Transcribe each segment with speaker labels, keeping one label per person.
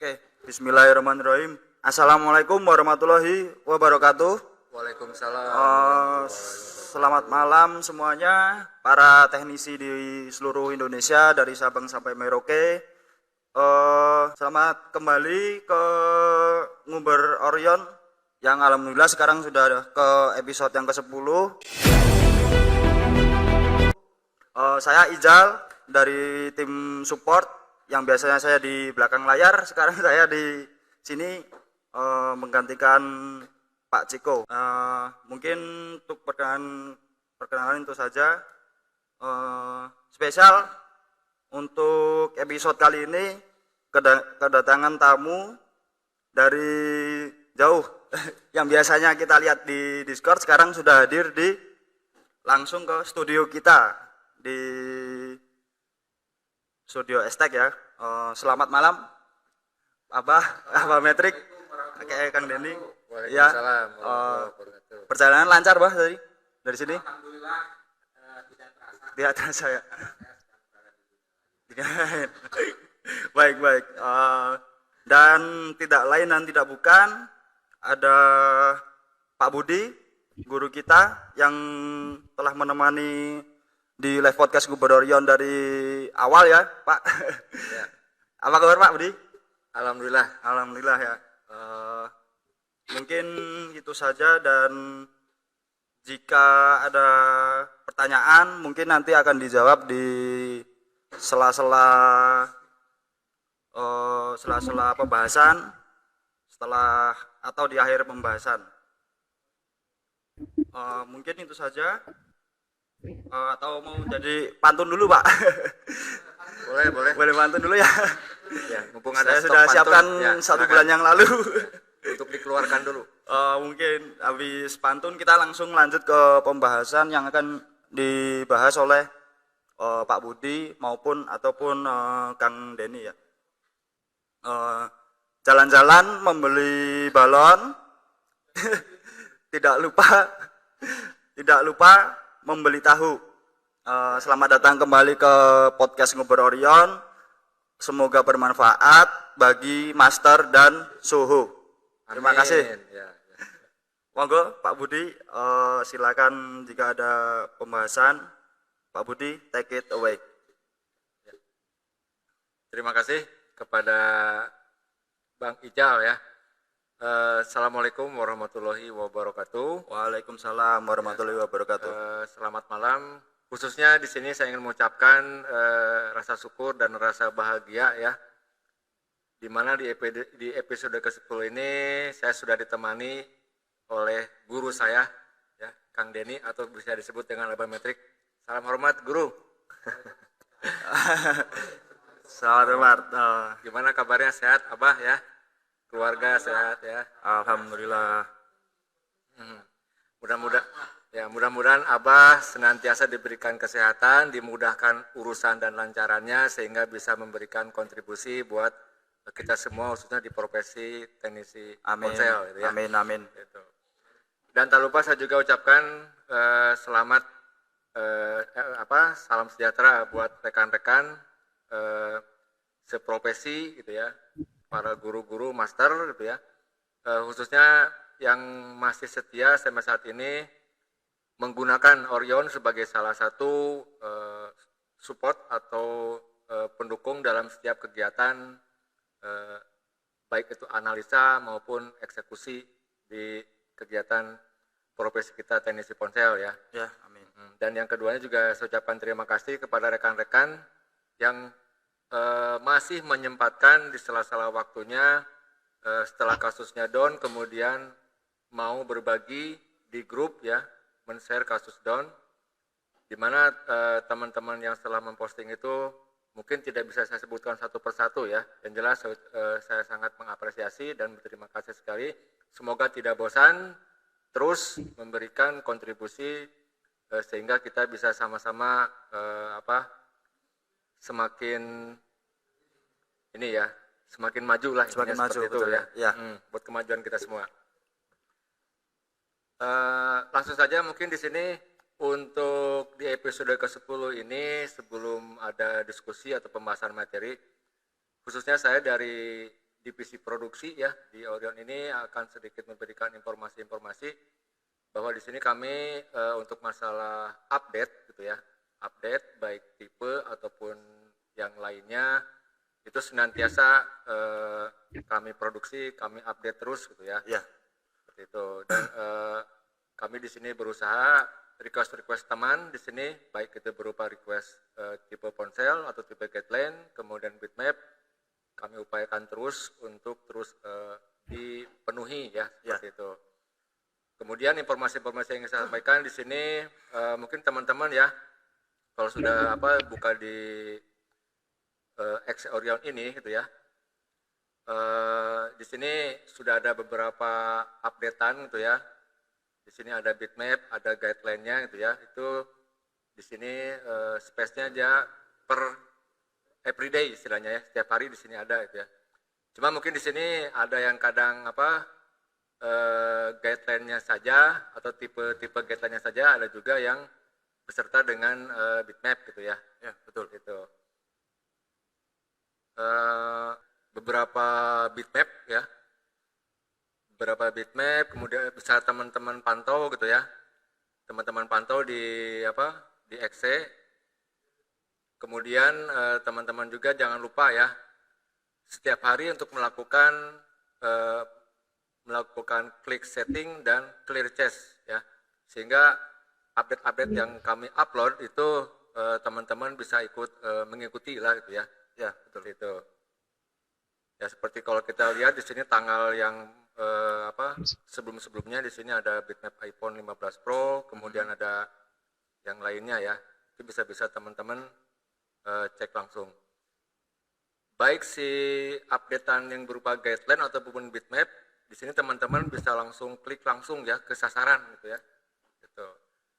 Speaker 1: Oke, bismillahirrahmanirrahim. Assalamualaikum warahmatullahi wabarakatuh.
Speaker 2: Waalaikumsalam.
Speaker 1: Selamat malam semuanya, para teknisi di seluruh Indonesia dari Sabang sampai Merauke. Selamat kembali ke Nguber Orion yang alhamdulillah sekarang sudah ke episode yang ke-10. Saya Ijal dari tim support yang biasanya saya di belakang layar, sekarang saya di sini menggantikan Pak Ciko. Mungkin untuk perkenalan itu saja. Spesial untuk episode kali ini kedatangan tamu dari jauh yang biasanya kita lihat di Discord sekarang sudah hadir di langsung ke studio kita di studio Estek ya. Selamat malam Abah Metrik, kayak Kang Dendi. Ya, perjalanan lancar Bah dari sini?
Speaker 2: Alhamdulillah
Speaker 1: Tidak terasa ya. Baik. Dan tidak lain dan tidak bukan ada Pak Budi, guru kita yang telah menemani di live podcast Gubernur Orion dari awal ya, Pak.
Speaker 2: Ya.
Speaker 1: Apa kabar Pak Budi?
Speaker 2: Alhamdulillah
Speaker 1: Ya. Mungkin itu saja, dan jika ada pertanyaan mungkin nanti akan dijawab di sela-sela pembahasan setelah atau di akhir pembahasan. Mungkin itu saja. Atau mau jadi pantun dulu Pak?
Speaker 2: Boleh
Speaker 1: pantun dulu ya.
Speaker 2: Ya, mumpung ada
Speaker 1: saya sudah siapkan
Speaker 2: ya,
Speaker 1: 1 bulan yang lalu.
Speaker 2: Untuk dikeluarkan dulu.
Speaker 1: Mungkin habis pantun kita langsung lanjut ke pembahasan yang akan dibahas oleh Pak Budi ataupun Kang Denny ya. Jalan-jalan membeli balon, tidak lupa membeli tahu. Selamat datang kembali ke podcast Nguber Orion. Semoga bermanfaat bagi Master dan Suhu. Terima kasih.
Speaker 2: Ya.
Speaker 1: Monggo Pak Budi, silakan jika ada pembahasan. Pak Budi, take it away.
Speaker 2: Ya. Terima kasih kepada Bang Ijal ya. Assalamualaikum warahmatullahi wabarakatuh.
Speaker 1: Waalaikumsalam warahmatullahi wabarakatuh.
Speaker 2: Selamat malam. Khususnya di sini saya ingin mengucapkan rasa syukur dan rasa bahagia ya. Di mana di episode ke-10 ini saya sudah ditemani oleh guru saya ya, Kang Denny, atau bisa disebut dengan Abah Metrik. Salam hormat guru.
Speaker 1: Salam hormat.
Speaker 2: Gimana kabarnya, sehat Abah ya? Keluarga sehat ya?
Speaker 1: Alhamdulillah.
Speaker 2: Mudah-mudahan Abah senantiasa diberikan kesehatan, dimudahkan urusan dan lancarannya, sehingga bisa memberikan kontribusi buat kita semua, khususnya di profesi teknisi ponsel gitu ya.
Speaker 1: Amin.
Speaker 2: Gitu. Dan tak lupa saya juga ucapkan salam sejahtera buat rekan-rekan seprofesi gitu ya, para guru-guru master gitu ya, khususnya yang masih setia sampai saat ini menggunakan Orion sebagai salah satu support atau pendukung dalam setiap kegiatan, baik itu analisa maupun eksekusi di kegiatan profesi kita teknisi ponsel ya.
Speaker 1: Ya, amin.
Speaker 2: Dan yang keduanya juga saya ucapkan terima kasih kepada rekan-rekan yang masih menyempatkan di sela-sela waktunya setelah kasusnya down, kemudian mau berbagi di grup ya, men-share kasus down, di mana teman-teman yang setelah memposting itu mungkin tidak bisa saya sebutkan satu persatu ya. Yang jelas saya sangat mengapresiasi dan berterima kasih sekali. Semoga tidak bosan terus memberikan kontribusi sehingga kita bisa sama-sama semakin semakin maju lah,
Speaker 1: semakin maju
Speaker 2: itu
Speaker 1: betul ya.
Speaker 2: Buat kemajuan kita semua. Langsung saja mungkin di sini untuk di episode ke-10 ini, sebelum ada diskusi atau pembahasan materi, khususnya saya dari divisi produksi ya di Orion ini akan sedikit memberikan informasi-informasi bahwa di sini kami untuk masalah update gitu ya, update baik tipe ataupun yang lainnya itu senantiasa kami produksi, kami update terus gitu ya.
Speaker 1: Ya.
Speaker 2: Seperti itu. Dan kami di sini berusaha request teman di sini baik itu berupa request tipe ponsel atau tipe guideline, kemudian bitmap kami upayakan terus untuk terus dipenuhi ya seperti itu. Kemudian informasi-informasi yang saya sampaikan di sini mungkin teman-teman ya kalau sudah buka di X Orion ini gitu ya. Di sini sudah ada beberapa updatean gitu ya. Di sini ada bitmap, ada guideline-nya gitu ya. Itu di sini space-nya aja per everyday istilahnya ya. Setiap hari di sini ada gitu ya. Cuma mungkin di sini ada yang kadang guideline-nya saja atau tipe guideline-nya saja, ada juga yang beserta dengan bitmap gitu ya.
Speaker 1: Ya, betul.
Speaker 2: Gitu. Beberapa bitmap ya, kemudian bisa teman-teman pantau gitu ya, teman-teman pantau di di XC. Kemudian teman-teman juga jangan lupa ya, setiap hari untuk melakukan klik setting dan clear cache ya, sehingga update-update yang kami upload itu teman-teman bisa ikut mengikuti lah gitu ya. Ya, betul itu. Ya seperti kalau kita lihat di sini tanggal yang sebelum-sebelumnya di sini ada bitmap iPhone 15 Pro, kemudian ada yang lainnya ya. Itu bisa teman-teman cek langsung. Baik si updatean yang berupa guideline ataupun bitmap, di sini teman-teman bisa langsung klik langsung ya ke sasaran gitu ya. Gitu.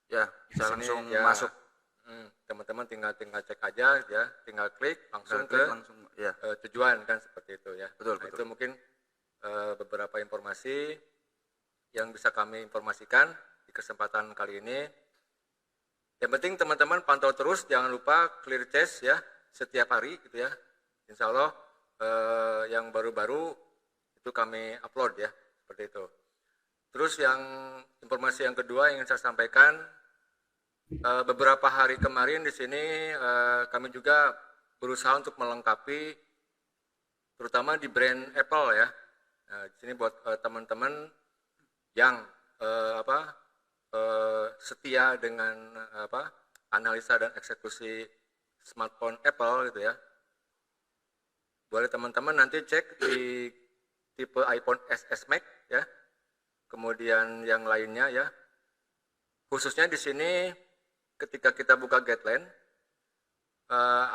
Speaker 1: Ya, bisa
Speaker 2: Di sini,
Speaker 1: langsung
Speaker 2: ya,
Speaker 1: masuk.
Speaker 2: Teman-teman tinggal cek aja ya, tinggal klik langsung
Speaker 1: ya.
Speaker 2: Tujuan kan seperti itu ya.
Speaker 1: Betul,
Speaker 2: Nah,
Speaker 1: betul.
Speaker 2: itu mungkin beberapa informasi yang bisa kami informasikan di kesempatan kali ini. Yang penting teman-teman pantau terus, jangan lupa clear cache ya setiap hari gitu ya. Insya Allah yang baru-baru itu kami upload ya seperti itu. Terus yang informasi yang kedua yang saya sampaikan, beberapa hari kemarin di sini kami juga berusaha untuk melengkapi terutama di brand Apple ya. Nah, di sini buat teman-teman yang setia dengan analisa dan eksekusi smartphone Apple gitu ya. Boleh teman-teman nanti cek di tipe iPhone XS Max ya. Kemudian yang lainnya ya. Khususnya di sini ketika kita buka guideline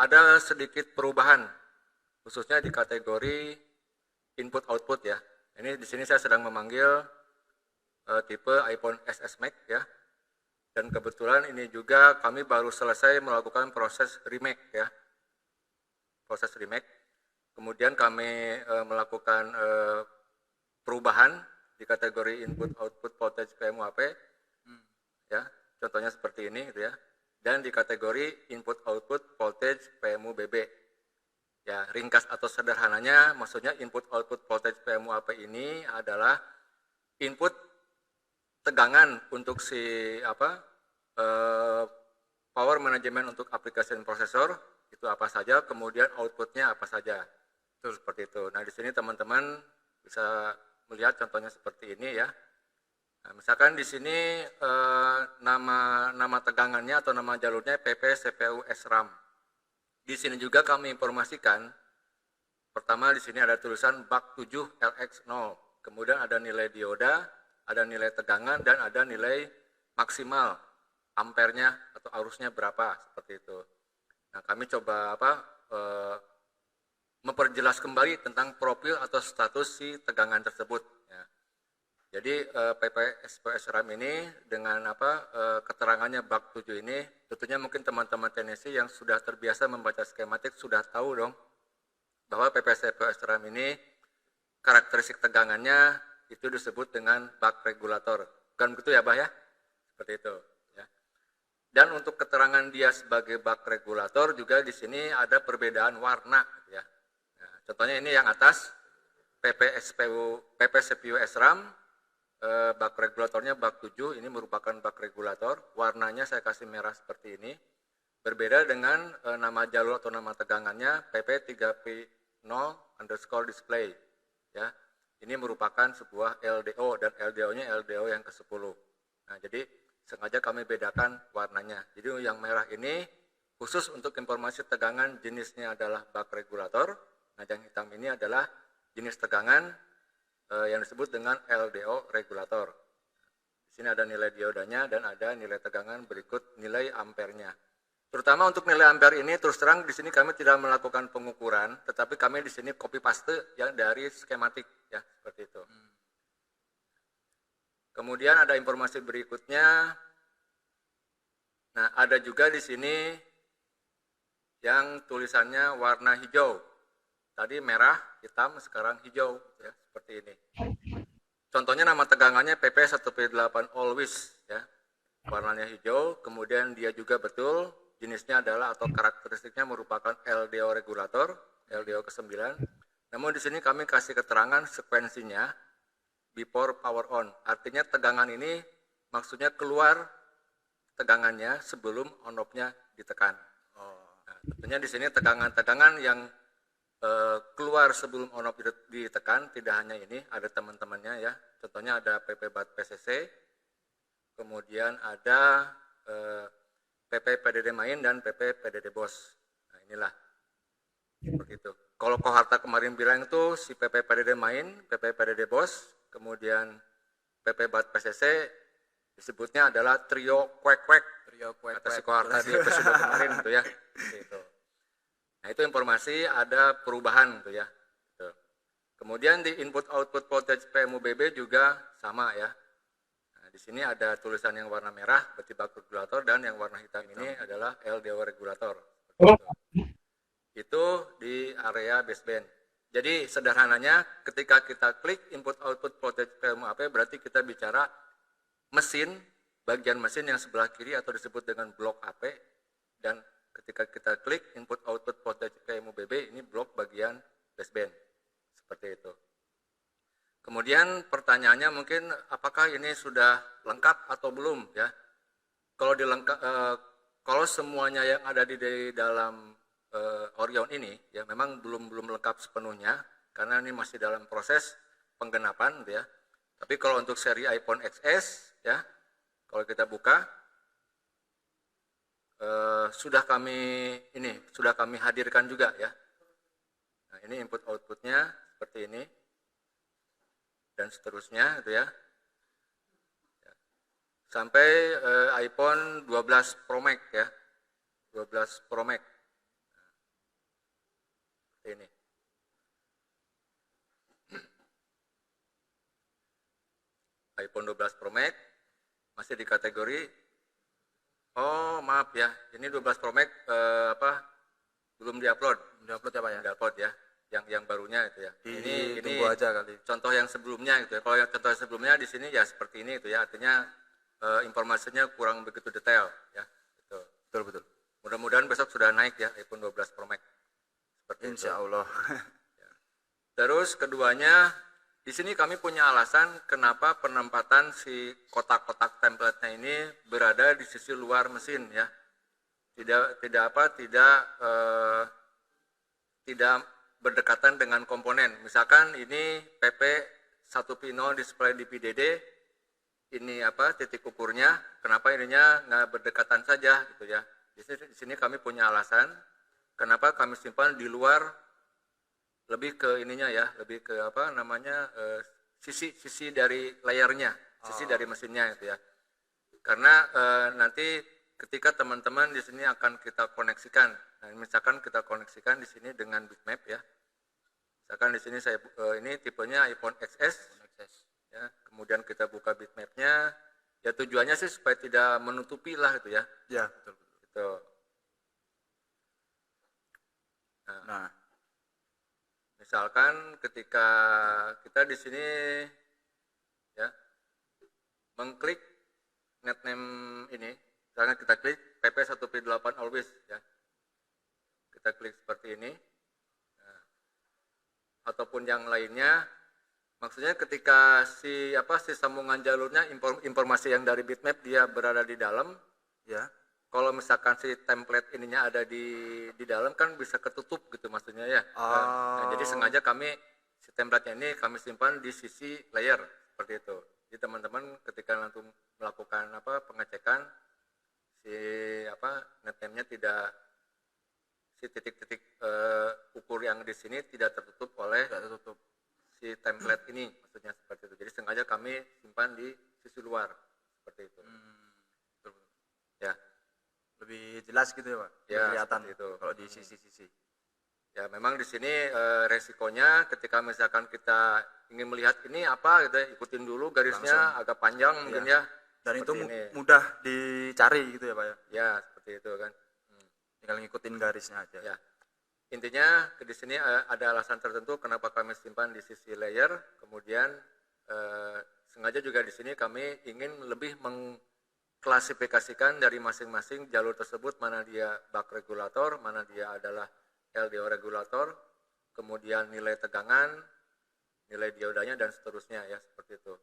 Speaker 2: ada sedikit perubahan khususnya di kategori input output ya. Ini di sini saya sedang memanggil tipe iPhone XS Max ya. Dan kebetulan ini juga kami baru selesai melakukan proses remake ya. Proses remake. Kemudian kami melakukan perubahan di kategori input output voltage PMUAP ya. Contohnya seperti ini gitu ya. Dan di kategori input output voltage PMU-BB. Ya, ringkas atau sederhananya maksudnya input output voltage PMU-AP ini adalah input tegangan untuk si power management untuk aplikasi prosesor itu apa saja, kemudian outputnya apa saja. Itu seperti itu. Nah, di sini teman-teman bisa melihat contohnya seperti ini ya. Nah, misalkan di sini nama tegangannya atau nama jalurnya PP CPU SRAM. Di sini juga kami informasikan, pertama di sini ada tulisan bak 7 LX0, kemudian ada nilai dioda, ada nilai tegangan, dan ada nilai maksimal ampernya atau arusnya berapa, seperti itu. Nah, kami coba memperjelas kembali tentang profil atau status si tegangan tersebut. Ya. Jadi PP SPSRAM ini dengan keterangannya bak 7 ini, tentunya mungkin teman-teman teknisi yang sudah terbiasa membaca skematik sudah tahu dong bahwa PP SPSRAM ini karakteristik tegangannya itu disebut dengan bak regulator. Kan begitu ya, Bah ya? Seperti itu. Ya. Dan untuk keterangan dia sebagai bak regulator juga di sini ada perbedaan warna. Ya. Nah, contohnya ini yang atas, PP CPU SRAM, bak regulatornya bak 7, ini merupakan bak regulator, warnanya saya kasih merah seperti ini. Berbeda dengan nama jalur atau nama tegangannya PP3P0 underscore display. Ya, ini merupakan sebuah LDO dan LDO-nya LDO yang ke-10. Nah, jadi sengaja kami bedakan warnanya. Jadi yang merah ini khusus untuk informasi tegangan, jenisnya adalah bak regulator. Nah, yang hitam ini adalah jenis tegangan yang disebut dengan LDO regulator. Di sini ada nilai diodanya dan ada nilai tegangan berikut nilai ampernya. Terutama untuk nilai ampere ini terus terang di sini kami tidak melakukan pengukuran, tetapi kami di sini copy paste yang dari skematik ya, seperti itu. Kemudian ada informasi berikutnya. Nah, ada juga di sini yang tulisannya warna hijau. Tadi merah, hitam, sekarang hijau ya, seperti ini. Contohnya nama tegangannya PP1P8 always ya. Warnanya hijau, kemudian dia juga betul jenisnya adalah atau karakteristiknya merupakan LDO regulator, LDO ke-9. Namun di sini kami kasih keterangan sekuensinya before power on. Artinya tegangan ini maksudnya keluar tegangannya sebelum on off-nya ditekan. Nah, tentunya di sini tegangan-tegangan yang keluar sebelum on off ditekan tidak hanya ini, ada teman-temannya ya. Contohnya ada PP BAT PCC, kemudian ada PP PDD main dan PP PDD bos. Nah, inilah seperti itu. Kalau Koharta kemarin bilang itu si PP PDD main, PP PDD bos, kemudian PP BAT PCC disebutnya adalah trio kwek-kwek.
Speaker 1: Trio kwek.
Speaker 2: Kata si Koharta di episode kemarin itu ya. Gitu. Nah, itu informasi ada perubahan gitu ya. Gitu. Kemudian di input output voltage PMUBB juga sama ya. Di sini ada tulisan yang warna merah, berarti bak regulator, dan yang warna hitam ini adalah LDO regulator. Itu di area baseband. Jadi sederhananya ketika kita klik input output voltage PMUAP berarti kita bicara mesin, bagian mesin yang sebelah kiri atau disebut dengan blok AP, dan ketika kita klik input output voltage PMUBB ini blok bagian baseband. Seperti itu. Kemudian pertanyaannya mungkin apakah ini sudah lengkap atau belum ya? Kalau semuanya yang ada di dalam Orion ini ya memang belum lengkap sepenuhnya karena ini masih dalam proses penggenapan gitu ya. Tapi kalau untuk seri iPhone XS ya, kalau kita buka sudah kami hadirkan juga ya. Nah, ini input outputnya seperti ini. Dan seterusnya gitu ya. Sampai iPhone 12 Pro Max ya. 12 Pro Max. Seperti ini. iPhone 12 Pro Max masih di kategori maaf ya. Ini 12 Pro Max belum diupload.
Speaker 1: Diupload ya Pak ya?
Speaker 2: Diupload ya. Yang barunya itu ya. Ini
Speaker 1: tunggu aja kali.
Speaker 2: Contoh yang sebelumnya gitu ya. Kalau yang contoh yang sebelumnya di sini ya seperti ini itu ya. Artinya informasinya kurang begitu detail ya. Gitu.
Speaker 1: Betul.
Speaker 2: Mudah-mudahan besok sudah naik ya iPhone 12 Pro Max. Seperti
Speaker 1: Insya
Speaker 2: itu.
Speaker 1: Allah.
Speaker 2: Ya. Terus keduanya di sini kami punya alasan kenapa penempatan si kotak-kotak template-nya ini berada di sisi luar mesin ya. Tidak berdekatan dengan komponen. Misalkan ini PP 1P0 display di PDD, ini titik ukurnya, kenapa ininya nggak berdekatan saja gitu ya. Di sini kami punya alasan kenapa kami simpan di luar, lebih ke ininya ya, lebih ke sisi dari layarnya, sisi dari mesinnya gitu ya. Karena nanti ketika teman-teman di sini akan kita koneksikan. Nah, misalkan kita koneksikan di sini dengan bitmap ya. Misalkan di sini ini tipenya iPhone XS. Ya, kemudian kita buka bitmapnya. Ya tujuannya sih supaya tidak menutupi lah gitu ya.
Speaker 1: Ya, betul.
Speaker 2: Gitu.
Speaker 1: Nah,
Speaker 2: misalkan ketika kita di sini ya mengklik netname ini, misalkan kita klik PP1P8 always ya. Kita klik seperti ini. Nah, ataupun yang lainnya Maksudnya ketika si sambungan jalurnya informasi yang dari bitmap dia berada di dalam,
Speaker 1: Ya.
Speaker 2: kalau misalkan si template ininya ada di dalam kan bisa ketutup gitu maksudnya ya. Nah, jadi sengaja kami si template ini kami simpan di sisi layer seperti itu. Jadi teman-teman ketika nanti melakukan pengecekan si netname-nya tidak si titik-titik ukur yang di sini tidak tertutup oleh si template ini maksudnya seperti itu. Jadi sengaja kami simpan di sisi luar seperti itu. Ya.
Speaker 1: Lebih jelas gitu ya Pak?
Speaker 2: Ya,
Speaker 1: kelihatan
Speaker 2: itu
Speaker 1: kalau di sisi-sisi.
Speaker 2: Ya memang di sini resikonya ketika misalkan kita ingin melihat ini apa gitu ya, ikutin dulu garisnya agak panjang mungkin ya.
Speaker 1: Dan itu
Speaker 2: Seperti ini.
Speaker 1: mudah dicari gitu ya Pak ya?
Speaker 2: Ya seperti itu kan.
Speaker 1: Tinggal ngikutin garisnya aja.
Speaker 2: Ya. Intinya di sini ada alasan tertentu kenapa kami simpan di sisi layer. Kemudian sengaja juga di sini kami ingin lebih mengklasifikasikan dari masing-masing jalur tersebut mana dia bak regulator, mana dia adalah LDO regulator, kemudian nilai tegangan, nilai diodanya dan seterusnya ya seperti itu.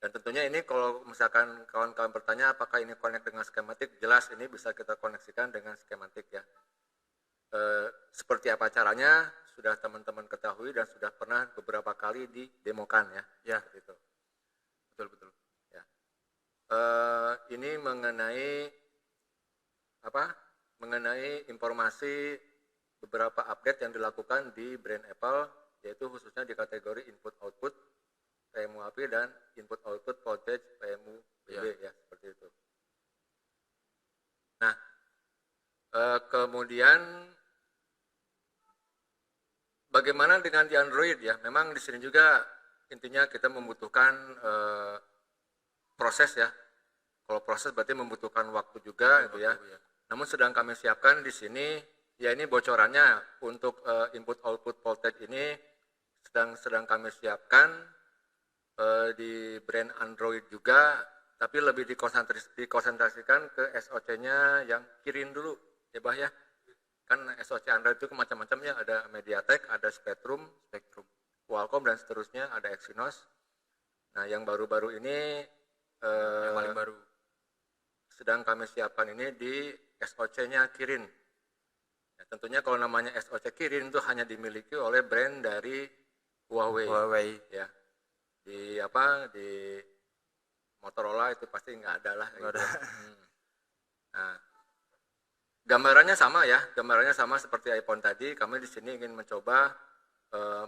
Speaker 2: Dan tentunya ini kalau misalkan kawan-kawan bertanya apakah ini connect dengan skematik, jelas ini bisa kita koneksikan dengan skematik ya. Seperti apa caranya sudah teman-teman ketahui dan sudah pernah beberapa kali didemokan ya.
Speaker 1: Ya,
Speaker 2: gitu.
Speaker 1: betul.
Speaker 2: Ya. Ini mengenai mengenai informasi beberapa update yang dilakukan di Brain Apple, yaitu khususnya di kategori input output PMU AP dan input output voltage PMU BB ya seperti itu. Nah, kemudian bagaimana dengan di Android ya? Memang di sini juga intinya kita membutuhkan proses ya. Kalau proses berarti membutuhkan waktu juga gitu ya. Namun sedang kami siapkan di sini ya ini bocorannya untuk input output voltage ini sedang kami siapkan di brand Android juga, tapi lebih dikonsentrasikan ke SoC-nya yang kirim dulu ya Bah ya. Kan SoC Android itu macam-macam ya, ada MediaTek, ada Spectrum, Qualcomm dan seterusnya, ada Exynos. Nah yang baru-baru ini
Speaker 1: Yang paling baru
Speaker 2: sedang kami siapkan ini di SoC-nya Kirin. Ya, tentunya kalau namanya SoC Kirin itu hanya dimiliki oleh brand dari Huawei. Ya. Di Motorola itu pasti nggak ada lah. Gitu. Nah, gambarannya sama seperti iPhone tadi. Kami di sini ingin mencoba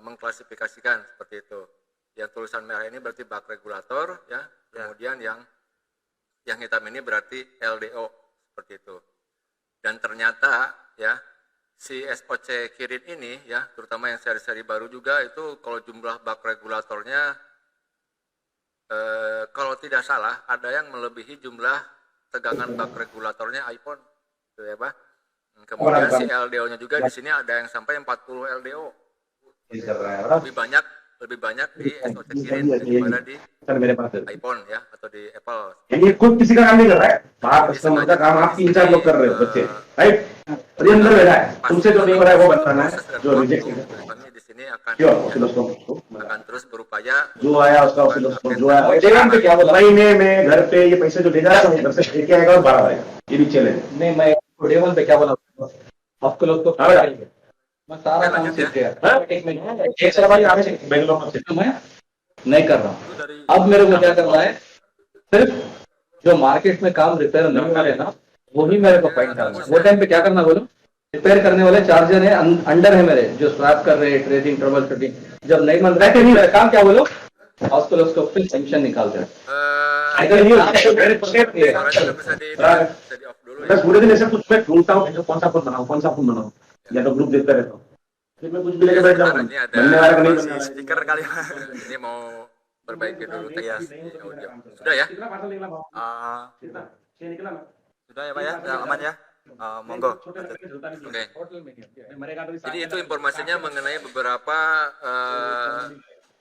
Speaker 2: mengklasifikasikan seperti itu. Yang tulisan merah ini berarti bak regulator, ya. Kemudian yang hitam ini berarti LDO seperti itu. Dan ternyata ya si SoC Kirin ini ya, terutama yang seri-seri baru juga itu kalau jumlah bak regulatornya kalau tidak salah ada yang melebihi jumlah tegangan bak regulatornya iPhone, gitu ya Pak. Kemudian si LDO-nya juga di sini ada yang sampai 40 LDO. Lebih banyak di SoC Kirin daripada di iPhone ya atau di Apple.
Speaker 3: ये खुद किसी का काम नहीं कर रहा है बाहर कस्टमर का काम आप 3-4 लोग कर रहे हो बच्चे राइट ये अंदर बैठा है तुमसे जो नहीं हो रहा है वो बताना है जो reject
Speaker 2: kami di sini akan terus berupaya
Speaker 3: जो आया उसका ऑसिलोस्कोप जो आया जगह पे क्या बोला महीने में घर पे ये पैसे जो ले जा रहा है घर से लेके आएगा और बाहर आएगा ये भी चैलेंज नहीं मैं डे 1 पे क्या बोला ऑसिलोस्कोप मैं सारा काम सीख गया एक साल बाद आगे बेंगलोर में मैं नहीं कर रहा हूँ अब मेरे को क्या करना है सिर्फ जो मार्केट में काम रिपेयर नहीं वाले ना वही मेरे को फाइंड करना वो टाइम पे क्या करना बोलो रिपेयर करने वाले चार्जर है अंडर है मेरे जो स्वैप कर रहे हैं ट्रेसिंग ट्रबल शूटिंग जब नहीं बन रहा नहीं रहा काम क्या बोलो ऑस्कोलोस्कोप से सेंक्शन निकालते हैं बस पूरे दिन ऐसे कुछ मैं ढूंढता हूँ कौन सा फोन बनाऊँ या तो ग्रुप देखता रहता हूँ फिर मैं कुछ भी लेके बैठ जाऊँ बनने वाला नहीं बनने वाला
Speaker 1: stiker kali.
Speaker 2: ini mau perbaiki dulu teknis audio. Sudah ya?
Speaker 1: Sudah ya Pak ya, sudah aman ya. Monggo.
Speaker 2: Oke. Jadi itu informasinya mengenai beberapa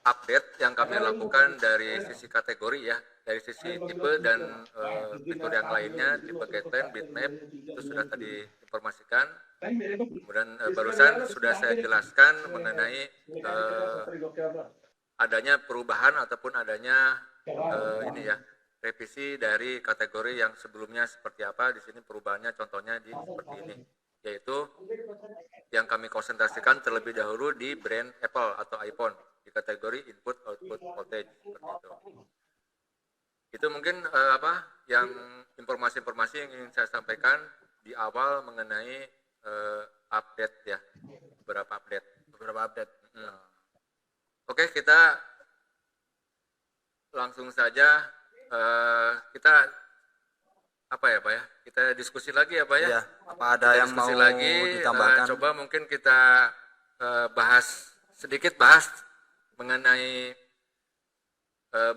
Speaker 2: update yang kami lakukan dari sisi kategori ya, dari sisi tipe dan fitur yang lainnya, tipe G10, bitmap itu sudah tadi informasikan. Kemudian barusan sudah saya jelaskan mengenai adanya perubahan ataupun adanya ini ya, revisi dari kategori yang sebelumnya seperti apa. Di sini perubahannya contohnya di seperti ini, yaitu yang kami konsentrasikan terlebih dahulu di brand Apple atau iPhone di kategori input output voltage seperti itu. Itu mungkin yang informasi-informasi yang ingin saya sampaikan di awal mengenai update ya, beberapa update. Oke, kita langsung saja kita Pak ya, kita diskusi lagi ya Pak ya.
Speaker 1: Iya, apa ada
Speaker 2: Kita
Speaker 1: yang mau
Speaker 2: diskusi lagi,
Speaker 1: ditambahkan?
Speaker 2: coba mungkin kita sedikit bahas mengenai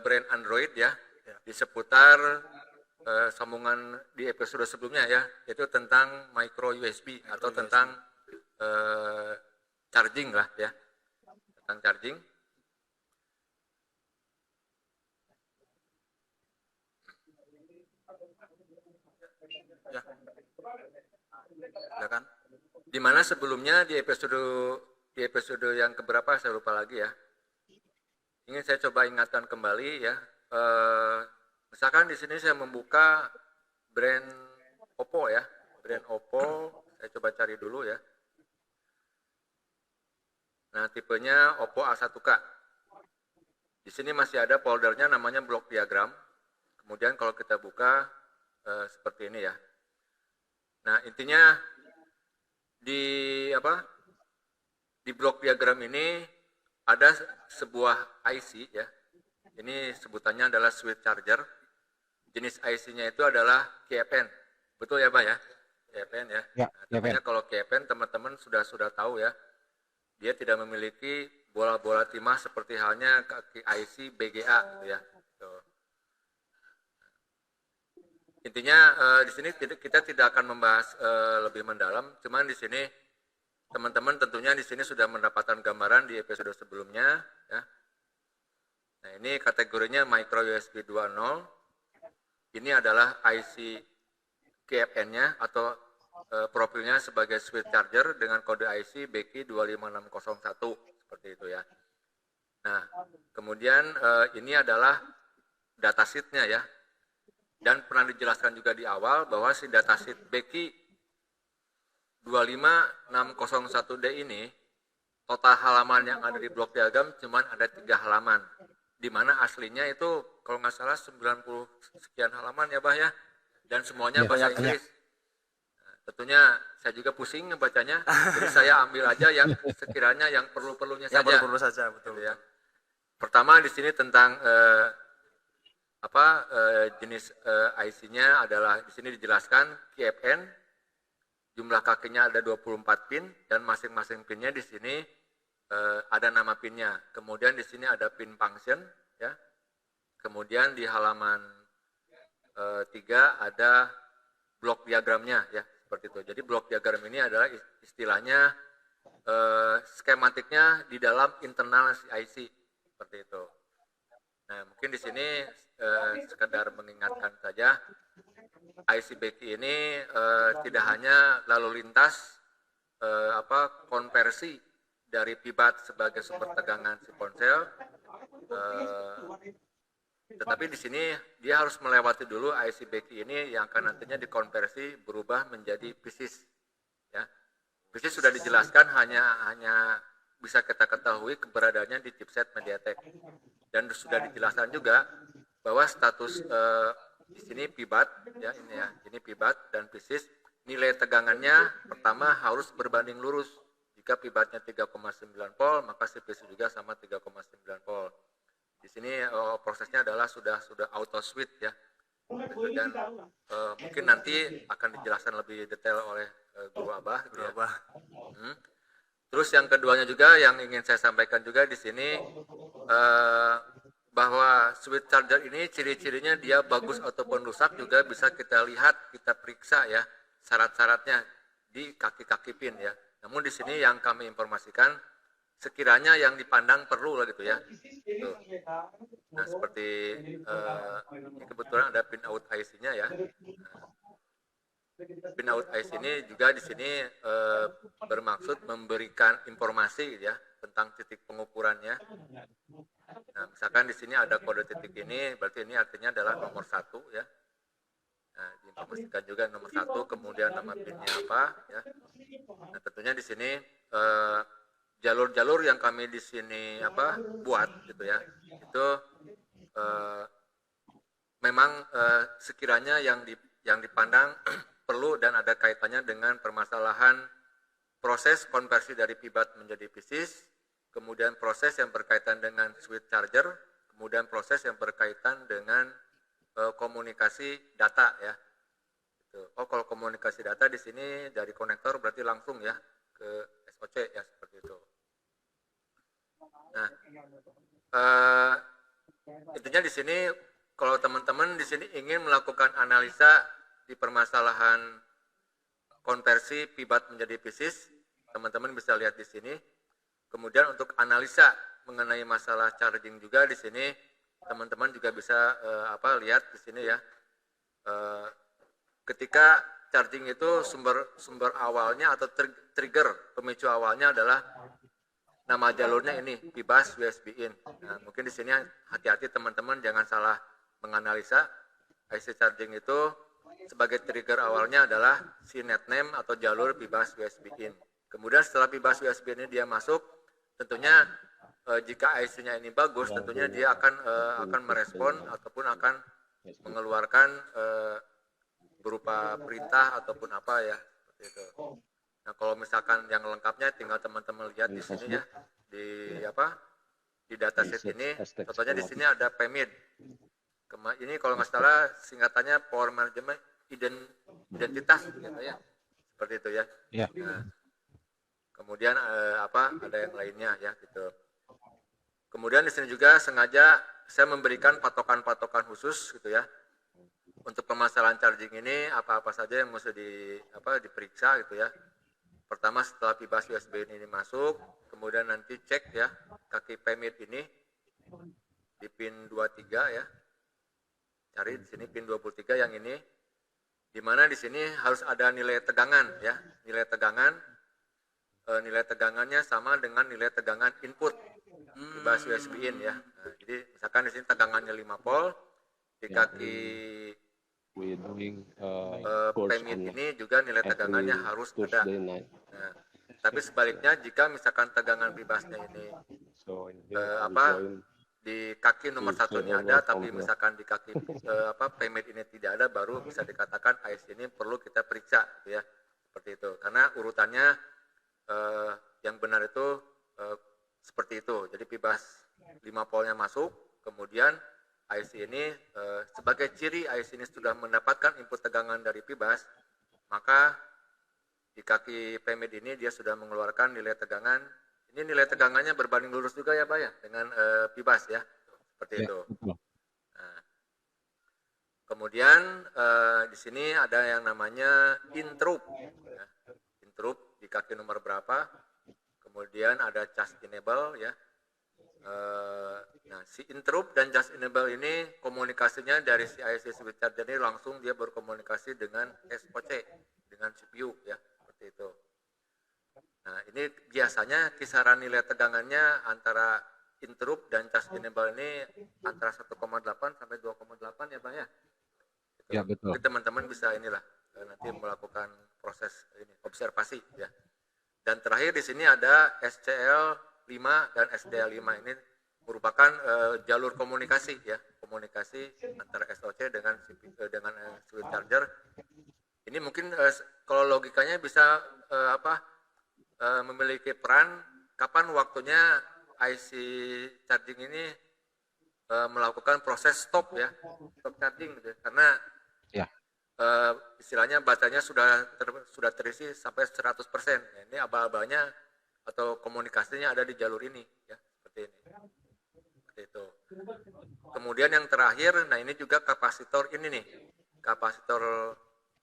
Speaker 2: brand Android ya, di seputar sambungan di episode sebelumnya ya, yaitu tentang micro USB atau tentang charging lah ya, tentang charging.
Speaker 1: Ya. Silakan.
Speaker 2: Dimana sebelumnya di episode yang keberapa saya lupa lagi ya. Ingin saya coba ingatkan kembali ya. Misalkan di sini saya membuka brand Oppo ya, brand Oppo. Saya coba cari dulu ya. Nah, tipenya Oppo A1K. Di sini masih ada foldernya namanya block diagram. Kemudian kalau kita buka seperti ini ya. Nah, intinya di blok diagram ini ada sebuah IC ya. Ini sebutannya adalah switch charger. Jenis IC-nya itu adalah KFN. Betul ya, Pak ya? KFN ya. Nah, kalau KFN teman-teman sudah tahu ya. Dia tidak memiliki bola-bola timah seperti halnya kaki IC BGA ya. Intinya di sini kita tidak akan membahas lebih mendalam, cuman di sini teman-teman tentunya di sini sudah mendapatkan gambaran di episode sebelumnya ya. Nah, ini kategorinya micro USB 2.0. Ini adalah IC KFN-nya atau profilnya sebagai switch charger dengan kode IC BQ 25601 seperti itu ya. Nah, kemudian ini adalah datasheet-nya ya. Dan pernah dijelaskan juga di awal bahwa si datasheet BQ 25601D ini total halaman yang ada di blok diagram cuma ada 3 halaman. Di mana aslinya itu kalau nggak salah 90 sekian halaman ya Bah ya. Dan semuanya bahasa Inggris. Nah, tentunya saya juga pusing ngebacanya. Jadi saya ambil aja yang sekiranya yang perlu-perlunya saja.
Speaker 1: Yang perlu saja, betul
Speaker 2: ya. Pertama di sini tentang jenis IC-nya adalah di sini dijelaskan KFN, jumlah kakinya ada 24 pin dan masing-masing pinnya di sini ada nama pinnya. Kemudian di sini ada pin function ya. Kemudian di halaman 3 ada blok diagramnya ya, seperti itu. Jadi blok diagram ini adalah istilahnya skematiknya di dalam internal IC seperti itu. Nah, mungkin di sini sekedar mengingatkan saja, IC BQ ini tidak hanya lalu lintas konversi dari pibat sebagai sumber tegangan si ponsel, tetapi di sini dia harus melewati dulu IC BQ ini yang akan nantinya dikonversi berubah menjadi PCIe. Ya, PCIe sudah dijelaskan hanya bisa kita ketahui keberadaannya di chipset MediaTek. Dan sudah dijelaskan juga bahwa status di sini pibat ya, ini pibat dan PCIe, nilai tegangannya pertama harus berbanding lurus. Jika pibatnya 3,9 volt, maka si PCIe juga sama 3,9 volt. Di sini prosesnya adalah sudah auto switch ya. Dan mungkin nanti akan dijelaskan lebih detail oleh Guru Abah. Terus yang keduanya juga yang ingin saya sampaikan juga di sini bahwa switch charger ini ciri-cirinya dia bagus ataupun rusak juga bisa kita lihat, kita periksa ya syarat-syaratnya di kaki-kaki pin ya. Namun di sini yang kami informasikan sekiranya yang dipandang perlu lah gitu ya. Tuh. Nah, seperti ini kebetulan ada pin out IC-nya ya. Pin out IC ini juga di sini bermaksud memberikan informasi ya tentang titik pengukurannya. misalkan di sini ada kode titik ini, berarti ini artinya adalah nomor 1 ya. Nah, diinformasikan juga nomor 1, kemudian nama pinnya apa ya. Nah, tentunya di sini jalur-jalur yang kami di sini buat gitu ya. Itu memang sekiranya yang dipandang perlu dan ada kaitannya dengan permasalahan proses konversi dari PIBAT menjadi PISIS, kemudian proses yang berkaitan dengan switch charger, kemudian proses yang berkaitan dengan komunikasi data ya. Oh, kalau komunikasi data di sini dari konektor berarti langsung ya ke SOC ya, seperti itu. Nah, intinya di sini kalau teman-teman di sini ingin melakukan analisa di permasalahan konversi PIBAT menjadi PISIS, teman-teman bisa lihat di sini. Kemudian untuk analisa mengenai masalah charging juga di sini, teman-teman juga bisa lihat di sini ya. Ketika charging itu sumber awalnya atau trigger pemicu awalnya adalah nama jalurnya ini PIBAS USB in. Nah, mungkin di sini hati-hati teman-teman jangan salah menganalisa. IC charging itu sebagai trigger awalnya adalah si netname atau jalur PIBAS USB in. Kemudian setelah PIBAS USB ini dia masuk, tentunya jika IC-nya ini bagus, tentunya dia akan merespon ataupun akan mengeluarkan berupa perintah ataupun apa ya, seperti itu. Nah, kalau misalkan yang lengkapnya tinggal teman-teman lihat di sini ya, di dataset ini. Contohnya di sini ada PEMID. Ini kalau nggak salah singkatannya Power Management Identitas gitu ya, seperti itu ya. Nah, kemudian ada yang lainnya ya gitu. Kemudian di sini juga sengaja saya memberikan patokan-patokan khusus gitu ya. Untuk permasalahan charging ini apa-apa saja yang mesti diperiksa gitu ya. Pertama setelah PIBAS USB ini masuk, kemudian nanti cek ya kaki PEMID ini di pin 23 ya. Cari di sini pin 23 yang ini. Di mana di sini harus ada nilai tegangan ya. Nilai tegangannya sama dengan nilai tegangan input PIBAS USB in ya. Nah, jadi misalkan di sini tegangannya 5 volt, di kaki PEMID ini juga nilai tegangannya harus ada. Nah, tapi sebaliknya jika misalkan tegangan PIBASnya ini di kaki nomor 1 ini ada, tapi misalkan di kaki PEMID ini tidak ada, baru bisa dikatakan IC ini perlu kita periksa gitu ya, seperti itu. Karena urutannya yang benar itu seperti itu. Jadi PIBAS 5 voltnya masuk, kemudian IC ini sebagai ciri IC ini sudah mendapatkan input tegangan dari PIBAS, maka di kaki PEMID ini dia sudah mengeluarkan nilai tegangan. Ini nilai tegangannya berbanding lurus juga ya Pak ya dengan PIBAS ya, seperti itu. Nah, kemudian di sini ada yang namanya interrupt, ya. Interrupt di kaki nomor berapa. Kemudian ada charge enable ya. Nah, si interrupt dan charge enable ini komunikasinya dari si IC switch charger ini langsung dia berkomunikasi dengan SOC, dengan CPU ya, seperti itu. Nah, ini biasanya kisaran nilai tegangannya antara interrupt dan charge enable ini antara 1,8 sampai 2,8 ya Bang ya. Gitu.
Speaker 4: Ya betul.
Speaker 2: Jadi teman-teman bisa nanti melakukan proses ini observasi ya. Dan terakhir di sini ada SCL 5 dan SDL 5 ini merupakan jalur komunikasi ya, komunikasi antara SOC dengan switch charger. Ini mungkin kalau logikanya bisa memiliki peran kapan waktunya IC charging ini melakukan proses stop ya, stop charging gitu. Karena
Speaker 4: ya.
Speaker 2: Istilahnya baterainya sudah terisi sampai 100%. Nah, ini aba-abanya atau komunikasinya ada di jalur ini ya, seperti ini. Seperti itu. Kemudian yang terakhir, nah ini juga kapasitor ini nih. Kapasitor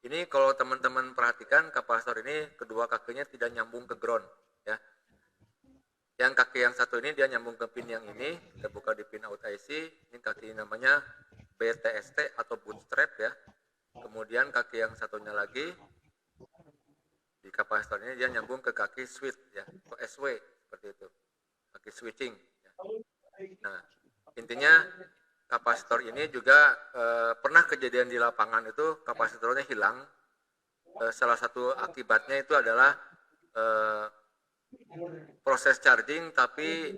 Speaker 2: ini kalau teman-teman perhatikan, kapasitor ini kedua kakinya tidak nyambung ke ground ya. Yang kaki yang satu ini dia nyambung ke pin yang ini, kita buka di pin out IC, ini kaki namanya BTST atau bootstrap ya. Kemudian kaki yang satunya lagi di kapasitor ini dia nyambung ke kaki switch ya, atau SW seperti itu, kaki switching ya. Nah, Intinya kapasitor ini juga pernah kejadian di lapangan itu kapasitornya hilang. Salah satu akibatnya itu adalah proses charging tapi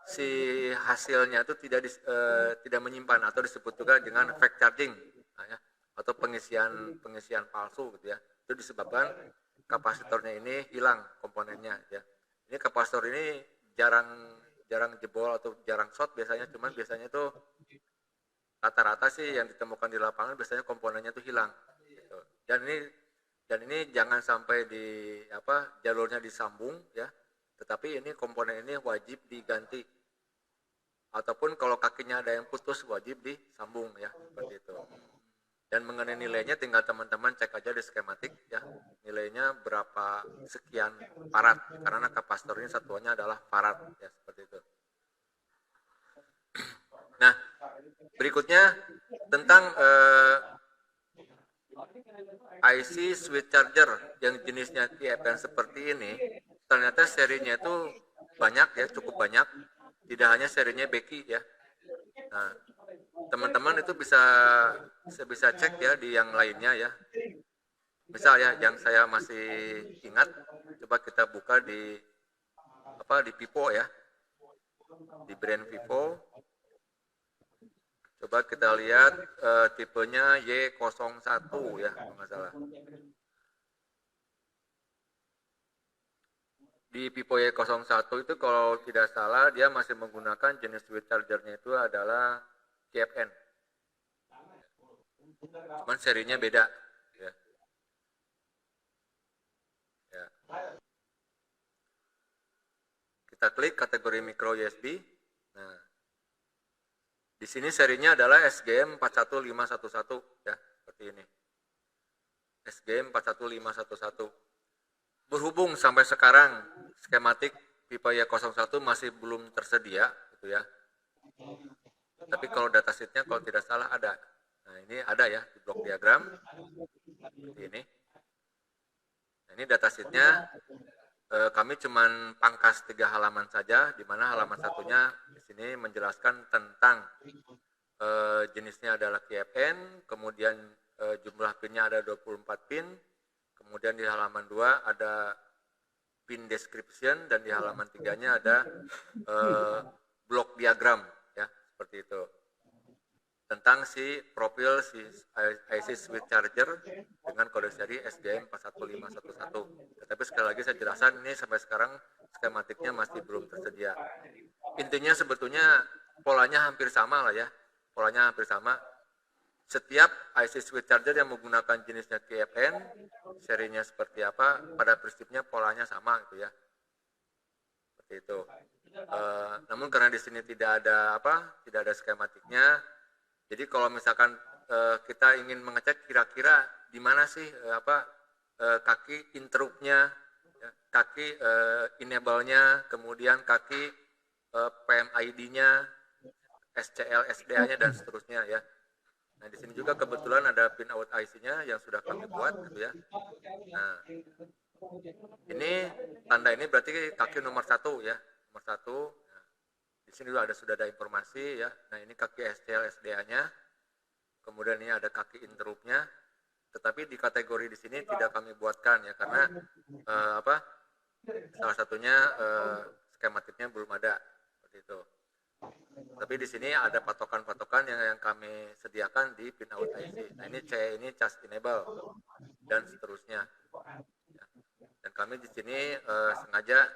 Speaker 2: si hasilnya itu tidak menyimpan atau disebut juga dengan fake charging, nah, ya, atau pengisian palsu gitu ya. Itu disebabkan kapasitornya ini hilang komponennya ya. Ini kapasitor ini jarang jebol atau jarang short biasanya, cuman biasanya itu rata-rata sih yang ditemukan di lapangan biasanya komponennya itu hilang gitu. Dan ini jangan sampai jalurnya disambung ya, tetapi ini komponen ini wajib diganti, ataupun kalau kakinya ada yang putus wajib disambung ya, seperti itu. Dan mengenai nilainya tinggal teman-teman cek aja di skematik ya, nilainya berapa sekian farad, karena kapasitor ini satuannya adalah farad ya, seperti itu. Nah, berikutnya tentang IC switch charger yang jenisnya TFN seperti ini, ternyata serinya itu banyak ya, cukup banyak, tidak hanya serinya Becky ya. Nah, teman-teman itu bisa cek ya di yang lainnya ya. Misal ya, yang saya masih ingat, coba kita buka di Vivo ya, di brand Vivo. Coba kita lihat tipenya Y01 ya, kalau nggak salah. Di Vivo Y01 itu kalau tidak salah dia masih menggunakan jenis switch chargernya itu adalah TFN. Cuman serinya beda ya. Ya. Kita klik kategori micro USB. Nah, di sini serinya adalah SGM 41511 ya, seperti ini. SGM 41511. Berhubung sampai sekarang skematik pipa Y01 masih belum tersedia gitu ya. Tapi kalau datasheetnya kalau tidak salah ada. Nah, ini ada ya di blok diagram seperti ini. Nah, ini datasheetnya kami cuman pangkas 3 halaman saja, di mana halaman satunya di sini menjelaskan tentang jenisnya adalah TFN, kemudian jumlah pinnya ada 24 pin, kemudian di halaman 2 ada pin description, dan di halaman 3-nya ada blok diagram ya, seperti itu. Tentang si profil si IC switch charger dengan kode seri SGM 41511. Tetapi sekali lagi saya jelaskan, ini sampai sekarang skematiknya masih belum tersedia. Intinya sebetulnya polanya hampir sama lah ya, polanya hampir sama. Setiap IC switch charger yang menggunakan jenisnya TFN, serinya seperti apa, pada prinsipnya polanya sama gitu ya, seperti itu. Namun karena di sini tidak ada skematiknya, jadi kalau misalkan kita ingin mengecek kira-kira di mana sih kaki interruptnya, kaki enable-nya, kemudian kaki PMID-nya, SCL, SDA-nya dan seterusnya ya. Nah, di sini juga kebetulan ada pin out IC-nya yang sudah kami buat gitu ya. Nah, ini tanda ini berarti kaki nomor 1 ya, nomor 1. Di sini juga sudah ada informasi ya. Nah, ini kaki SCL SDA-nya. Kemudian ini ada kaki interruptnya. Tetapi di kategori di sini tidak kami buatkan ya, karena salah satunya skematiknya belum ada seperti itu. Tapi di sini ada patokan-patokan yang kami sediakan di pin out IC. Nah, ini charge enable dan seterusnya. Ya. Dan kami di sini sengaja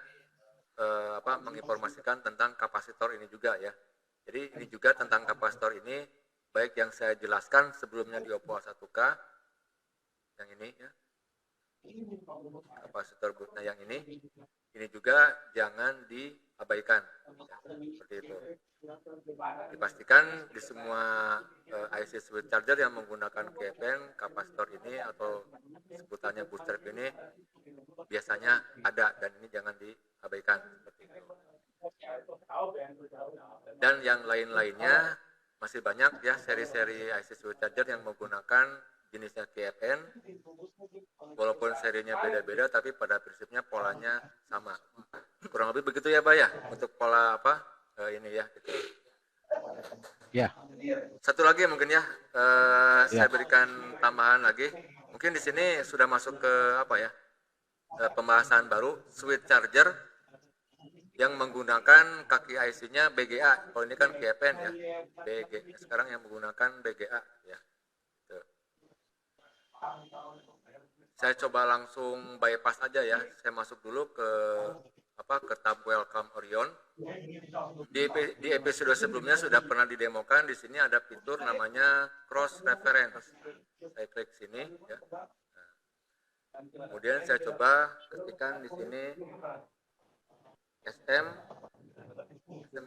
Speaker 2: menginformasikan tentang kapasitor ini juga ya. Jadi ini juga tentang kapasitor ini, baik yang saya jelaskan sebelumnya di Oppo A1K yang ini ya, kapasitor bootnya yang ini juga jangan diabaikan ya, seperti itu. Dipastikan di semua IC switch charger yang menggunakan KFN, kapasitor ini atau sebutannya booster ini biasanya ada, dan ini jangan diabaikan seperti itu. Dan yang lain-lainnya masih banyak ya, seri-seri IC switch charger yang menggunakan jenisnya KFN, walaupun serinya beda-beda tapi pada prinsipnya polanya sama. Kurang lebih begitu ya Pak ya, untuk pola ini ya gitu.
Speaker 4: Ya,
Speaker 2: Satu lagi mungkin ya, saya berikan tambahan lagi. Mungkin di sini sudah masuk ke apa ya, pembahasan baru, switch charger yang menggunakan kaki IC-nya BGA. Kalau ini kan GPN ya, BG. Sekarang yang menggunakan BGA ya. Tuh. Saya coba langsung bypass aja ya. Saya masuk dulu ke ke tab Welcome Orion. Di episode sebelumnya sudah pernah didemokan. Di sini ada fitur namanya cross reference. Saya klik sini ya. Nah, kemudian saya coba ketikkan di sini SM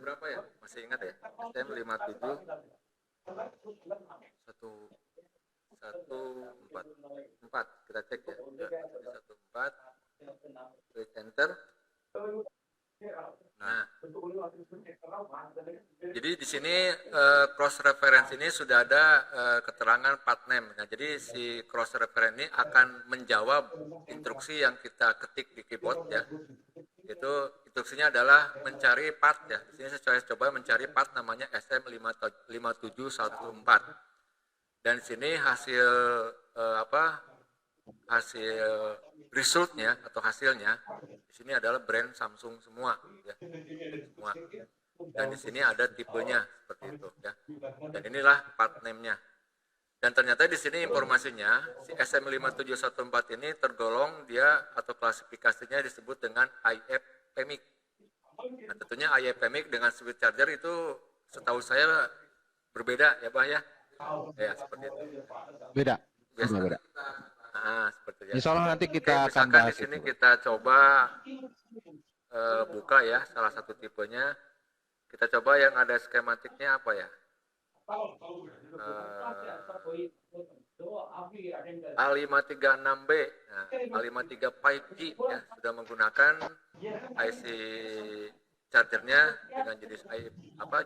Speaker 2: berapa ya? Masih ingat ya? SM 57 114. Kita cek ya. 114. Klik enter. Nah, jadi di sini cross reference ini sudah ada keterangan part name. Nah, jadi si cross reference ini akan menjawab instruksi yang kita ketik di keyboard ya. Itu instruksinya adalah mencari part ya. Di sini saya coba mencari part namanya SM5714. Dan di sini hasil hasil resultnya atau hasilnya di sini adalah brand Samsung semua ya. Semua. Dan di sini ada tipenya seperti itu ya. Dan inilah part name-nya. Dan ternyata di sini informasinya si SM5714 ini tergolong dia atau klasifikasinya disebut dengan IF PMIC. Nah, tentunya IF PMIC dengan switch charger itu setahu saya berbeda ya, Bah ya. Ya, seperti itu.
Speaker 4: beda.
Speaker 2: Biasa.
Speaker 4: Beda.
Speaker 2: Nah, seperti itu.
Speaker 4: Insya Allah nanti kita akan
Speaker 2: misalkan
Speaker 4: bahas
Speaker 2: di sini
Speaker 4: itu.
Speaker 2: kita coba buka ya salah satu tipenya. Kita coba yang ada skematiknya apa ya? A536B, nah, A53 5G ya, sudah menggunakan IC chargernya dengan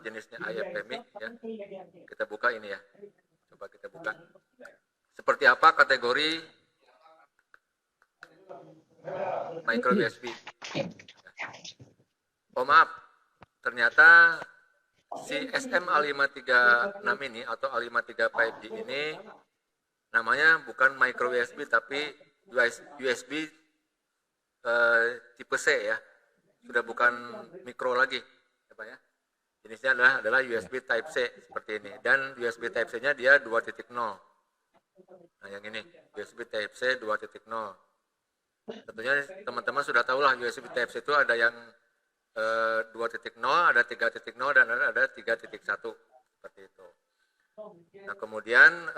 Speaker 2: jenisnya IF PMIC ya. Kita buka ini ya. Coba kita buka. Seperti apa kategori micro USB? Oh maaf, ternyata si SM-A536 ini atau A53 5G ini namanya bukan micro USB tapi USB tipe C ya. Sudah bukan mikro lagi, ya Pak ya. Jenisnya adalah USB Type C seperti ini, dan USB Type C-nya dia 2.0. Nah, yang ini USB Type C 2.0. Tentunya teman-teman sudah tahu lah USB Type C itu ada yang 2.0, ada 3.0 dan ada 3.1 seperti itu. Nah, kemudian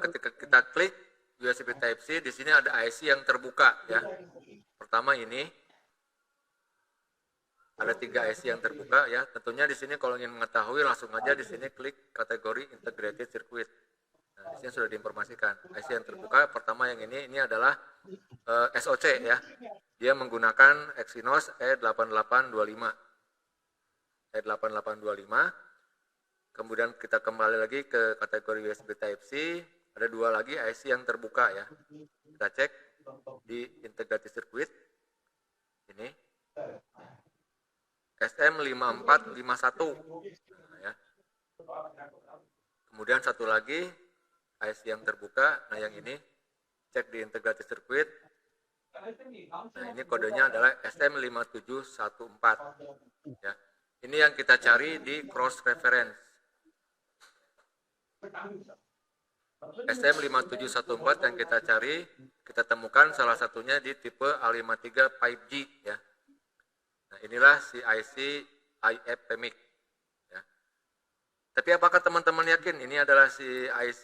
Speaker 2: ketika kita klik USB Type C, di sini ada IC yang terbuka ya. Pertama ini ada 3 IC yang terbuka ya. Tentunya di sini kalau ingin mengetahui langsung aja di sini klik kategori integrated circuit. Nah, di sini sudah diinformasikan. IC yang terbuka pertama yang ini adalah SOC ya. Dia menggunakan Exynos E8825. E8825. Kemudian kita kembali lagi ke kategori USB Type C. Ada 2 lagi IC yang terbuka ya. Kita cek di integrated circuit. Ini SM5451 nah, ya. Kemudian satu lagi IC yang terbuka, nah yang ini cek di integrated circuit. Nah, ini kodenya adalah SM5714 ya. Ini yang kita cari di cross reference. SM5714 yang kita cari, kita temukan salah satunya di tipe A53 5G ya. Nah, inilah si IC IF PMIC ya. Tapi apakah teman-teman yakin ini adalah si IC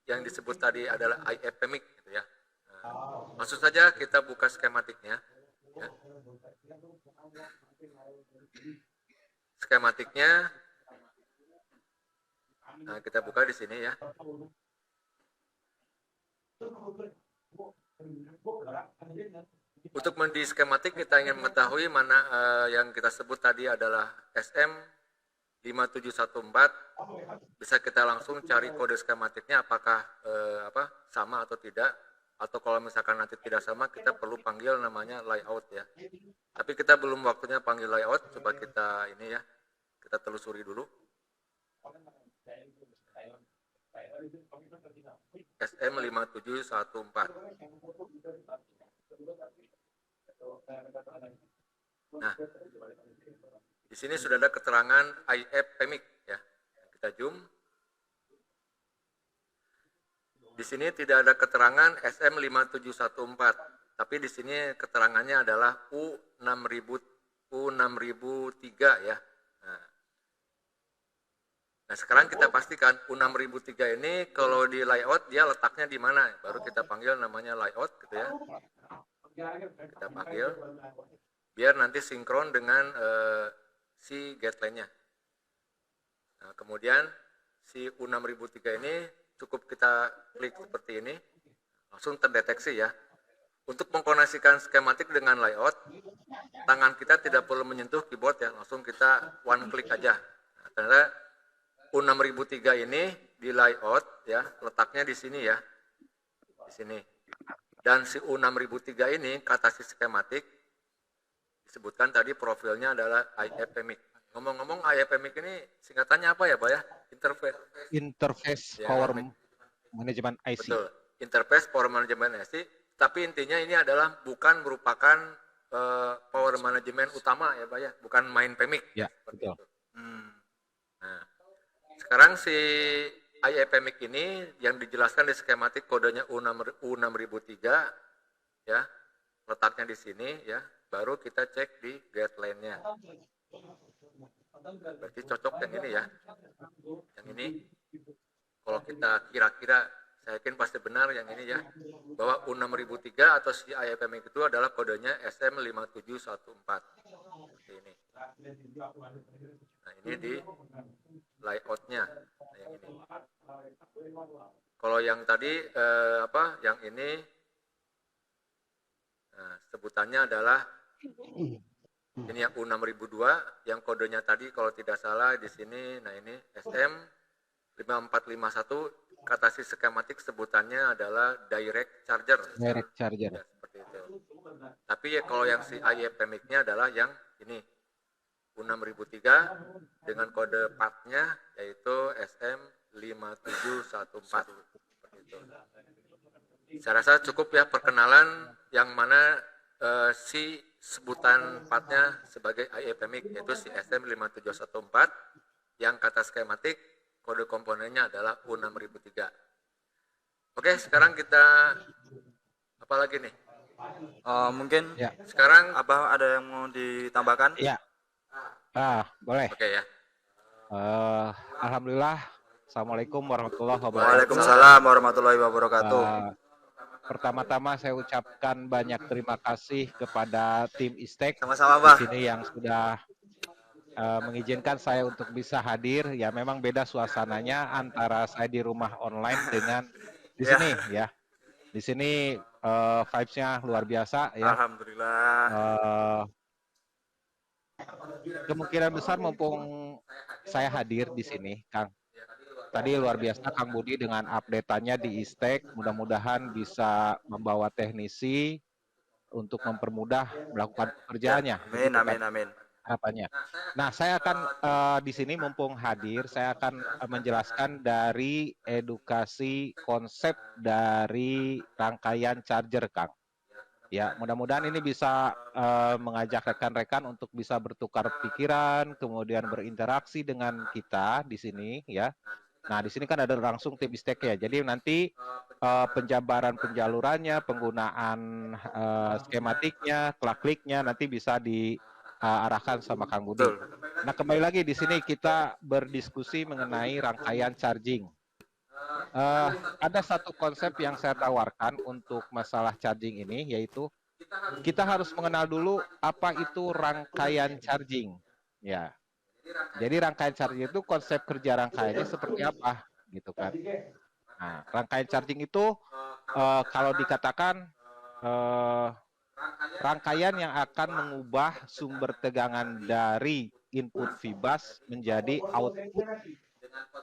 Speaker 2: yang disebut tadi adalah IF PMIC gitu ya? Nah, langsung saja kita buka skematiknya ya. Skematiknya nah, kita buka di sini ya. Untuk di skematik kita ingin mengetahui mana yang kita sebut tadi adalah SM5714. Bisa kita langsung cari kode skematiknya apakah sama atau tidak. Atau kalau misalkan nanti tidak sama, kita perlu panggil namanya layout ya. Tapi kita belum waktunya panggil layout, coba kita ini ya, kita telusuri dulu. SM5714. Nah, di sini sudah ada keterangan IF PMIC ya. Kita zoom. Di sini tidak ada keterangan SM5714, tapi di sini keterangannya adalah U6003 ya. Nah, sekarang kita pastikan U6003 ini kalau di layout dia letaknya di mana? Baru kita panggil namanya layout gitu ya. Kita panggil biar nanti sinkron dengan si guideline-nya. Nah, kemudian si U6003 ini cukup kita klik seperti ini, langsung terdeteksi ya. Untuk mengkoneksikan skematik dengan layout, tangan kita tidak perlu menyentuh keyboard ya, langsung kita one click aja. Nah, ternyata U6003 ini di layout ya, letaknya di sini ya, di sini. Dan si U6003 ini kata si skematik disebutkan tadi profilnya adalah IFMIC. Ngomong-ngomong IFMIC ini singkatannya apa ya, Pak ya?
Speaker 4: Interface
Speaker 2: Ya,
Speaker 4: Power Management IC.
Speaker 2: Betul, Interface Power Management IC. Tapi intinya ini adalah bukan merupakan power management utama ya, Pak ya, bukan main PMIC.
Speaker 4: Ya,
Speaker 2: Seperti
Speaker 4: betul.
Speaker 2: itu. Nah, sekarang si IFMIC ini yang dijelaskan di skematik kodenya U6003 ya, letaknya di sini ya, baru kita cek di guideline-nya. Berarti cocok yang ini ya, yang ini. Kalau kita kira-kira, saya yakin pasti benar yang ini ya, bahwa U6003 atau si IFMIC itu adalah kodenya SM5714. Seperti ini. Nah, ini di layoutnya. Nah, yang ini. Kalau yang tadi yang ini, nah, sebutannya adalah ini yang U6002, yang kodenya tadi kalau tidak salah di sini, nah ini SM5451, kata si skematik sebutannya adalah direct charger.
Speaker 4: Direct charger.
Speaker 2: Ya, seperti itu. Tapi ya kalau yang si IFMIC-nya adalah yang ini, U6003 dengan kode partnya yaitu SM5714. Seperti itu. Saya rasa cukup ya perkenalan yang mana si sebutan partnya sebagai IFMIC yaitu si SM5714 yang kata skematik kode komponennya adalah U6003. Oke, sekarang kita apa lagi nih?
Speaker 1: Mungkin
Speaker 4: Ya.
Speaker 2: Sekarang
Speaker 1: Abah ada yang mau ditambahkan?
Speaker 4: Ya. Boleh.
Speaker 2: oke ya.
Speaker 4: Alhamdulillah. Assalamualaikum warahmatullahi wabarakatuh.
Speaker 1: Waalaikumsalam warahmatullahi wabarakatuh.
Speaker 4: Pertama-tama saya ucapkan banyak terima kasih kepada tim ISTEK
Speaker 1: Sama-sama,
Speaker 4: di
Speaker 1: Bah.
Speaker 4: sini yang sudah mengizinkan saya untuk bisa hadir. Ya, memang beda suasananya antara saya di rumah online dengan di
Speaker 1: Ya.
Speaker 4: sini ya. Di sini vibes-nya luar biasa ya.
Speaker 1: Alhamdulillah.
Speaker 4: Kemungkinan besar mumpung saya hadir di sini, Kang. Tadi luar biasa Kang Budi dengan update-annya di ISTEK. Mudah-mudahan bisa membawa teknisi untuk mempermudah melakukan pekerjaannya.
Speaker 1: Amin,
Speaker 4: Begitu,
Speaker 1: amin,
Speaker 4: Kang,
Speaker 1: amin.
Speaker 4: harapannya. Nah, saya akan di sini mumpung hadir, saya akan menjelaskan dari edukasi konsep dari rangkaian charger, Kang. Ya, mudah-mudahan ini bisa mengajak rekan-rekan untuk bisa bertukar pikiran, kemudian berinteraksi dengan kita di sini, ya. Nah, di sini kan ada langsung tim ISTEK ya. Jadi nanti penjabaran penjalurannya, penggunaan skematiknya, klik-kliknya nanti bisa diarahkan sama Kang Budi.
Speaker 1: Betul.
Speaker 4: Nah, kembali lagi di sini kita berdiskusi mengenai rangkaian charging. Ada satu konsep yang saya tawarkan untuk masalah charging ini, yaitu kita harus mengenal dulu apa itu rangkaian charging. Ya, jadi rangkaian charging itu konsep kerja rangkaiannya seperti apa, gitu kan? Nah, rangkaian charging itu kalau dikatakan rangkaian yang akan mengubah sumber tegangan dari input VBus menjadi output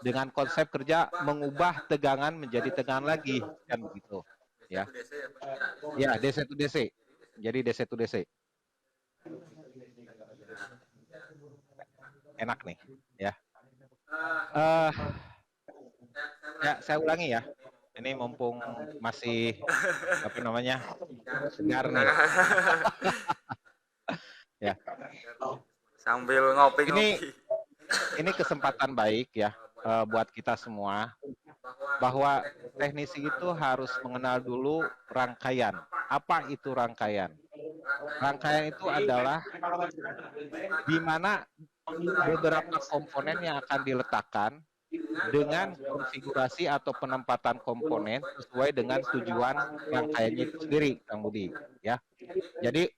Speaker 4: dengan konsep kerja mengubah tegangan menjadi tegangan lagi, kan begitu ya. Ya, DC to DC. Jadi DC to DC. Enak nih ya. Ya, saya ulangi ya. Ini mumpung masih apa namanya segar nih. Ya,
Speaker 1: Sambil ngopi-ngopi.
Speaker 4: ini kesempatan baik ya buat kita semua bahwa teknisi itu harus mengenal dulu rangkaian. Apa itu rangkaian? Rangkaian itu adalah di mana beberapa komponen yang akan diletakkan dengan konfigurasi atau penempatan komponen sesuai dengan tujuan rangkaiannya itu sendiri, Kang Budi. Ya, jadi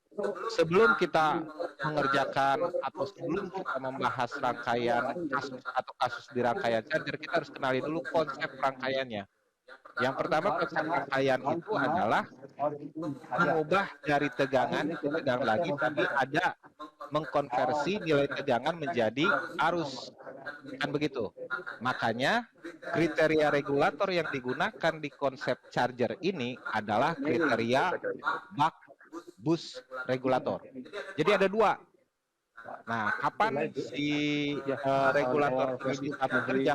Speaker 4: sebelum kita mengerjakan atau sebelum kita membahas rangkaian kasus atau kasus di rangkaian charger, kita harus kenali dulu konsep rangkaiannya. Yang pertama, konsep rangkaian itu adalah mengubah dari tegangan ke tegangan lagi, tapi ada mengkonversi nilai tegangan menjadi arus. Kan begitu. Makanya kriteria regulator yang digunakan di konsep charger ini adalah kriteria buck boost regulator. Jadi ada dua. Nah, kapan si regulator ini bisa bekerja?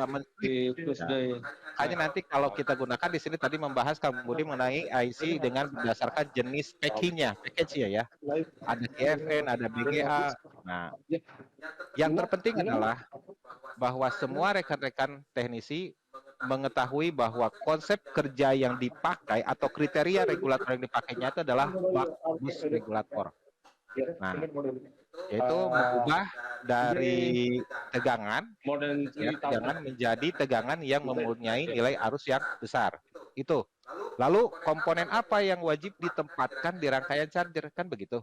Speaker 4: Hanya nanti kalau kita gunakan di sini tadi membahas Kang Budi mengenai IC dengan berdasarkan jenis packingnya, package ya. Ada TFN, ada BGA. Nah, yang terpenting adalah bahwa semua rekan-rekan teknisi mengetahui bahwa konsep kerja yang dipakai atau kriteria regulator yang dipakainya itu adalah buck boost regulator. Nah, yaitu mengubah dari tegangan menjadi tegangan yang mempunyai nilai arus yang besar. Itu. Lalu komponen apa yang wajib ditempatkan di rangkaian charger, kan begitu?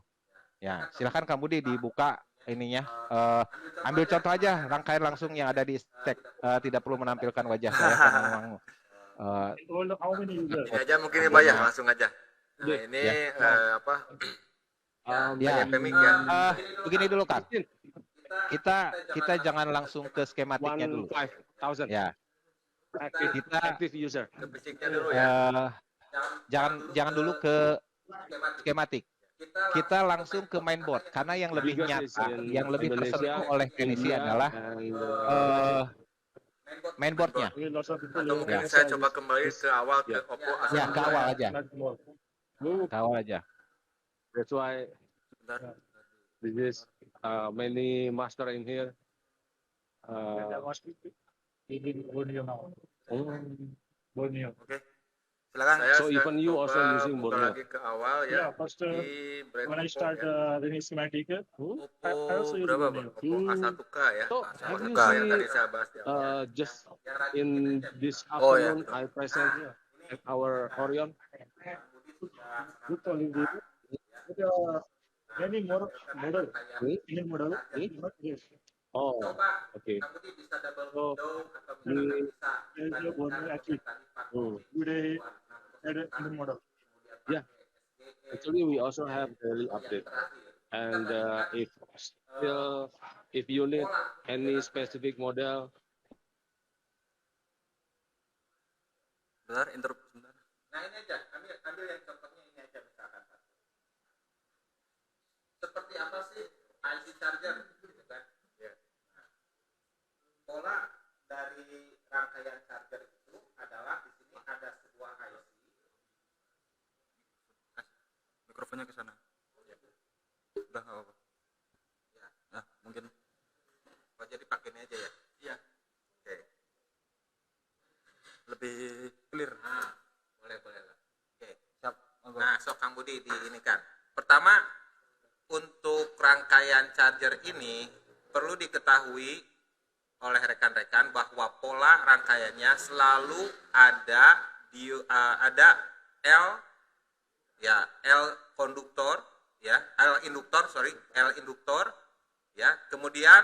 Speaker 4: Ya, silakan Kang Budi dibuka ininya. Ambil contoh aja rangkaian langsung yang ada di stack. Tidak perlu menampilkan wajah saya karena memang
Speaker 2: ini aja mungkin ya Pak ya, langsung aja. Nah, ini apa?
Speaker 4: Ya,
Speaker 2: PMIC ya.
Speaker 4: begini dulu Kang. Kita jangan langsung ke skematiknya dulu. Ya. Kita
Speaker 2: Ke basicnya dulu ya.
Speaker 4: jangan dulu ke skematik. Kita langsung ke mainboard karena yang lebih nyata, yang lebih tersentuh oleh teknisi adalah mainboardnya.
Speaker 2: Atau mungkin saya coba kembali ke awal ke Oppo A1.
Speaker 4: Ya, ke awal aja. Ke awal aja.
Speaker 5: That's why this is many master in here.
Speaker 1: Oke. Silakan.
Speaker 5: So even you also using
Speaker 2: buka
Speaker 5: Borneo.
Speaker 2: lagi ke awal ya.
Speaker 6: Yeah, first
Speaker 2: Di brand
Speaker 6: when I
Speaker 2: Oppo
Speaker 6: start
Speaker 2: ya.
Speaker 6: the schematic,
Speaker 2: Oppo
Speaker 6: also use
Speaker 2: berapa
Speaker 6: Borneo.
Speaker 2: Bang? Oppo A1K ya.
Speaker 5: So have you
Speaker 2: A1K yang tadi
Speaker 5: see
Speaker 2: saya bahas di awal.
Speaker 5: just in this
Speaker 2: Oh, yeah.
Speaker 5: afternoon I present at our Orion.
Speaker 6: Good quality. Many more model, Indian model. Yes.
Speaker 5: Oh, okay.
Speaker 6: So there is a Borneo actually. Today added Indian model.
Speaker 5: Yeah. Actually, we also have daily update. And if you need any specific model,
Speaker 1: Bentar, interrupt sebentar.
Speaker 2: Nah ini aja, ambil yang contohnya ini aja misalkan. Seperti apa sih IC charger gitu kan? Ya. Nah, pola dari rangkaian charger itu adalah di sini ada sebuah IC.
Speaker 1: Mikrofonnya ke sana.
Speaker 2: Ya.
Speaker 1: Udah nggak apa-apa.
Speaker 2: Ya.
Speaker 1: Nah, mungkin.
Speaker 2: Oh, jadi pakai ini aja ya? Iya. Oke.
Speaker 1: Lebih clear.
Speaker 2: Nah, boleh lah. Oke.
Speaker 1: Siap. Monggo.
Speaker 2: Nah, sok Kang Budi di ini kan. Pertama, untuk rangkaian charger ini perlu diketahui oleh rekan-rekan bahwa pola rangkaiannya selalu ada L ya, L konduktor ya, L induktor ya. Kemudian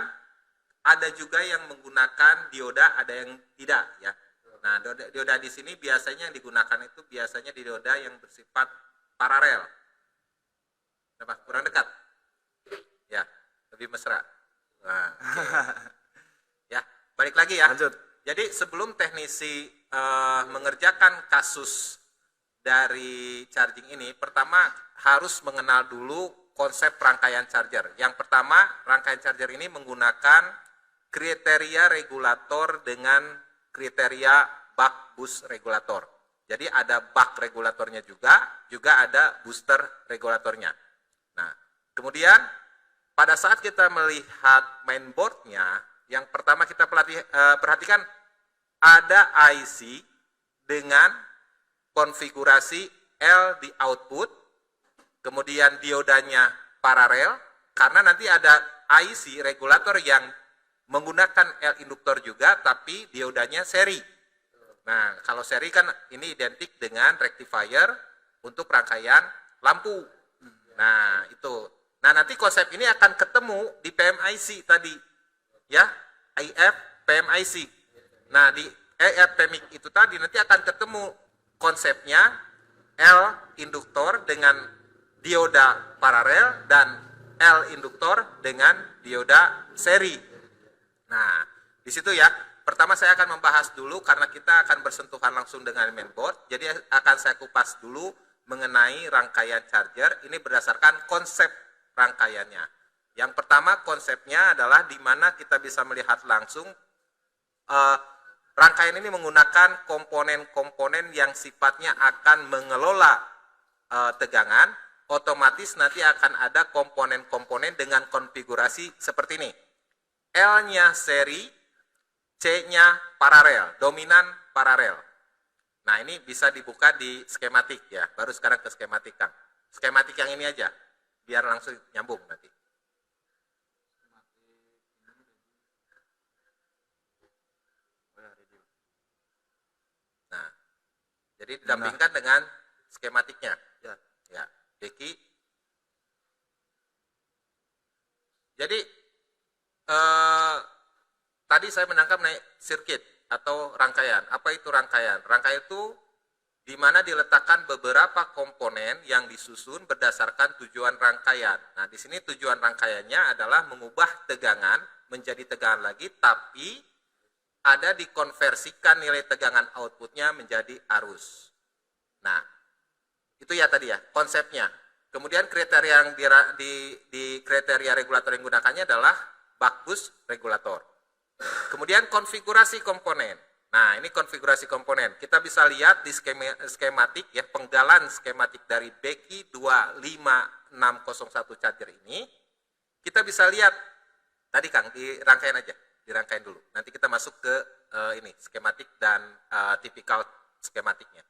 Speaker 2: ada juga yang menggunakan dioda, ada yang tidak ya. Nah, dioda di sini biasanya yang digunakan itu biasanya dioda yang bersifat paralel. Kenapa? Kurang dekat. Ya, lebih mesra. Nah, okay. Ya, balik lagi ya.
Speaker 1: Lanjut.
Speaker 2: Jadi sebelum teknisi mengerjakan kasus dari charging ini, pertama harus mengenal dulu konsep rangkaian charger. Yang pertama, rangkaian charger ini menggunakan kriteria regulator dengan kriteria buck boost regulator. Jadi ada buck regulatornya juga ada booster regulatornya. Nah, kemudian pada saat kita melihat mainboardnya, yang pertama kita perhatikan ada IC dengan konfigurasi L di output, kemudian diodanya paralel, karena nanti ada IC regulator yang menggunakan L induktor juga, tapi diodanya seri. Nah, kalau seri kan ini identik dengan rectifier untuk rangkaian lampu. Nah, itu. Nah, nanti konsep ini akan ketemu di PMIC tadi. Ya, IF PMIC. Nah, di IF PMIC itu tadi nanti akan ketemu konsepnya L induktor dengan dioda paralel dan L induktor dengan dioda seri. Nah, di situ ya. Pertama saya akan membahas dulu karena kita akan bersentuhan langsung dengan mainboard. Jadi akan saya kupas dulu mengenai rangkaian charger. Ini berdasarkan konsep rangkaiannya. Yang pertama konsepnya adalah di mana kita bisa melihat langsung rangkaian ini menggunakan komponen-komponen yang sifatnya akan mengelola tegangan. Otomatis nanti akan ada komponen-komponen dengan konfigurasi seperti ini. L-nya seri, C-nya paralel, dominan paralel. Nah, ini bisa dibuka di skematik ya. Baru sekarang ke skematik, Kang. Skematik yang ini aja, biar langsung nyambung nanti. Nah, jadi didampingkan dengan skematiknya. Ya, Deki. Jadi, tadi saya menangkap naik sirkuit atau rangkaian. Apa itu rangkaian? Rangkaian itu di mana diletakkan beberapa komponen yang disusun berdasarkan tujuan rangkaian. Nah, di sini tujuan rangkaiannya adalah mengubah tegangan menjadi tegangan lagi, tapi ada dikonversikan nilai tegangan outputnya menjadi arus. Nah, itu ya tadi ya konsepnya. Kemudian kriteria yang di kriteria regulator yang digunakannya adalah buck boost regulator. Kemudian konfigurasi komponen. Nah, ini konfigurasi komponen. Kita bisa lihat di skematik ya, penggalan skematik dari Becky 25601 charger ini. Kita bisa lihat tadi Kang di rangkaian aja, dirangkain dulu. Nanti kita masuk ke ini skematik dan tipikal skematiknya.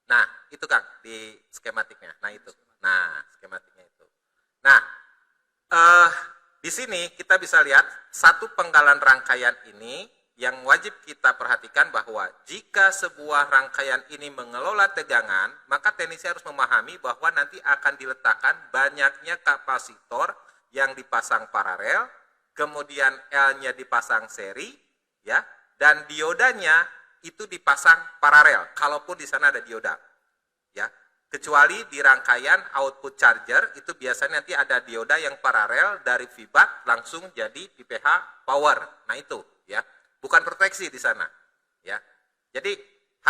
Speaker 2: Nah, itu Kang di skematiknya. Nah, itu. Nah, skematiknya itu. Nah, di sini kita bisa lihat satu penggalan rangkaian ini yang wajib kita perhatikan bahwa jika sebuah rangkaian ini mengelola tegangan, maka teknisi harus memahami bahwa nanti akan diletakkan banyaknya kapasitor yang dipasang paralel, kemudian L-nya dipasang seri, ya, dan diodanya itu dipasang paralel, kalaupun di sana ada dioda, ya. Kecuali di rangkaian output charger itu biasanya nanti ada dioda yang paralel dari VBAT langsung jadi PPH power. Nah itu ya, bukan proteksi di sana ya. Jadi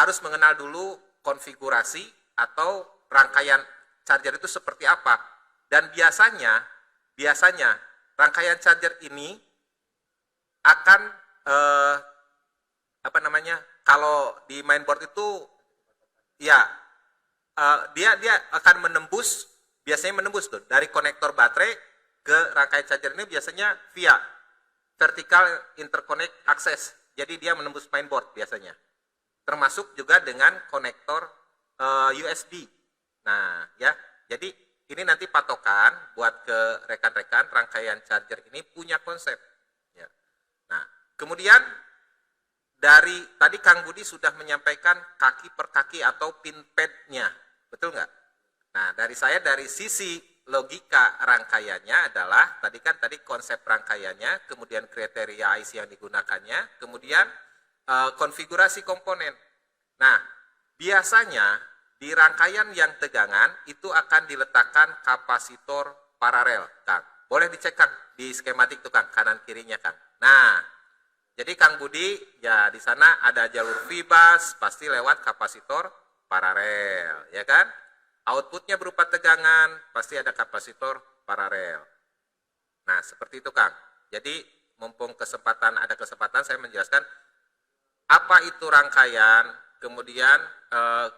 Speaker 2: harus mengenal dulu konfigurasi atau rangkaian charger itu seperti apa. Dan biasanya rangkaian charger ini akan kalau di mainboard itu ya dia akan menembus, biasanya menembus tuh dari konektor baterai ke rangkaian charger ini biasanya via vertical interconnect access. Jadi dia menembus mainboard biasanya. Termasuk juga dengan konektor USB. Nah, ya. Jadi ini nanti patokan buat ke rekan-rekan rangkaian charger ini punya konsep. Ya. Nah, kemudian dari tadi Kang Budi sudah menyampaikan kaki per kaki atau pin pad-nya. Betul nggak? Nah, dari sisi logika rangkaiannya adalah tadi konsep rangkaiannya, kemudian kriteria IC yang digunakannya, kemudian konfigurasi komponen. Nah, biasanya di rangkaian yang tegangan itu akan diletakkan kapasitor paralel, Kang. Boleh dicek Kang di skematik tuh Kang, kanan kirinya Kang. Nah, jadi Kang Budi ya di sana ada jalur VBus pasti lewat kapasitor paralel, ya kan? Outputnya berupa tegangan, pasti ada kapasitor paralel. Nah, seperti itu Kang. Jadi, mumpung ada kesempatan saya menjelaskan apa itu rangkaian, kemudian eh,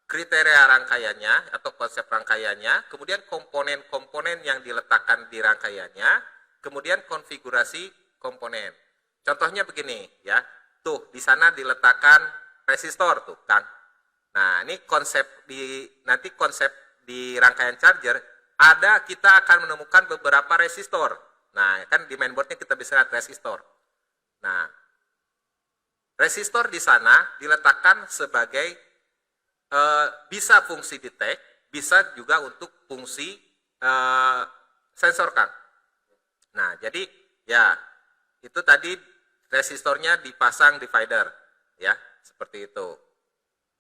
Speaker 2: kriteria rangkaiannya atau konsep rangkaiannya, kemudian komponen-komponen yang diletakkan di rangkaiannya, kemudian konfigurasi komponen. Contohnya begini ya, tuh di sana diletakkan resistor tuh Kang. Nah ini nanti konsep di rangkaian charger kita akan menemukan beberapa resistor. Nah kan di mainboardnya kita bisa lihat resistor. Nah resistor di sana diletakkan sebagai bisa fungsi detect, bisa juga untuk fungsi sensor Kang. Nah jadi ya itu tadi resistornya dipasang divider ya seperti itu.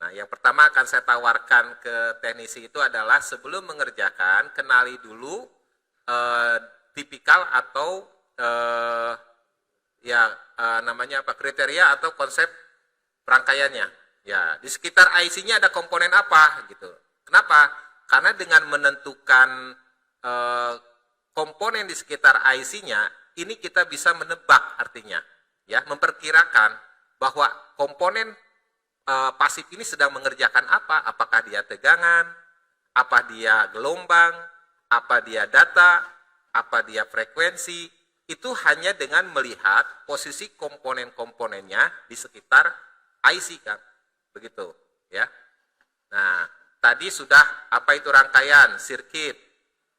Speaker 2: Nah yang pertama akan saya tawarkan ke teknisi itu adalah sebelum mengerjakan kenali dulu tipikal atau namanya apa kriteria atau konsep rangkaiannya. Ya, di sekitar IC-nya ada komponen apa gitu. Kenapa? Karena dengan menentukan komponen di sekitar IC-nya, ini kita bisa menebak artinya, ya, memperkirakan bahwa komponen pasif ini sedang mengerjakan apa? Apakah dia tegangan, apa dia gelombang, apa dia data, apa dia frekuensi? Itu hanya dengan melihat posisi komponen-komponennya di sekitar IC kan. Begitu ya. Nah tadi sudah apa itu rangkaian sirkuit,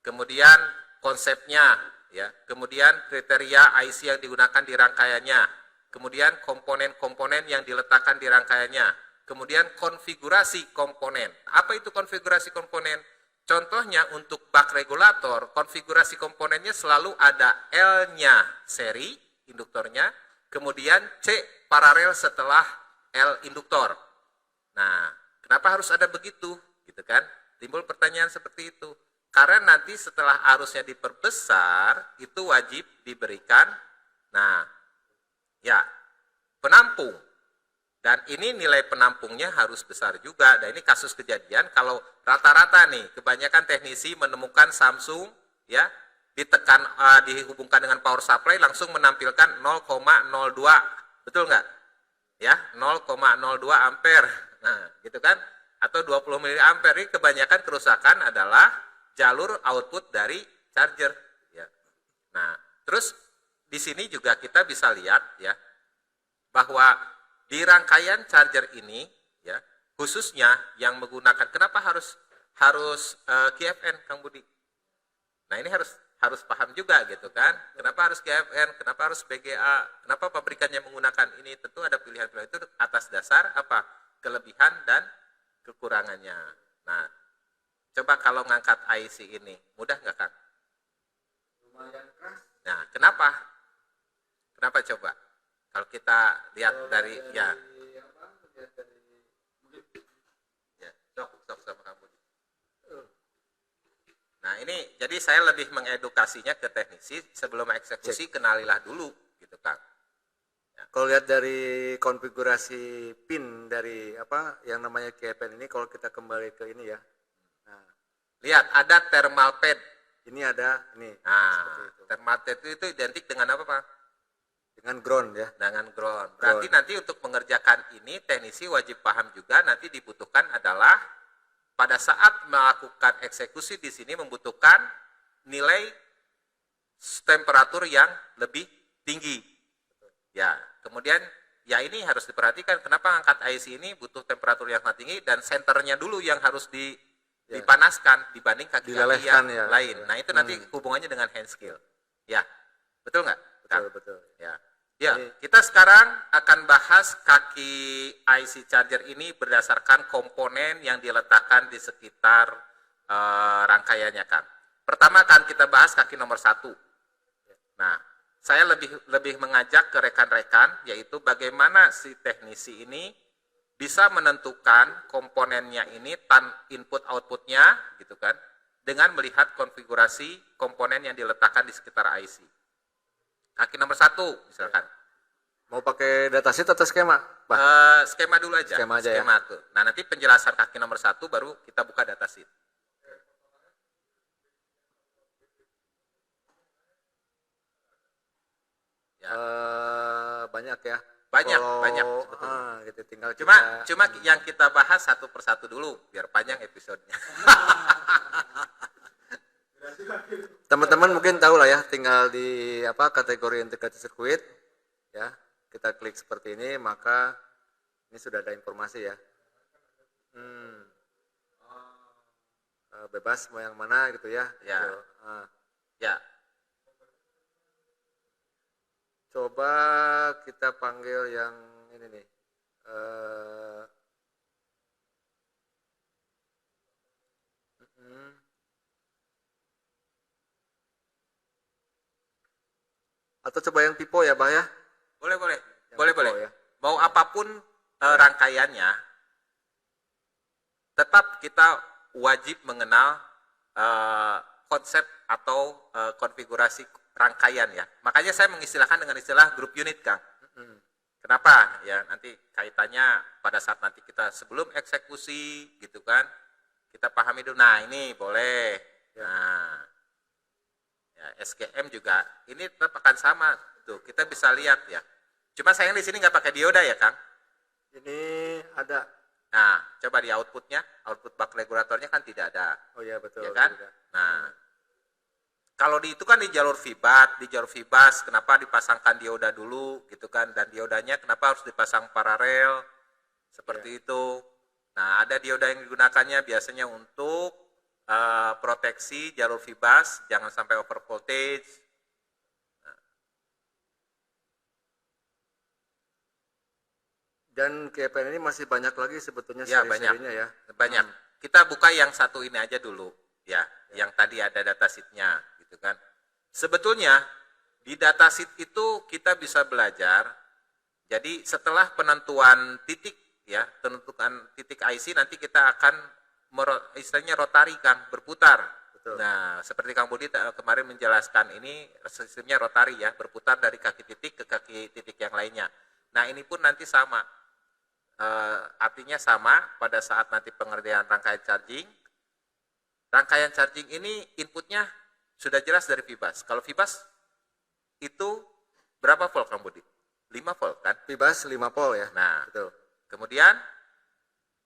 Speaker 2: kemudian konsepnya ya, kemudian kriteria IC yang digunakan di rangkaiannya, kemudian komponen-komponen yang diletakkan di rangkaiannya, kemudian konfigurasi komponen. Apa itu konfigurasi komponen? Contohnya untuk bak regulator, konfigurasi komponennya selalu ada L-nya seri induktornya, kemudian C paralel setelah L induktor. Nah, kenapa harus ada begitu? Gitu kan? Timbul pertanyaan seperti itu. Karena nanti setelah arusnya diperbesar, itu wajib diberikan, nah, ya, penampung. Dan ini nilai penampungnya harus besar juga. Dan ini kasus kejadian, kalau rata-rata nih, kebanyakan teknisi menemukan Samsung, ya, dihubungkan dengan power supply, langsung menampilkan 0,02. Betul nggak? Ya, 0,02 ampere. Nah, gitu kan? Atau 20 mA. Ini kebanyakan kerusakan adalah jalur output dari charger, ya. Nah, terus di sini juga kita bisa lihat ya bahwa di rangkaian charger ini ya, khususnya yang menggunakan kenapa harus QFN Kang Budi. Nah, ini harus paham juga gitu kan. Kenapa harus QFN, kenapa harus BGA, kenapa pabrikannya menggunakan ini? Tentu ada pilihan-pilihan itu atas dasar apa? Kelebihan dan kekurangannya. Nah, coba kalau ngangkat IC ini, mudah nggak Kang? Lumayan keras. Nah, kenapa? Kenapa coba? Kalau kita lihat dari ya, sok sama kamu. Nah, ini jadi saya lebih mengedukasinya ke teknisi sebelum eksekusi, kenalilah dulu gitu Kang.
Speaker 7: Kalau lihat dari konfigurasi pin dari apa yang namanya QFN ini, kalau kita kembali ke ini ya, nah,
Speaker 2: lihat ada thermal pad.
Speaker 7: Ini ada ini.
Speaker 2: Nah, thermal pad itu identik dengan apa Pak?
Speaker 7: Dengan ground ya.
Speaker 2: Dengan ground. Berarti nanti untuk mengerjakan ini teknisi wajib paham juga nanti dibutuhkan adalah pada saat melakukan eksekusi di sini membutuhkan nilai temperatur yang lebih tinggi. Ya, kemudian ya ini harus diperhatikan kenapa angkat IC ini butuh temperatur yang sangat tinggi dan senternya dulu yang harus dipanaskan dibanding kaki-kaki yang
Speaker 7: ya.
Speaker 2: lain. Nah, itu nanti hubungannya dengan hand skill. Ya. Betul nggak?
Speaker 7: Betul.
Speaker 2: Ya. Ya, kita sekarang akan bahas kaki IC charger ini berdasarkan komponen yang diletakkan di sekitar rangkaiannya, Kang. Pertama akan kita bahas kaki nomor 1. Nah, saya lebih mengajak ke rekan-rekan, yaitu bagaimana si teknisi ini bisa menentukan komponennya ini input outputnya, gitu kan, dengan melihat konfigurasi komponen yang diletakkan di sekitar IC. Kaki nomor 1 misalkan.
Speaker 7: Mau pakai datasheet atau skema?
Speaker 2: Skema dulu aja.
Speaker 7: Skema aja
Speaker 2: skema
Speaker 7: ya.
Speaker 2: Tuh. Nah, nanti penjelasan kaki nomor 1 baru kita buka datasheet.
Speaker 7: Banyak ya.
Speaker 8: Banyak,
Speaker 7: Kalau,
Speaker 8: banyak sebetulnya.
Speaker 7: Gitu, tinggal
Speaker 8: Cuma yang kita bahas satu persatu dulu biar panjang episodenya.
Speaker 7: teman-teman mungkin tahu lah ya, tinggal di kategori integrated circuit ya, kita klik seperti ini, maka ini sudah ada informasi ya. Bebas mau yang mana gitu ya.
Speaker 8: Ya.
Speaker 7: Gitu.
Speaker 8: Ya,
Speaker 7: Coba kita panggil yang ini nih. Atau coba yang pipo ya, Bah ya?
Speaker 8: boleh.
Speaker 7: Yang
Speaker 8: Boleh,
Speaker 7: pipo
Speaker 8: boleh.
Speaker 7: ya.
Speaker 8: Mau apapun rangkaiannya, tetap kita wajib mengenal konsep atau konfigurasi rangkaian ya. Makanya saya mengistilahkan dengan istilah grup unit, Kang. Kenapa? Ya nanti kaitannya pada saat nanti kita sebelum eksekusi gitu kan, kita pahami dulu. Nah ini boleh. Nah, ya, SGM juga ini tetap akan sama tuh. Kita bisa lihat ya. Cuma sayang di sini nggak pakai dioda ya, Kang.
Speaker 7: Ini ada.
Speaker 8: Nah, coba di outputnya, output bak regulatornya kan tidak ada.
Speaker 7: Oh iya betul.
Speaker 8: Ya kan?
Speaker 7: Tidak.
Speaker 8: Nah, kalau di itu kan di jalur Vibas, kenapa dipasangkan dioda dulu gitu kan? Dan diodanya kenapa harus dipasang paralel seperti itu? Nah, ada dioda yang digunakannya biasanya untuk proteksi jalur Vibas, jangan sampai over voltage.
Speaker 7: Dan KPN ini masih banyak lagi sebetulnya
Speaker 8: Ya,
Speaker 7: seri-serinya ya.
Speaker 8: Banyak. Kita buka yang satu ini aja dulu, ya. Yang tadi ada datasheet-nya, gitu kan. Sebetulnya di datasheet itu kita bisa belajar. Jadi setelah penentuan titik, ya, penentuan titik IC nanti kita akan istilahnya rotari, Kang, berputar.
Speaker 7: Betul.
Speaker 8: Nah, seperti Kang Budi kemarin menjelaskan, ini sistemnya rotari ya, berputar dari kaki titik ke kaki titik yang lainnya. Nah, ini pun nanti sama. Artinya sama pada saat nanti pengerjaan rangkaian charging. Rangkaian charging ini inputnya sudah jelas dari Vibas. Kalau Vibas itu berapa volt, Kang Budi? 5 volt kan?
Speaker 7: Vibas 5 volt ya.
Speaker 8: Nah,
Speaker 7: Betul.
Speaker 8: kemudian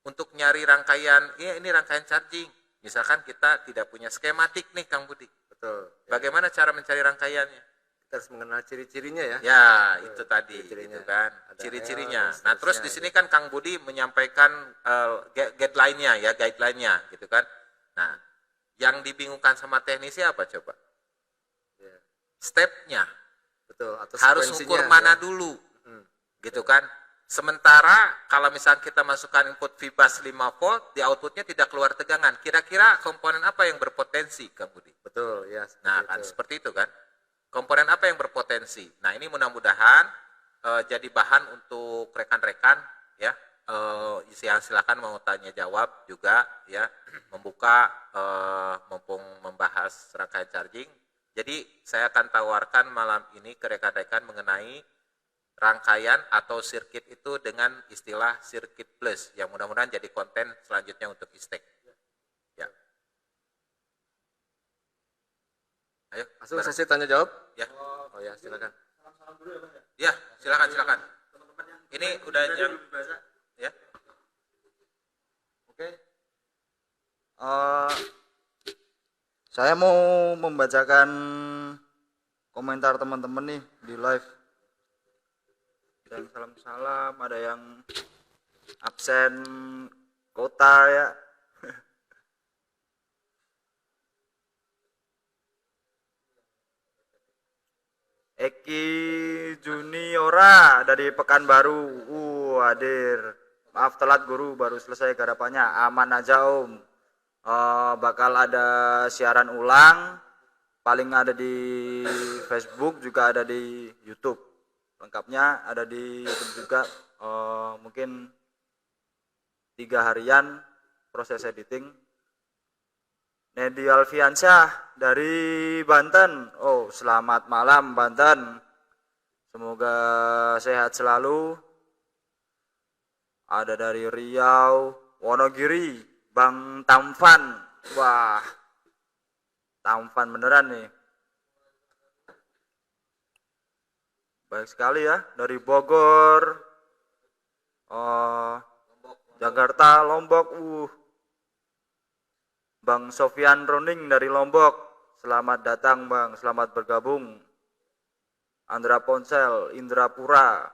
Speaker 8: untuk nyari rangkaian, ini rangkaian charging. Misalkan kita tidak punya skematik nih, Kang Budi.
Speaker 7: Betul.
Speaker 8: Bagaimana cara mencari rangkaiannya?
Speaker 7: Kita harus mengenal ciri-cirinya ya.
Speaker 8: Ya, itu tadi,
Speaker 7: ciri-cirinya.
Speaker 8: gitu kan,
Speaker 7: Ada
Speaker 8: ciri-cirinya.
Speaker 7: L, dan
Speaker 8: Nah, terus di
Speaker 7: seterusnya,
Speaker 8: sini kan Kang Budi menyampaikan guideline-nya ya, guideline-nya, gitu kan. Nah, yang dibingungkan sama teknisi apa coba?
Speaker 7: Ya.
Speaker 8: Step-nya
Speaker 7: Betul. Atau
Speaker 8: harus
Speaker 7: sekuensinya,
Speaker 8: ukur mana
Speaker 7: ya.
Speaker 8: dulu, gitu kan. Sementara kalau misalnya kita masukkan input Vibas 5 volt, di outputnya tidak keluar tegangan. Kira-kira komponen apa yang berpotensi, Kang Budi?
Speaker 7: Betul, ya.
Speaker 8: Nah, kan seperti itu kan. Komponen apa yang berpotensi? Nah, ini mudah-mudahan jadi bahan untuk rekan-rekan ya. Silakan mau tanya jawab juga ya, membuka mumpung membahas rangkaian charging. Jadi saya akan tawarkan malam ini ke rekan-rekan mengenai rangkaian atau sirkuit itu dengan istilah sirkuit plus yang mudah-mudahan jadi konten selanjutnya untuk istek. Ya. Ayo,
Speaker 7: Langsung sesi tanya jawab.
Speaker 8: ya.
Speaker 7: Oh ya, silakan.
Speaker 8: Ya, silakan. Ini udah jam ya.
Speaker 1: Oke. Saya mau membacakan komentar teman-teman nih di live. Ada yang salam-salam, ada yang absen kota ya. Eki Juniora dari Pekanbaru. Hadir. Maaf telat guru, baru selesai garapannya. Aman aja Om. Bakal ada siaran ulang. Paling ada di Facebook, juga ada di YouTube. Lengkapnya ada di YouTube juga. Mungkin 3 harian proses editing. Nedi Alfiansyah dari Banten. Oh, selamat malam Banten. Semoga sehat selalu. Ada dari Riau, Wonogiri, Bang Tamfan. Wah, Tamfan beneran nih. Baik sekali ya, dari Bogor, Jakarta, Lombok, Bang Sofian Roning dari Lombok. Selamat datang Bang, selamat bergabung. Andra Ponsel, Indrapura.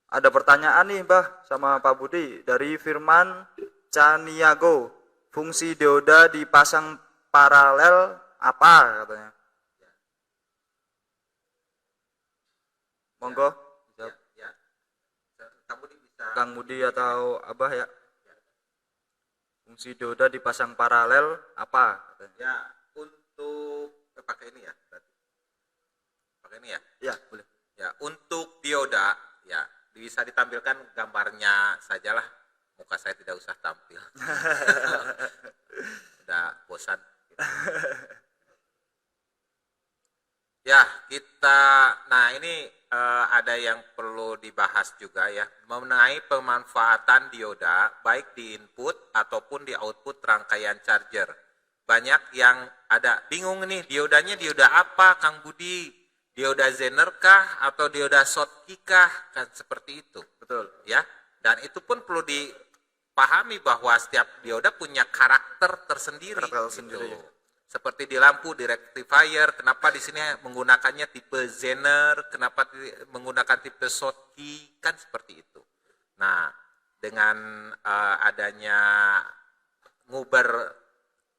Speaker 1: Ada pertanyaan nih Mbah sama Pak Budi dari Firman Caniago. Fungsi dioda dipasang paralel apa katanya? Monggo.
Speaker 8: Ya. Kang Budi bisa.
Speaker 1: Kang Budi atau Abah ya. Fungsi dioda dipasang paralel apa katanya?
Speaker 8: Ya, untuk pakai ini ya. Berarti. Pakai ini ya.
Speaker 1: Ya, boleh.
Speaker 8: Ya, untuk dioda ya bisa ditampilkan gambarnya sajalah. Muka saya tidak usah tampil. Udah bosan. Ya, nah ini ada yang perlu dibahas juga ya, mengenai pemanfaatan dioda baik di input ataupun di output rangkaian charger. Banyak yang ada bingung nih, diodanya dioda apa Kang Budi? Dioda Zener kah atau dioda Schottky kah? Kan seperti itu.
Speaker 1: Betul.
Speaker 8: Ya, dan itu pun perlu dipahami bahwa setiap dioda punya karakter tersendiri. Gitu. Seperti di lampu, di rectifier, kenapa di sini menggunakannya tipe Zener, kenapa menggunakan tipe Schottky, kan seperti itu. Nah, dengan adanya nguber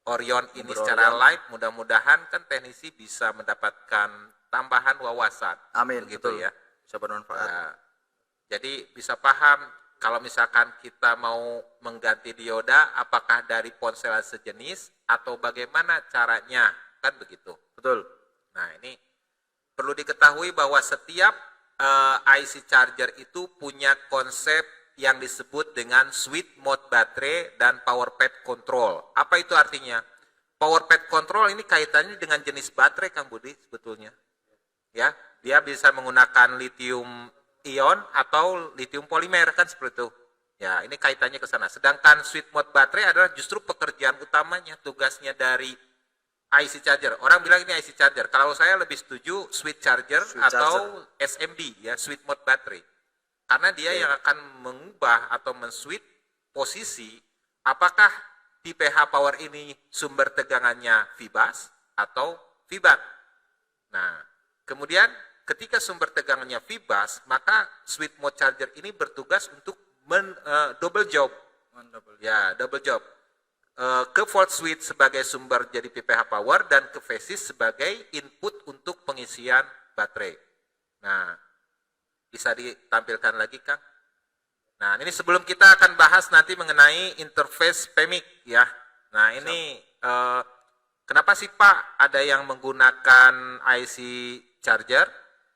Speaker 8: Orion ini secara live, mudah-mudahan kan teknisi bisa mendapatkan tambahan wawasan.
Speaker 1: Amin,
Speaker 8: gitu
Speaker 1: betul.
Speaker 8: ya.
Speaker 1: Bisa bermanfaat.
Speaker 8: Ya, jadi bisa paham kalau misalkan kita mau mengganti dioda, apakah dari ponsel sejenis atau bagaimana caranya, kan begitu.
Speaker 1: Betul.
Speaker 8: Nah ini perlu diketahui bahwa setiap IC charger itu punya konsep yang disebut dengan switch mode baterai dan power pad control. Apa itu artinya? Power pad control ini kaitannya dengan jenis baterai Kang Budi sebetulnya. Ya, dia bisa menggunakan lithium ion atau lithium polimer kan seperti itu. Ya, ini kaitannya ke sana. Sedangkan switch mode baterai adalah justru pekerjaan utamanya, tugasnya dari IC charger. Orang bilang ini IC charger. Kalau saya lebih setuju switch charger atau SMB ya, switch mode baterai. Karena dia yang akan mengubah atau men-switch posisi apakah di PH power ini sumber tegangannya VBus atau VBAT. Nah, kemudian ketika sumber tegangannya VBus, maka switch mode charger ini bertugas untuk double job. Ya, double job. Ke volt switch sebagai sumber jadi PPH power dan ke phasis sebagai input untuk pengisian baterai. Nah, bisa ditampilkan lagi Kang? Nah, ini sebelum kita akan bahas nanti mengenai interface PMIC ya. Nah, ini kenapa sih Pak ada yang menggunakan IC charger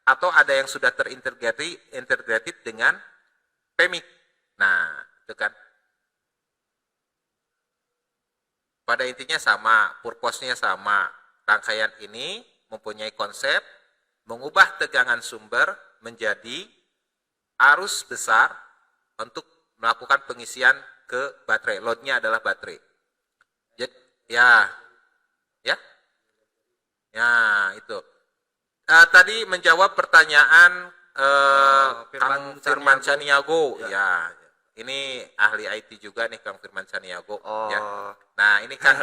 Speaker 8: atau ada yang sudah terintegrated dengan PMIC? Nah, itu kan. Pada intinya sama, purpose-nya sama. Rangkaian ini mempunyai konsep mengubah tegangan sumber menjadi arus besar untuk melakukan pengisian ke baterai. Load-nya adalah baterai. Ya, itu. Tadi menjawab pertanyaan Kang Firman Caniago. Ya, ini ahli IT juga nih Kang Firman Caniago. Ya. Nah, ini kan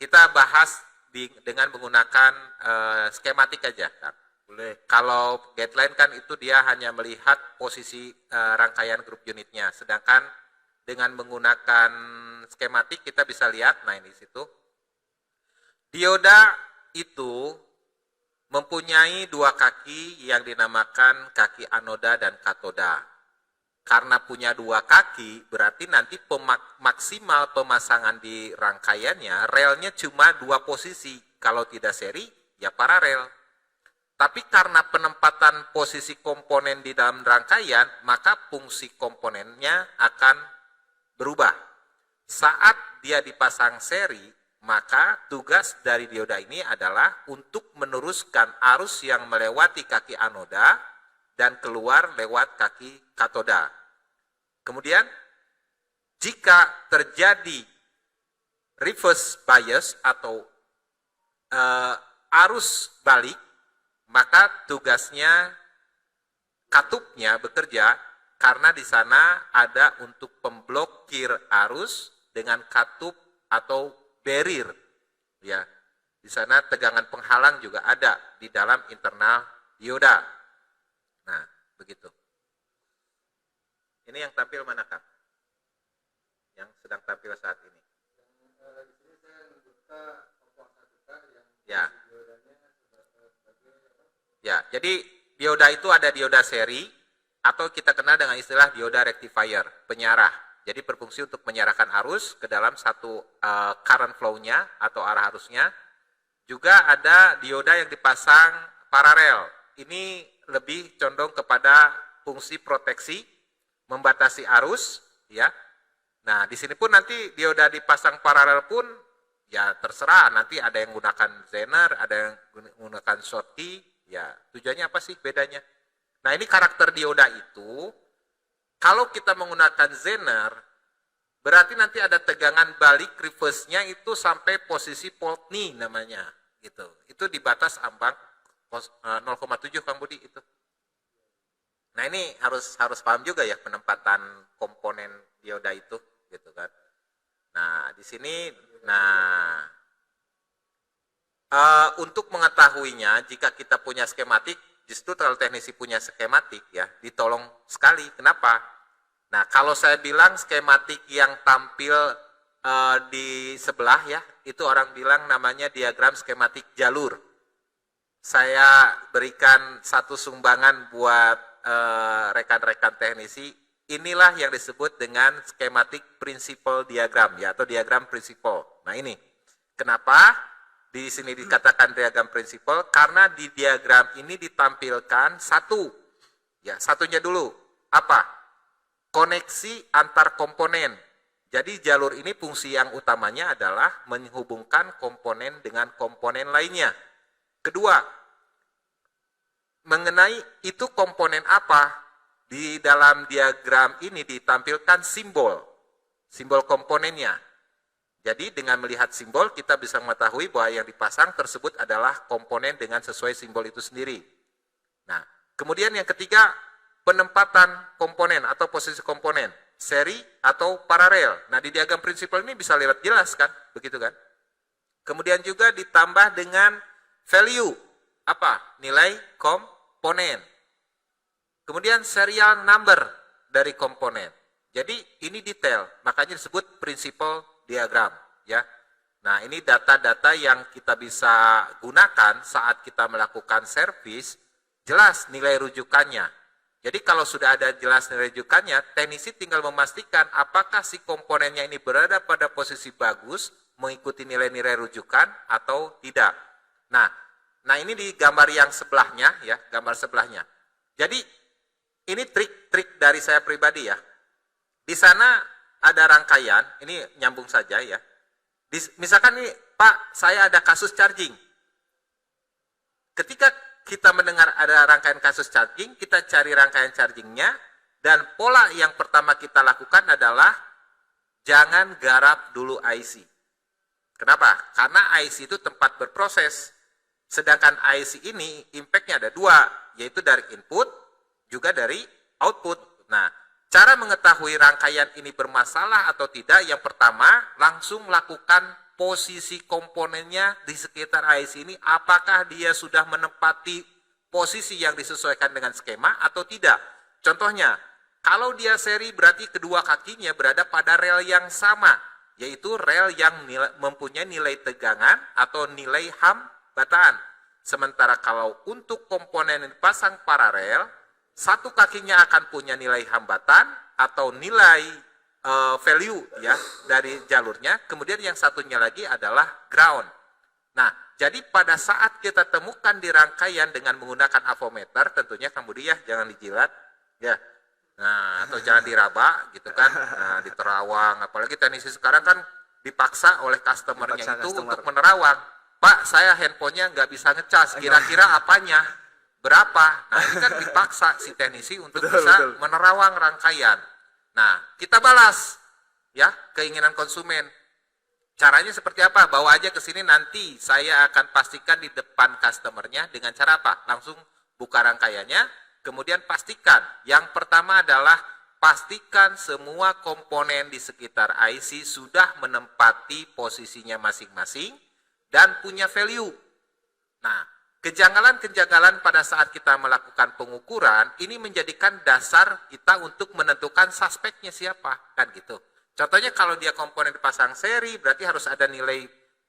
Speaker 8: kita bahas dengan menggunakan skematik aja, Kang. Boleh. Kalau guideline kan itu dia hanya melihat posisi rangkaian grup unitnya. Sedangkan dengan menggunakan skematik kita bisa lihat, nah ini di situ. Dioda itu mempunyai dua kaki yang dinamakan kaki anoda dan katoda. Karena punya dua kaki, berarti nanti maksimal pemasangan di rangkaiannya, relnya cuma dua posisi. Kalau tidak seri, ya paralel. Tapi karena penempatan posisi komponen di dalam rangkaian, maka fungsi komponennya akan berubah. Saat dia dipasang seri, maka tugas dari dioda ini adalah untuk meneruskan arus yang melewati kaki anoda dan keluar lewat kaki katoda. Kemudian, jika terjadi reverse bias atau arus balik, maka tugasnya katupnya bekerja karena di sana ada untuk pemblokir arus dengan katup atau barrier. Ya, di sana tegangan penghalang juga ada di dalam internal dioda. Nah, begitu. Ini yang tampil mana, Kak? Yang sedang tampil saat ini. Ya. Ya, jadi dioda itu ada dioda seri atau kita kenal dengan istilah dioda rectifier, penyarah. Jadi berfungsi untuk menyarahkan arus ke dalam satu current flow-nya atau arah arusnya. Juga ada dioda yang dipasang paralel. Ini lebih condong kepada fungsi proteksi, membatasi arus, ya. Nah, di sini pun nanti dioda dipasang paralel pun ya terserah, nanti ada yang menggunakan Zener, ada yang menggunakan Schottky, ya tujuannya apa sih bedanya? Nah, ini karakter dioda itu, kalau kita menggunakan Zener, berarti nanti ada tegangan balik reverse-nya itu sampai posisi Poltny namanya, gitu. Itu di batas ambang 0,7 Kang Budi itu. Nah, ini harus paham juga ya penempatan komponen dioda itu, gitu kan. Nah, di sini, untuk mengetahuinya, jika kita punya skematik, justru kalau teknisi punya skematik ya, ditolong sekali. Kenapa? Nah, kalau saya bilang skematik yang tampil di sebelah ya, itu orang bilang namanya diagram skematik jalur. Saya berikan satu sumbangan buat rekan-rekan teknisi. Inilah yang disebut dengan skematik principal diagram ya, atau diagram principal. Nah, ini kenapa di sini dikatakan diagram principal? Karena di diagram ini ditampilkan satu, ya satunya dulu apa? Koneksi antar komponen. Jadi jalur ini fungsi yang utamanya adalah menghubungkan komponen dengan komponen lainnya. Kedua, mengenai itu komponen apa? Di dalam diagram ini ditampilkan simbol komponennya. Jadi dengan melihat simbol kita bisa mengetahui bahwa yang dipasang tersebut adalah komponen dengan sesuai simbol itu sendiri. Nah, kemudian yang ketiga, penempatan komponen atau posisi komponen, seri atau paralel. Nah, di diagram prinsipal ini bisa lihat jelas kan, begitu kan? Kemudian juga ditambah dengan value, apa? Nilai komponen. Kemudian serial number dari komponen. Jadi ini detail, makanya disebut principal diagram, ya. Nah, ini data-data yang kita bisa gunakan saat kita melakukan servis, jelas nilai rujukannya. Jadi kalau sudah ada jelas nilai rujukannya, teknisi tinggal memastikan apakah si komponennya ini berada pada posisi bagus, mengikuti nilai-nilai rujukan atau tidak. Nah ini di gambar yang sebelahnya, ya, gambar sebelahnya. Jadi ini trik-trik dari saya pribadi ya. Di sana ada rangkaian, ini nyambung saja ya. Misalkan nih, Pak, saya ada kasus charging. Ketika kita mendengar ada rangkaian kasus charging, kita cari rangkaian chargingnya, dan pola yang pertama kita lakukan adalah jangan garap dulu IC. Kenapa? Karena IC itu tempat berproses. Sedangkan IC ini impact-nya ada dua, yaitu dari input, juga dari output. Nah, cara mengetahui rangkaian ini bermasalah atau tidak, yang pertama langsung lakukan posisi komponennya di sekitar IC ini, apakah dia sudah menempati posisi yang disesuaikan dengan skema atau tidak. Contohnya, kalau dia seri berarti kedua kakinya berada pada rel yang sama, yaitu rel yang mempunyai nilai tegangan atau nilai hambatan. Sementara kalau untuk komponen yang dipasang paralel, satu kakinya akan punya nilai hambatan atau nilai value ya dari jalurnya, kemudian yang satunya lagi adalah ground. Nah, jadi pada saat kita temukan di rangkaian dengan menggunakan avometer, tentunya Kang Budi ya, jangan dijilat ya. Nah, atau jangan diraba gitu kan. Nah, di terawang, apalagi teknisi sekarang kan dipaksa oleh customernya untuk menerawang. Pak, saya handphonenya nggak bisa ngecas, kira-kira apanya? Berapa? Nah, ini kan dipaksa si teknisi untuk bisa menerawang rangkaian. Nah, kita balas ya keinginan konsumen. Caranya seperti apa? Bawa aja ke sini, nanti saya akan pastikan di depan customernya dengan cara apa? Langsung buka rangkaiannya, kemudian pastikan. Yang pertama adalah pastikan semua komponen di sekitar IC sudah menempati posisinya masing-masing dan punya value. Nah, kejanggalan-kejanggalan pada saat kita melakukan pengukuran ini menjadikan dasar kita untuk menentukan suspeknya siapa, kan gitu. Contohnya kalau dia komponen dipasang seri, berarti harus ada nilai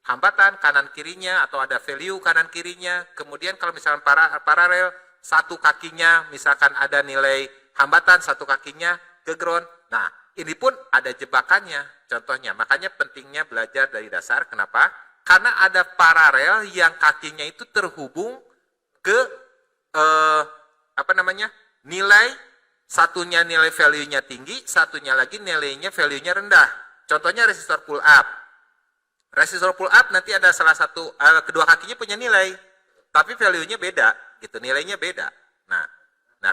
Speaker 8: hambatan kanan kirinya atau ada value kanan kirinya. Kemudian kalau misalkan paralel, satu kakinya misalkan ada nilai hambatan, satu kakinya ke ground. Nah, ini pun ada jebakannya contohnya. Makanya pentingnya belajar dari dasar. Kenapa? Karena ada paralel yang kakinya itu terhubung ke nilai. Satunya nilai value-nya tinggi, satunya lagi nilainya value-nya rendah. Contohnya resistor pull up. Resistor pull up nanti ada salah satu, kedua kakinya punya nilai, tapi value-nya beda, gitu, nilainya beda. Nah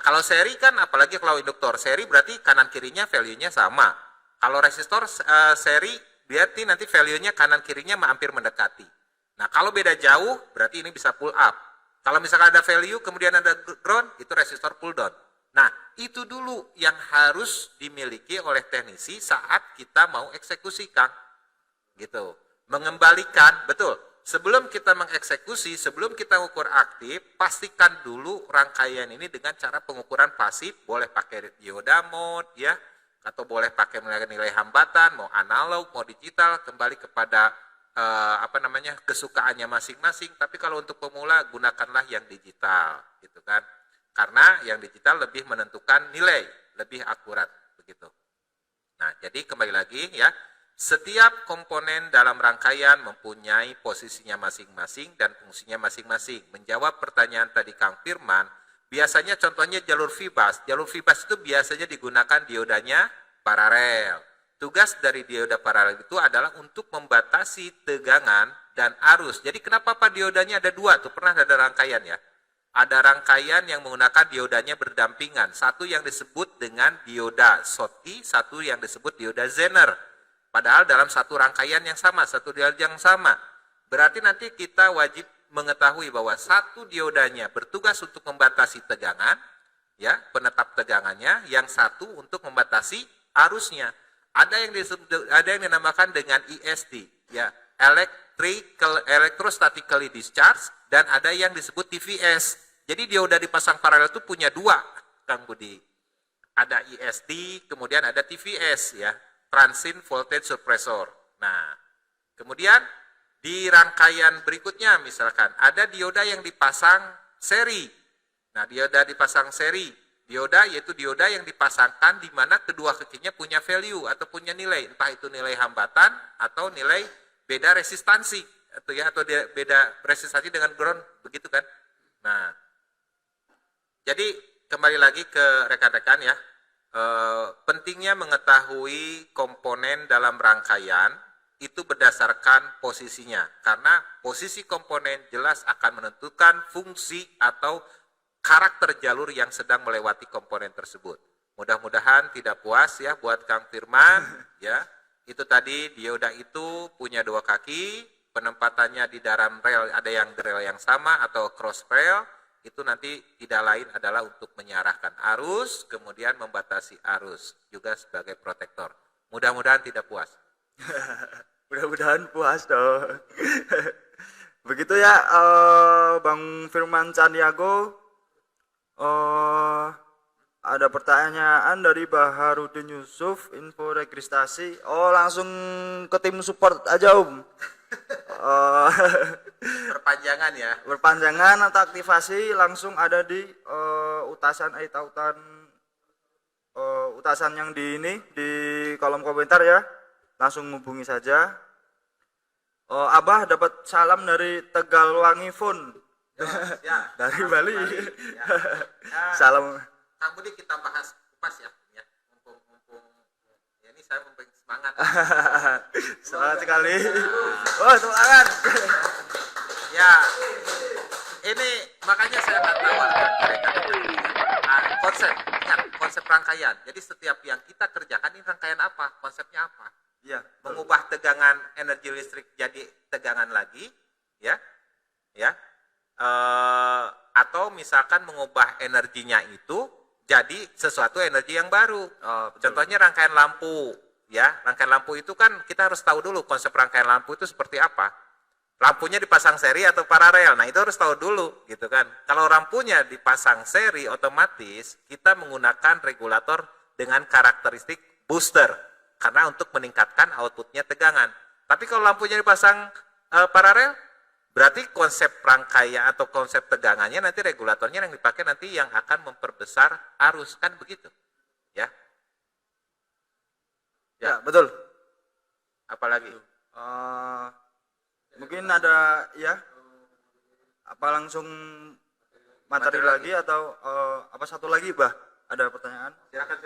Speaker 8: kalau seri kan, apalagi kalau induktor seri berarti kanan kirinya value-nya sama. Kalau resistor seri berarti nanti value-nya kanan kirinya hampir mendekati. Nah kalau beda jauh berarti ini bisa pull up. Kalau misalkan ada value kemudian ada ground, itu resistor pull down. Nah, itu dulu yang harus dimiliki oleh teknisi saat kita mau eksekusi, Kang. Gitu. Mengembalikan, betul. Sebelum kita mengeksekusi, sebelum kita ukur aktif, pastikan dulu rangkaian ini dengan cara pengukuran pasif, boleh pakai dioda mode ya, atau boleh pakai nilai hambatan, mau analog, mau digital, kembali kepada kesukaannya masing-masing. Tapi kalau untuk pemula gunakanlah yang digital, gitu kan. Karena yang digital lebih menentukan nilai, lebih akurat begitu. Nah, jadi kembali lagi ya, setiap komponen dalam rangkaian mempunyai posisinya masing-masing dan fungsinya masing-masing. Menjawab pertanyaan tadi Kang Firman, biasanya contohnya jalur fibas. Jalur fibas itu biasanya digunakan diodanya paralel. Tugas dari dioda paralel itu adalah untuk membatasi tegangan dan arus. Jadi kenapa Pak diodanya ada dua? Tuh pernah ada rangkaian ya. Ada rangkaian yang menggunakan diodanya berdampingan. Satu yang disebut dengan dioda Schottky, satu yang disebut dioda Zener. Padahal dalam satu rangkaian yang sama, satu dioda yang sama. Berarti nanti kita wajib mengetahui bahwa satu diodanya bertugas untuk membatasi tegangan, ya, penetap tegangannya, yang satu untuk membatasi arusnya. Ada yang dinamakan dengan ESD, ya, electrostatically discharged, dan ada yang disebut TVS. Jadi dioda dipasang paralel itu punya dua, Kang Budi. Ada ESD, kemudian ada TVS, ya, Transient Voltage Suppressor. Nah, kemudian di rangkaian berikutnya misalkan ada dioda yang dipasang seri. Nah, dioda dipasang seri. Dioda yaitu dioda yang dipasangkan di mana kedua kakinya punya value atau punya nilai, entah itu nilai hambatan atau nilai beda resistansi atau beda resistansi dengan ground, begitu kan? Nah, jadi kembali lagi ke rekan-rekan ya, pentingnya mengetahui komponen dalam rangkaian itu berdasarkan posisinya, karena posisi komponen jelas akan menentukan fungsi atau karakter jalur yang sedang melewati komponen tersebut. Mudah-mudahan tidak puas ya buat Kang Firman ya. Itu tadi dioda itu punya dua kaki, penempatannya di dalam rel, ada yang rel yang sama atau cross rail, itu nanti tidak lain adalah untuk mengarahkan arus, kemudian membatasi arus, juga sebagai protektor. Mudah-mudahan tidak puas.
Speaker 1: Mudah-mudahan puas dong. Begitu ya, Bang Firman Caniago. Ada pertanyaan dari Baharudin Yusuf, info registrasi. Oh, langsung ke tim support aja, Om.
Speaker 8: Perpanjangan ya.
Speaker 1: Perpanjangan atau aktivasi langsung ada di utasan yang di kolom komentar ya. Langsung hubungi saja. Abah dapat salam dari Tegalwangi Phone.
Speaker 8: Ya,
Speaker 1: dari Bali.
Speaker 8: Ya.
Speaker 1: Salam.
Speaker 8: Kang Budi kita bahas kupas ya. Mumpung ya, ini saya mumpung semangat.
Speaker 1: Semangat sekali. Oh, semangat.
Speaker 8: Ya, ini makanya saya akan tawarkan mereka konsep rangkaian. Jadi setiap yang kita kerjakan ini rangkaian apa, konsepnya apa.
Speaker 1: Iya.
Speaker 8: mengubah tegangan energi listrik jadi tegangan lagi, ya, ya, atau misalkan mengubah energinya itu jadi sesuatu energi yang baru. Contohnya rangkaian lampu, ya, rangkaian lampu itu kan kita harus tahu dulu konsep rangkaian lampu itu seperti apa. Lampunya dipasang seri atau paralel, nah itu harus tahu dulu, gitu kan. Kalau lampunya dipasang seri, otomatis kita menggunakan regulator dengan karakteristik booster, karena untuk meningkatkan outputnya tegangan. Tapi kalau lampunya dipasang paralel, berarti konsep rangkaian atau konsep tegangannya nanti regulatornya yang dipakai nanti yang akan memperbesar arus, kan begitu, ya?
Speaker 1: Ya, betul.
Speaker 8: Apalagi?
Speaker 1: Mungkin ada ya, apa langsung materi lagi atau apa satu lagi, Bah? Ada pertanyaan?
Speaker 8: Silakan.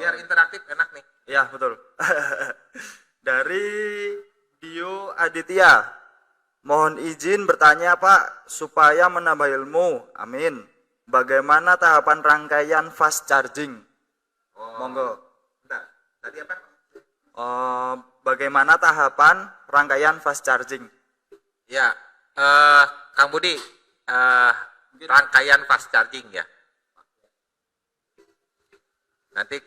Speaker 8: Biar interaktif, enak nih.
Speaker 1: Ya, betul. Dari Dio Aditya, mohon izin bertanya Pak, supaya menambah ilmu, amin. Bagaimana tahapan rangkaian fast charging? Monggo.
Speaker 8: Bentar, tadi apa?
Speaker 1: Bagaimana tahapan rangkaian fast charging?
Speaker 8: Ya, Kang Budi, rangkaian fast charging ya. Nanti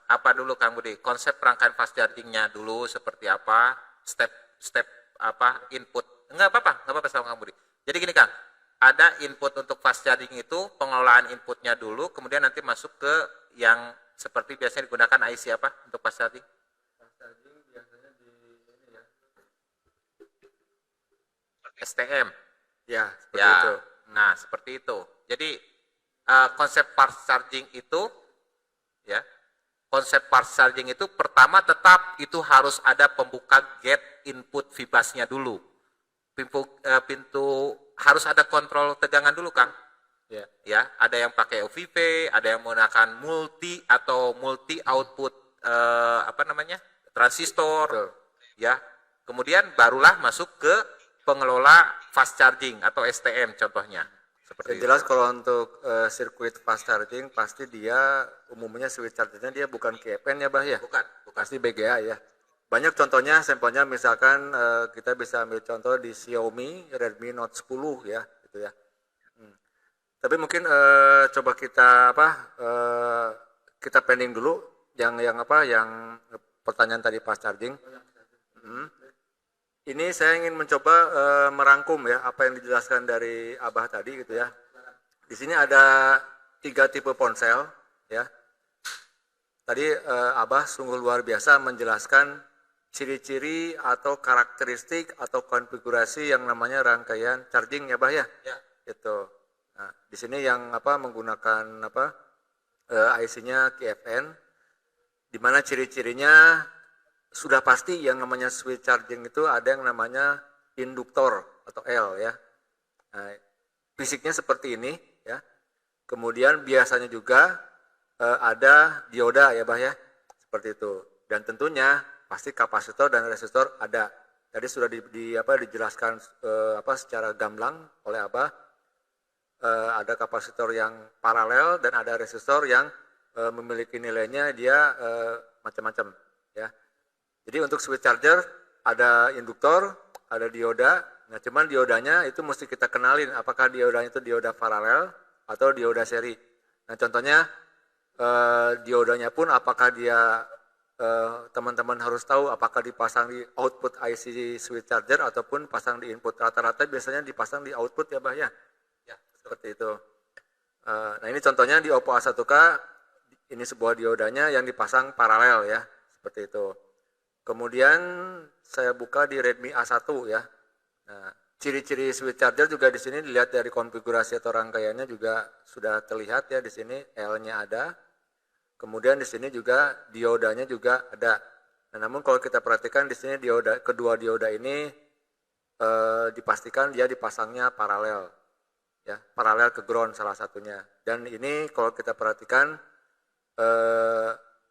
Speaker 8: apa dulu Kang Budi? Konsep rangkaian fast chargingnya dulu seperti apa? Step apa? Input? Enggak apa-apa sama Kang Budi. Jadi gini Kang, ada input untuk fast charging itu pengelolaan inputnya dulu, kemudian nanti masuk ke yang seperti biasanya digunakan IC apa untuk fast charging? STM.
Speaker 7: Ya, seperti
Speaker 8: Ya,
Speaker 7: itu.
Speaker 8: nah seperti itu. Jadi konsep fast charging itu, ya, konsep fast charging itu pertama tetap itu harus ada pembuka gate input vibasnya dulu. Pintu harus ada kontrol tegangan dulu, Kang.
Speaker 7: Ya.
Speaker 8: Ya, ada yang pakai OVV, ada yang menggunakan multi atau multi output transistor.
Speaker 7: Betul.
Speaker 8: Ya. Kemudian barulah masuk ke pengelola fast charging atau STM contohnya. Seperti
Speaker 7: Yang jelas kalau untuk sirkuit fast charging pasti dia umumnya switch chargernya dia bukan KPN ya Bah ya?
Speaker 8: Bukan.
Speaker 7: Pasti BGA ya. Banyak contohnya, sampelnya misalkan kita bisa ambil contoh di Xiaomi Redmi Note 10 ya, gitu ya. Tapi mungkin coba kita kita pending dulu yang pertanyaan tadi fast charging. Ini saya ingin mencoba merangkum ya apa yang dijelaskan dari Abah tadi gitu ya. Di sini ada 3 tipe ponsel ya. Tadi Abah sungguh luar biasa menjelaskan ciri-ciri atau karakteristik atau konfigurasi yang namanya rangkaian charging ya Bah ya.
Speaker 8: Ya.
Speaker 7: Gitu. Nah, di sini yang menggunakan IC-nya KFN, di mana ciri-cirinya sudah pasti yang namanya switch charging itu ada yang namanya induktor atau L ya. Nah, fisiknya seperti ini ya. Kemudian biasanya juga ada dioda ya Bah ya. Seperti itu. Dan tentunya pasti kapasitor dan resistor ada. Tadi sudah dijelaskan secara gamblang oleh Abah. Ada kapasitor yang paralel dan ada resistor yang memiliki nilainya dia macam-macam ya. Jadi untuk switch charger ada induktor, ada dioda. Nah, cuman diodanya itu mesti kita kenalin apakah diodanya itu dioda paralel atau dioda seri. Nah, contohnya diodanya pun apakah dia teman-teman harus tahu apakah dipasang di output IC switch charger ataupun pasang di input. Rata-rata biasanya dipasang di output ya Bah ya. Ya, seperti itu. Nah, ini contohnya di Oppo A1K, ini sebuah diodanya yang dipasang paralel ya, seperti itu. Kemudian saya buka di Redmi A1 ya. Nah, ciri-ciri switch charger juga di sini dilihat dari konfigurasi atau rangkaiannya juga sudah terlihat ya di sini L-nya ada. Kemudian di sini juga diodanya juga ada. Nah, namun kalau kita perhatikan di sini kedua dioda ini dipastikan dia dipasangnya paralel. Ya, paralel ke ground salah satunya. Dan ini kalau kita perhatikan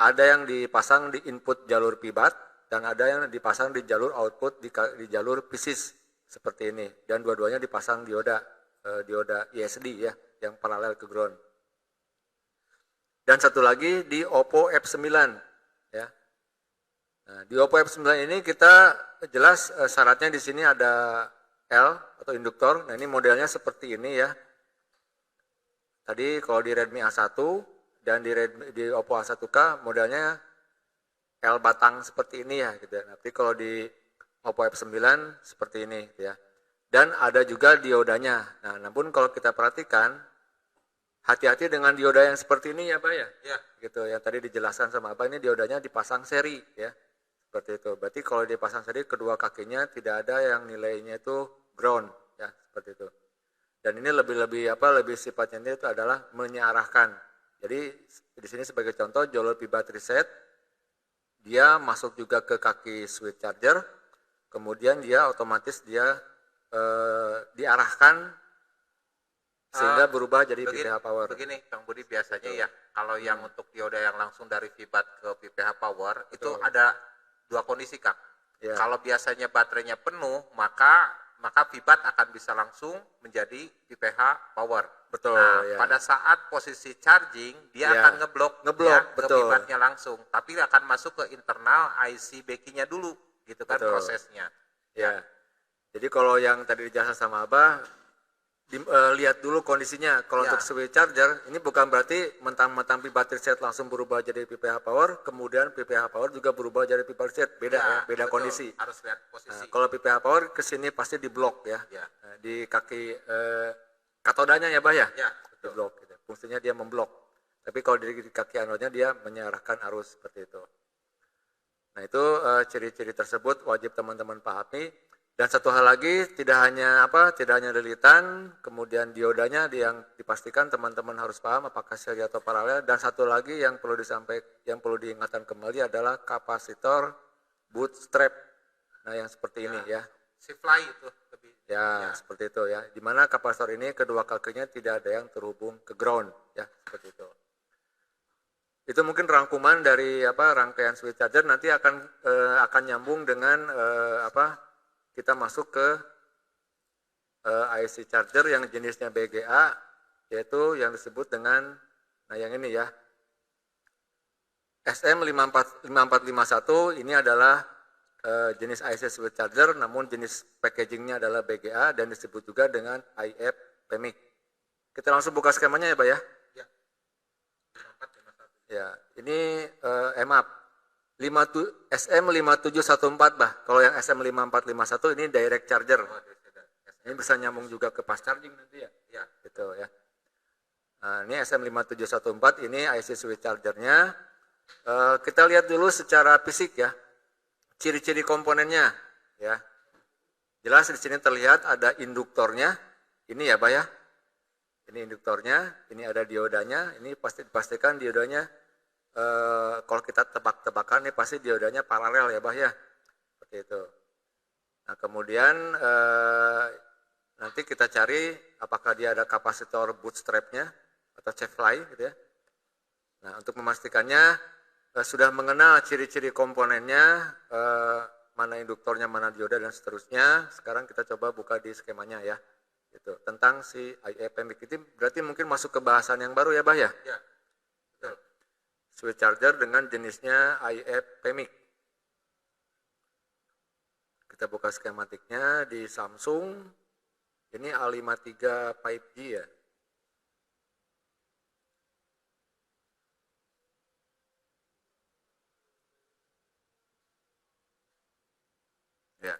Speaker 7: ada yang dipasang di input jalur pibat dan ada yang dipasang di jalur output di jalur PCIe seperti ini. Dan dua-duanya dipasang dioda ISD ya yang paralel ke ground. Dan satu lagi di Oppo F9 ya. Nah, di Oppo F9 ini kita jelas syaratnya di sini ada L atau induktor. Nah, ini modelnya seperti ini ya. Tadi kalau di Redmi A1 dan di Oppo A1K modelnya L batang seperti ini ya gitu ya. Tapi kalau di Oppo F9 seperti ini gitu ya. Dan ada juga diodanya. Nah, namun kalau kita perhatikan hati-hati dengan dioda yang seperti ini ya, Pak ya.
Speaker 8: Ya.
Speaker 7: Gitu yang tadi dijelaskan sama Abah, ini diodanya dipasang seri ya. Seperti itu. Berarti kalau dipasang seri kedua kakinya tidak ada yang nilainya itu ground ya, seperti itu. Dan ini lebih sifatnya itu adalah menyearahkan. Jadi di sini sebagai contoh jalur P battery set dia masuk juga ke kaki switch charger, kemudian dia otomatis diarahkan sehingga berubah jadi PPH power.
Speaker 8: Begini Kang Budi, biasanya ya kalau yang untuk dioda yang langsung dari VBAT ke PPH power itu ada dua kondisi Kang.
Speaker 7: Ya.
Speaker 8: Kalau biasanya baterainya penuh maka VBAT akan bisa langsung menjadi PPH power.
Speaker 7: Betul.
Speaker 8: Nah,
Speaker 7: ya.
Speaker 8: pada saat posisi charging dia
Speaker 7: Ya.
Speaker 8: akan ngeblok ya, ke
Speaker 7: betul.
Speaker 8: VBAT-nya langsung, tapi akan masuk ke internal IC backing-nya dulu, gitu kan
Speaker 7: Betul.
Speaker 8: prosesnya.
Speaker 7: Ya. Jadi kalau yang tadi dijelaskan sama Abah, lihat dulu kondisinya. Kalau
Speaker 8: Ya.
Speaker 7: untuk switch charger, ini bukan berarti mentang-mentang P battery set langsung berubah jadi PPH power, kemudian PPH power juga berubah jadi P battery set. Beda ya, beda
Speaker 8: betul.
Speaker 7: kondisi.
Speaker 8: Harus lihat posisi.
Speaker 7: Nah, kalau PPH power ke sini pasti diblok ya.
Speaker 8: Ya.
Speaker 7: Nah, di kaki katodanya ya, Bah ya?
Speaker 8: Ya,
Speaker 7: Di blok gitu. Fungsinya dia memblok. Tapi kalau di kaki anodnya dia mengarahkan arus seperti itu. Nah, itu ciri-ciri tersebut wajib teman-teman pahami. Dan satu hal lagi, tidak hanya lilitan, kemudian diodanya yang dipastikan teman-teman harus paham apakah seri atau paralel. Dan satu lagi yang perlu diingatkan kembali adalah kapasitor bootstrap. Nah, yang seperti ini ya.
Speaker 8: Si fly itu lebih.
Speaker 7: Ya, seperti itu ya. Dimana kapasitor ini kedua kakinya tidak ada yang terhubung ke ground ya, seperti itu. Itu mungkin rangkuman dari rangkaian switch charger. Nanti akan nyambung dengan kita masuk ke IC charger yang jenisnya BGA, yaitu yang disebut dengan yang ini ya, SM5451. Ini adalah jenis IC switch charger, namun jenis packagingnya adalah BGA dan disebut juga dengan IF PMIC. Kita langsung buka skemanya ya, Pak ya. Ya, ini maaf. SM5714 Bah. Kalau yang SM5451 ini direct charger. Ini bisa nyambung juga ke fast charging nanti ya. Ya, gitu ya. Nah, ini SM5714 ini IC switch chargernya. Kita lihat dulu secara fisik ya. Ciri-ciri komponennya ya. Jelas di sini terlihat ada induktornya. Ini ya, Bah ya. Ini induktornya, ini ada diodanya. Ini pasti dipastikan diodanya kalau kita tebak-tebakan nih pasti diodanya paralel ya, Bah ya. Seperti itu. Nah, kemudian nanti kita cari apakah dia ada kapasitor bootstrapnya atau chevrolet gitu ya. Nah, untuk memastikannya sudah mengenal ciri-ciri komponennya, mana induktornya, mana dioda dan seterusnya. Sekarang kita coba buka di skemanya ya. Gitu. Tentang si IF PMIC itu berarti mungkin masuk ke bahasan yang baru ya, Bah ya.
Speaker 8: Ya. Betul.
Speaker 7: Switch charger dengan jenisnya IF PMIC. Kita buka skematiknya di Samsung. Ini A53 5G ya. Ya.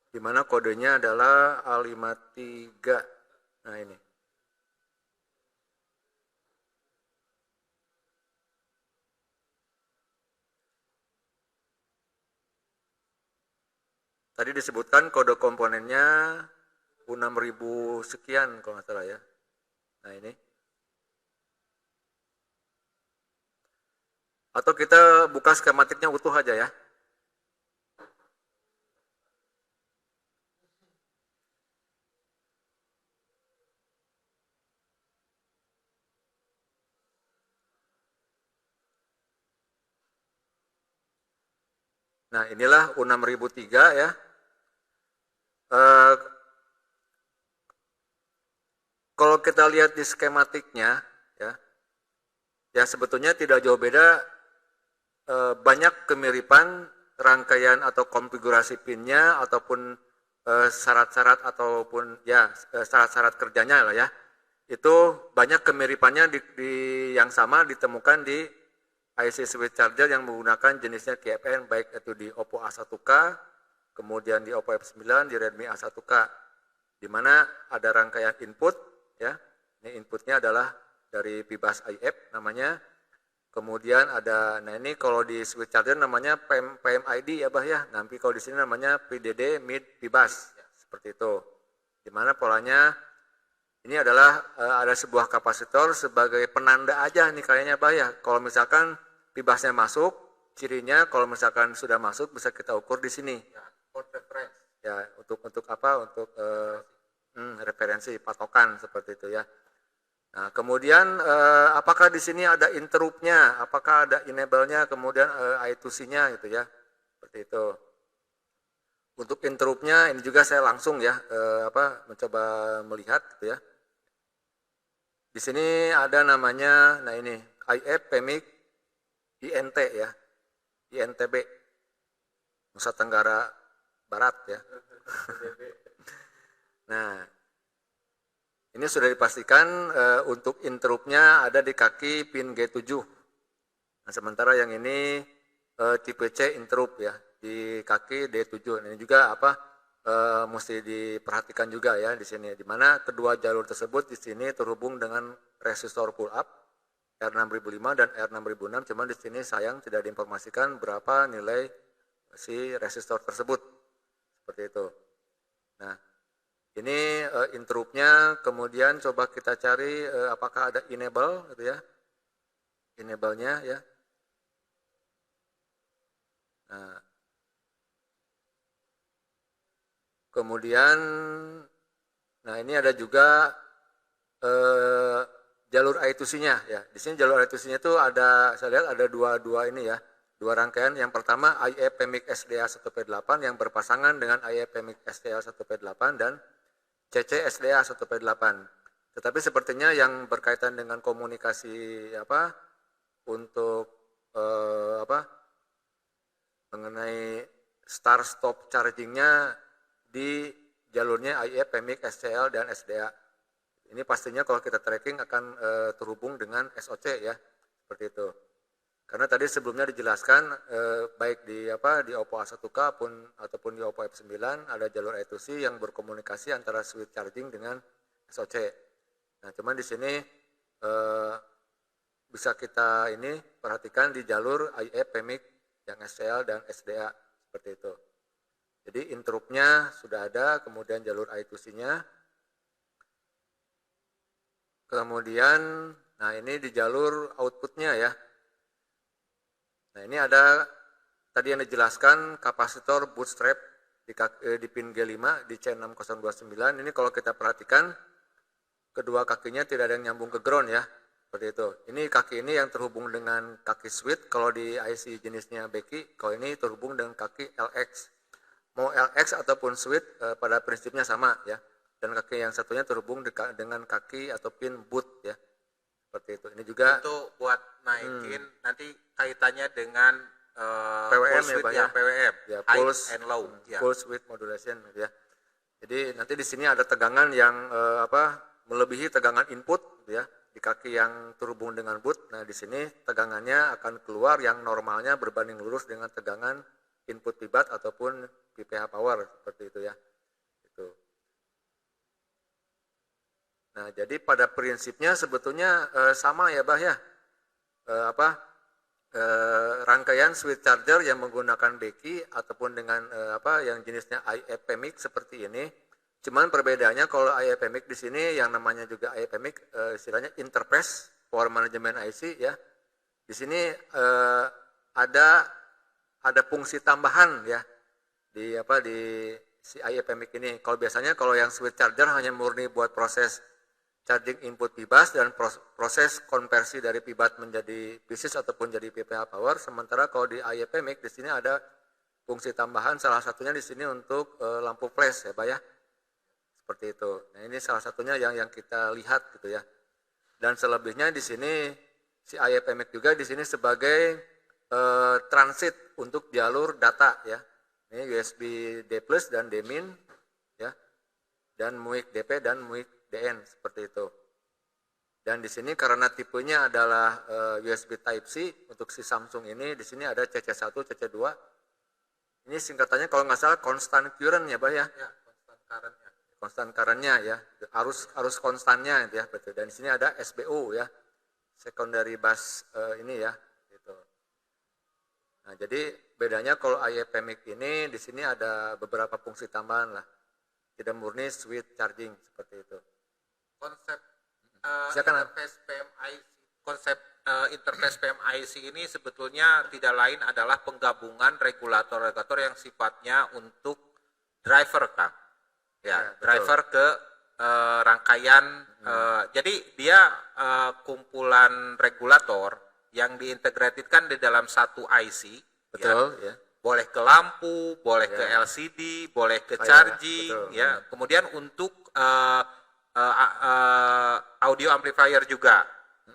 Speaker 7: Di mana kodenya adalah A53. Nah, ini. Tadi disebutkan kode komponennya U6000 sekian kalau nggak salah ya. Nah, ini. Atau kita buka skematiknya utuh aja ya. Nah, inilah U6003 ya. Kalau kita lihat di skematiknya ya, ya sebetulnya tidak jauh beda, banyak kemiripan rangkaian atau konfigurasi pinnya ataupun syarat-syarat ataupun ya syarat-syarat kerjanya lah ya. Itu banyak kemiripannya di yang sama ditemukan di IC switch charger yang menggunakan jenisnya KFN, baik itu di Oppo A1K, kemudian di Oppo F9, di Redmi A1K, di mana ada rangkaian input ya. Ini inputnya adalah dari Pibas IF namanya. Kemudian ada, nah ini kalau di switch charger namanya PMID ya Bah ya. Nanti kalau di sini namanya PDD mid Pibas seperti itu. Di mana polanya ini adalah ada sebuah kapasitor sebagai penanda aja nih kayaknya Bah ya. Kalau misalkan Pibasnya masuk, cirinya kalau misalkan sudah masuk bisa kita ukur di sini. Ya, untuk apa? Untuk referensi patokan seperti itu ya. Nah, kemudian apakah di sini ada interrupt-nya, apakah ada enable-nya, kemudian I2C-nya gitu ya. Seperti itu. Untuk interrupt-nya ini juga saya langsung ya mencoba melihat gitu ya. Di sini ada namanya, nah ini IF PMIC INT ya. INTB. Nusa Tenggara Barat ya. Nah, ini sudah dipastikan untuk interrupt-nya ada di kaki pin G7. Nah, sementara yang ini tipe C interrupt ya di kaki D7. Ini juga mesti diperhatikan juga ya di sini, di mana kedua jalur tersebut di sini terhubung dengan resistor pull up R6005 dan R6006. Cuman di sini sayang tidak diinformasikan berapa nilai si resistor tersebut. Seperti itu. Nah, ini interrupt-nya, kemudian coba kita cari apakah ada enable gitu ya. Enable-nya ya. Nah, kemudian nah ini ada juga jalur I2C-nya ya. Di sini jalur I2C-nya itu ada, saya lihat ada dua ini ya. Dua rangkaian. Yang pertama IF PMIC SDA 1P8 yang berpasangan dengan IF PMIC SDA 1P8 dan CC SDA 1P8. Tetapi sepertinya yang berkaitan dengan komunikasi untuk mengenai start stop chargingnya di jalurnya IF PMIC SCL dan SDA. Ini pastinya kalau kita tracking akan terhubung dengan SOC ya, seperti itu. Karena tadi sebelumnya dijelaskan baik di Oppo A1K ataupun di Oppo F9 ada jalur I2C yang berkomunikasi antara switch charging dengan SOC. Nah, cuman di sini bisa kita ini perhatikan di jalur IF PMIC yang SCL dan SDA seperti itu. Jadi interrupt-nya sudah ada, kemudian jalur I2C-nya. Kemudian, nah ini di jalur output-nya ya. Nah ini ada tadi yang dijelaskan kapasitor bootstrap di pin G5 di C6029. Ini kalau kita perhatikan kedua kakinya tidak ada yang nyambung ke ground ya. Seperti itu. Ini kaki ini yang terhubung dengan kaki switch. Kalau di IC jenisnya Becky, kalau ini terhubung dengan kaki LX. Mau LX ataupun switch pada prinsipnya sama ya. Dan kaki yang satunya terhubung dengan kaki atau pin boot ya. Seperti itu. Ini juga
Speaker 8: untuk buat naikin nanti kaitannya dengan
Speaker 7: PWM
Speaker 8: pulse width
Speaker 7: ya,
Speaker 8: PWM,
Speaker 7: ya,
Speaker 8: high
Speaker 7: pulse
Speaker 8: and low. Ya.
Speaker 7: Pulse width modulation gitu ya. Jadi nanti di sini ada tegangan yang melebihi tegangan input gitu ya di kaki yang terhubung dengan boot. Nah di sini tegangannya akan keluar yang normalnya berbanding lurus dengan tegangan input PIBAT ataupun PPH power seperti itu ya. Itu. Nah, jadi pada prinsipnya sebetulnya sama ya, Bah ya. Rangkaian switch charger yang menggunakan Becky ataupun dengan yang jenisnya IF PMIC seperti ini. Cuman perbedaannya kalau IF PMIC di sini yang namanya juga IF PMIC istilahnya interface power management IC ya. Di sini ada fungsi tambahan ya di si IF PMIC ini. Kalau biasanya kalau yang switch charger hanya murni buat proses charging input PIBAS dan proses konversi dari PIBAT menjadi PCS ataupun jadi PPH power. Sementara kalau di IF PMIC di sini ada fungsi tambahan, salah satunya di sini untuk lampu flash ya, Pak ya. Seperti itu. Nah, ini salah satunya yang kita lihat gitu ya. Dan selebihnya di sini si IPMIC juga di sini sebagai transit untuk jalur data ya. Ini USB D+ dan D- ya. Dan MUIC DP dan MUIC DN seperti itu. Dan di sini karena tipenya adalah USB Type C untuk si Samsung ini, di sini ada CC1, CC2. Ini singkatannya kalau nggak salah constant current ya, Bah ya.
Speaker 8: Ya, constant current-nya.
Speaker 7: Constant current-nya ya, arus konstannya ya, betul. Dan di sini ada SBU ya, secondary bus ini ya, gitu. Nah, jadi bedanya kalau IPMIC ini di sini ada beberapa fungsi tambahan lah, tidak murni switch charging seperti itu.
Speaker 8: Konsep
Speaker 7: Silakan.
Speaker 8: interface PMIC, konsep interface PMIC ini sebetulnya tidak lain adalah penggabungan regulator-regulator yang sifatnya untuk driver, Kang. Ya,
Speaker 7: betul.
Speaker 8: driver ke rangkaian. Jadi dia kumpulan regulator yang diintegratedkan di dalam satu IC.
Speaker 7: Betul ya.
Speaker 8: Boleh ke lampu, boleh ke LCD, boleh ke charging,
Speaker 7: betul.
Speaker 8: ya. Kemudian untuk audio amplifier juga.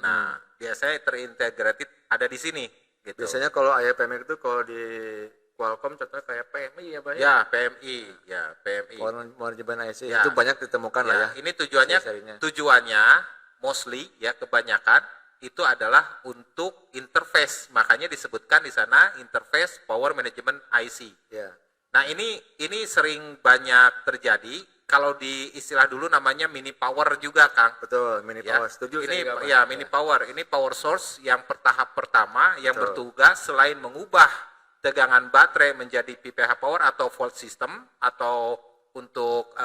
Speaker 8: Nah, biasanya terintegrated ada di sini. Gitu.
Speaker 7: Biasanya kalau IPMIC itu kalau di Qualcomm contohnya kayak PMI ya, Pak
Speaker 8: Ya, PMI, ya PMI.
Speaker 7: Manajemen IC
Speaker 8: Ya.
Speaker 7: itu banyak ditemukan lah ya.
Speaker 8: Ini
Speaker 7: Seri-serinya.
Speaker 8: tujuannya mostly ya kebanyakan itu adalah untuk interface. Makanya disebutkan di sana interface power management IC.
Speaker 7: Ya.
Speaker 8: Nah, ini sering banyak terjadi. Kalau di istilah dulu namanya mini power juga, Kang.
Speaker 7: Betul, mini
Speaker 8: Ya,
Speaker 7: power. Setuju
Speaker 8: ini
Speaker 7: saya juga, Pak.
Speaker 8: ya mini power. Ini power source yang tahap pertama yang
Speaker 7: Betul.
Speaker 8: bertugas selain mengubah tegangan baterai menjadi PPH power atau volt system atau untuk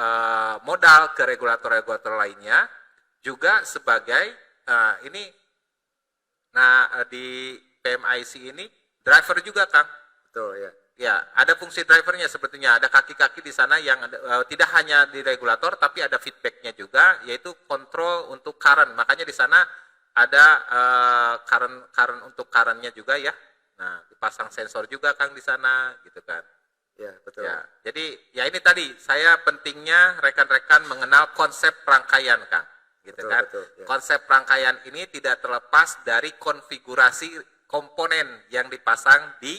Speaker 8: modal ke regulator-regulator lainnya, juga sebagai di PMIC ini driver juga, Kang.
Speaker 7: Betul ya.
Speaker 8: Ya, ada fungsi drivernya sebetulnya, ada kaki-kaki di sana yang tidak hanya di regulator tapi ada feedbacknya juga, yaitu kontrol untuk current. Makanya di sana ada current untuk currentnya juga ya. Nah, dipasang sensor juga, Kang, di sana gitu kan.
Speaker 7: Ya, betul.
Speaker 8: Ya, jadi ya ini tadi saya pentingnya rekan-rekan mengenal konsep rangkaian, Kang. Gitu
Speaker 7: Betul,
Speaker 8: kan.
Speaker 7: betul, ya.
Speaker 8: Konsep rangkaian ini tidak terlepas dari konfigurasi komponen yang dipasang di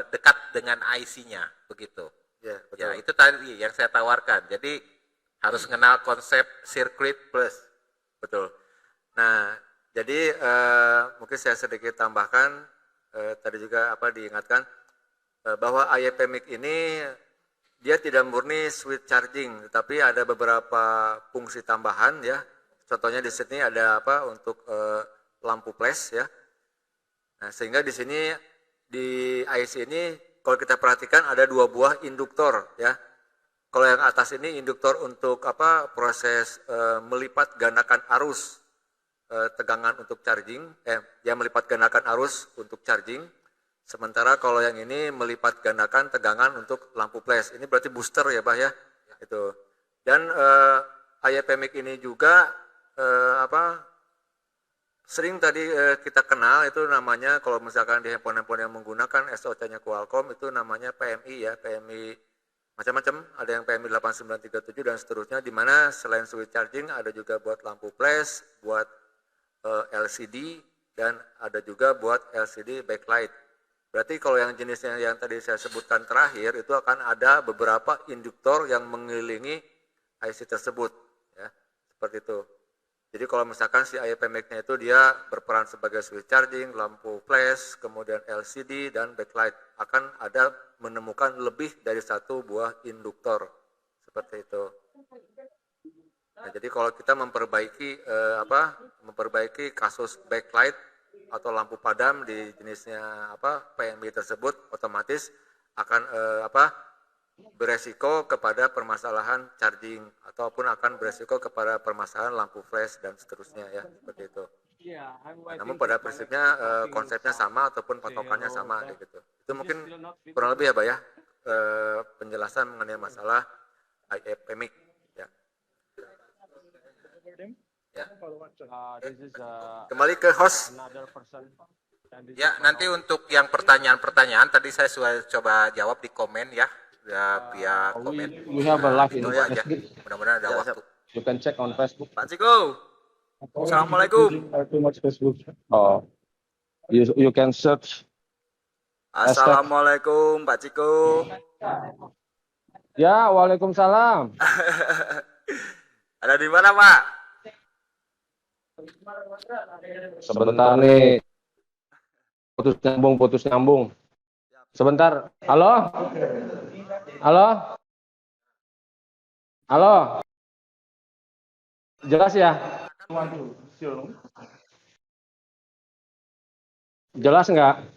Speaker 8: dekat dengan IC-nya, begitu.
Speaker 7: Ya, betul.
Speaker 8: Ya, itu tadi yang saya tawarkan. Jadi harus mengenal konsep circuit plus.
Speaker 7: Betul. Nah, jadi mungkin saya sedikit tambahkan, tadi juga diingatkan bahwa IPMIC ini dia tidak murni switch charging, tetapi ada beberapa fungsi tambahan ya. Contohnya di sini ada untuk lampu flash ya. Nah, sehingga di sini di IC ini kalau kita perhatikan ada 2 buah induktor ya. Kalau yang atas ini induktor untuk proses melipat gandakan arus tegangan untuk charging, yang melipat gandakan arus untuk charging. Sementara kalau yang ini melipat gandakan tegangan untuk lampu flash. Ini berarti booster ya, Bah ya. Itu. Dan IPMIC ini juga sering tadi kita kenal itu namanya, kalau misalkan di handphone-handphone yang menggunakan SOC-nya Qualcomm itu namanya PMI ya, PMI macam-macam, ada yang PMI 8937 dan seterusnya, di mana selain switch charging ada juga buat lampu flash, buat LCD, dan ada juga buat LCD backlight. Berarti kalau yang jenisnya yang tadi saya sebutkan terakhir itu akan ada beberapa induktor yang mengelilingi IC tersebut ya, seperti itu. Jadi kalau misalkan si IPMIC-nya itu dia berperan sebagai switch charging, lampu flash, kemudian LCD dan backlight, akan ada menemukan lebih dari 1 buah induktor seperti itu. Nah, jadi kalau kita memperbaiki kasus backlight atau lampu padam di jenisnya PMI tersebut, otomatis akan beresiko kepada permasalahan charging ataupun akan beresiko kepada permasalahan lampu flash dan seterusnya ya, seperti itu. Namun pada prinsipnya konsepnya sama ataupun patokannya sama gitu. Itu mungkin kurang lebih ya, Pak ya, penjelasan mengenai masalah IPMIC ya. Kembali ke host.
Speaker 8: Ya, nanti untuk yang pertanyaan-pertanyaan tadi saya sudah coba jawab di komen ya. Via komen.
Speaker 5: We have a live in
Speaker 8: Itu aja.
Speaker 5: Facebook.
Speaker 8: Mudah-mudahan ada
Speaker 7: Ya,
Speaker 8: waktu.
Speaker 5: You can check on Facebook.
Speaker 1: Pak Ciko. Assalamualaikum.
Speaker 3: Too much Facebook. Oh, you can search.
Speaker 1: Assalamualaikum Pak Ciko.
Speaker 3: Ya, waalaikumsalam.
Speaker 1: Ada di mana Pak?
Speaker 3: Sebentar nih. Putus nyambung. Sebentar. Halo? Halo? Halo? Jelas ya? Jelas nggak?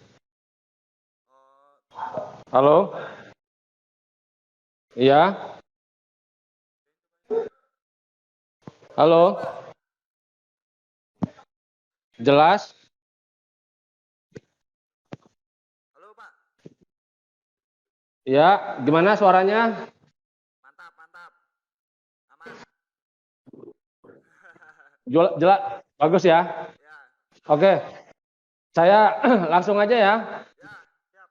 Speaker 3: Halo? Iya? Halo? Jelas?
Speaker 1: Halo Pak.
Speaker 3: Ya, gimana suaranya?
Speaker 1: Mantap. Aman.
Speaker 3: Jelas, bagus ya?
Speaker 1: Ya.
Speaker 3: Oke, saya langsung aja ya.
Speaker 1: Ya, siap.